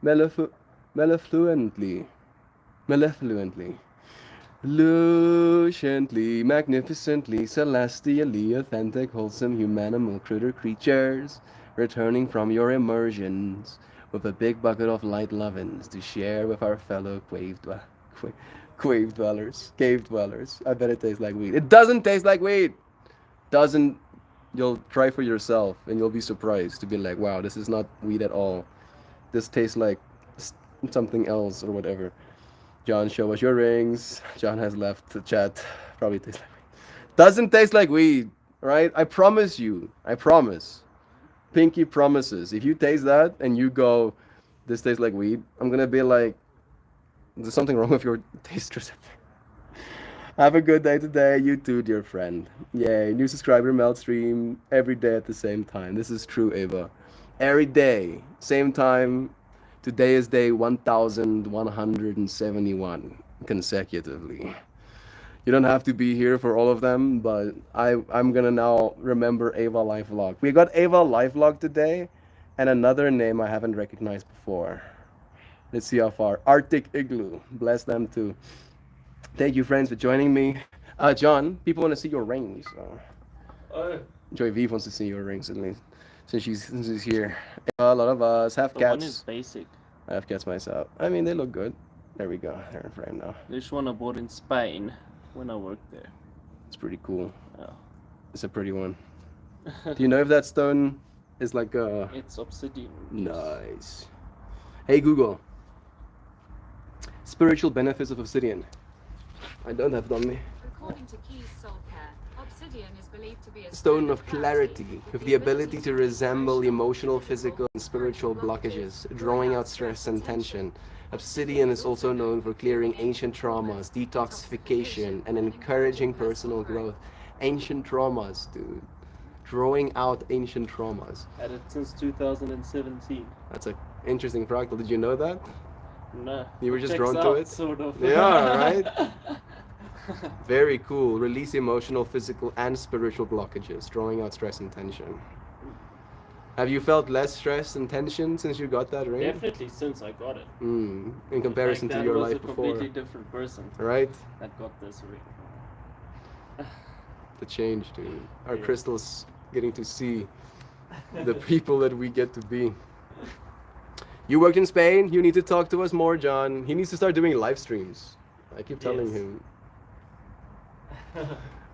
mellifluently, mellifluently, mellifluently, luciently, magnificently, celestially, authentic, wholesome, humanimal critter creatures, returning from your immersions with a big bucket of light lovins to share with our fellow cave dwellers. I bet it tastes like weed. It doesn't taste like weed. Doesn't. You'll try for yourself and you'll be surprised to be like, wow, this is not weed at all. This tastes like something else or whatever. John, show us your rings. John has left the chat. Probably tastes like weed. Doesn't taste like weed, right? I promise you. I promise. Pinky promises. If you taste that and you go, this tastes like weed, I'm gonna be like, there's something wrong with your taste receptor. Have a good day today. You too, dear friend. Yay. New subscriber melt stream every day at the same time. This is true, Ava. Every day, same time. Today is day 1171 consecutively. You don't have to be here for all of them, but I'm gonna now remember Ava Life Vlog. We got Ava Life Vlog today and another name I haven't recognized before. Let's see how far. Arctic Igloo. Bless them too. Thank you, friends, for joining me. John, people want to see your rings. Oh, Joy V wants to see your rings at least, since she's here. A lot of us have the one is cats. basic. I have cats myself. I mean, they look good. There we go. They're in frame now. This one I bought in Spain when I worked there. It's pretty cool. Oh. It's a pretty one. Do you know if that stone is like a... It's obsidian. Nice. Hey, Google. Spiritual benefits of obsidian. I don't have it on me. According to Keys Soulcare, obsidian is believed to be a Stone of clarity, with the ability to resemble emotional, physical, and spiritual blockages, drawing out stress and tension. Obsidian is also known for clearing ancient traumas, detoxification, and encouraging personal growth. Ancient traumas, dude. Drawing out ancient traumas. Had it since 2017. That's an interesting fractal. Did you know that? No. You were just checks drawn to out, it? Sort of. Yeah, right? Very cool. Release emotional, physical, and spiritual blockages, drawing out stress and tension. Have you felt less stress and tension since you got that ring? Definitely since I got it. In comparison to your life I was a before. completely different person Right? that got this ring. The change, dude. Our Yeah. crystals getting to see the people that we get to be. You worked in Spain. You need to talk to us more, John. He needs to start doing live streams. I keep telling Yes. him.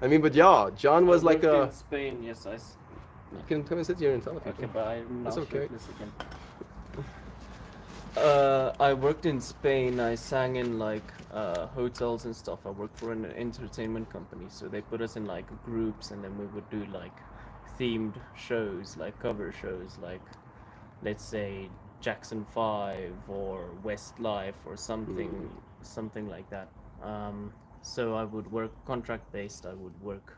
I mean, but yeah, John was I like worked a... in Spain, yes, You can come and sit here and tell people. Okay, but I'm That's not okay. shirtless again. I worked in Spain. I sang in like hotels and stuff. I worked for an entertainment company, so they put us in like groups, and then we would do like themed shows, like cover shows, like let's say Jackson 5 or Westlife or something like that. So I would work contract based. I would work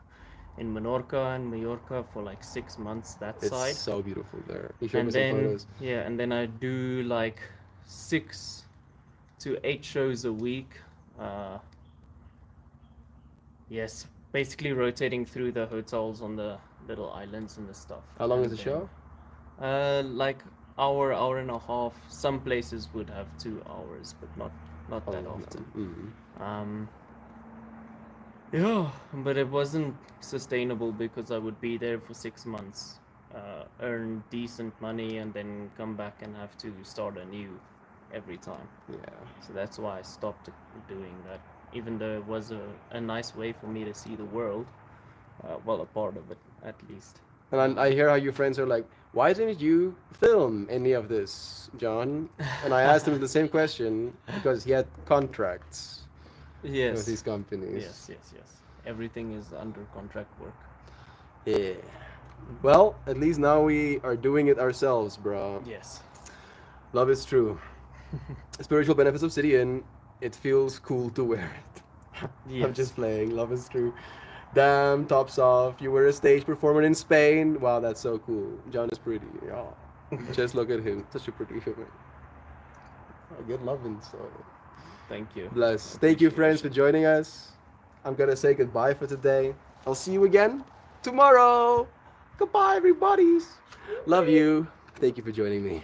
in Menorca and Mallorca for like 6 months that It's side. so beautiful there. You showed And me some then photos. yeah, and then I do like 6 to 8 shows a week. Yes, basically rotating through the hotels on the little islands and the stuff. How long is And the show? like hour and a half. Some places would have 2 hours, but not that often. Yeah, but it wasn't sustainable because I would be there for 6 months, earn decent money, and then come back and have to start anew every time. Yeah. So that's why I stopped doing that, even though it was a nice way for me to see the world. Well, a part of it, at least. And I hear how your friends are like, why didn't you film any of this, John? And I asked him the same question because he had contracts Yes. with these companies. Yes. Everything is under contract work. Yeah. Well, at least now we are doing it ourselves, bro. Yes. Love is true. Spiritual benefits of obsidian. It feels cool to wear it. Yes. I'm just playing. Love is true. Damn, tops off. You were a stage performer in Spain. Wow, that's so cool. John is pretty. Yeah. Just look at him. Such a pretty human. I get loving, so Thank you. bless. Thank you, friends, for joining us. I'm gonna say goodbye for today. I'll see you again tomorrow. Goodbye, everybody's. Love you. Thank you for joining me.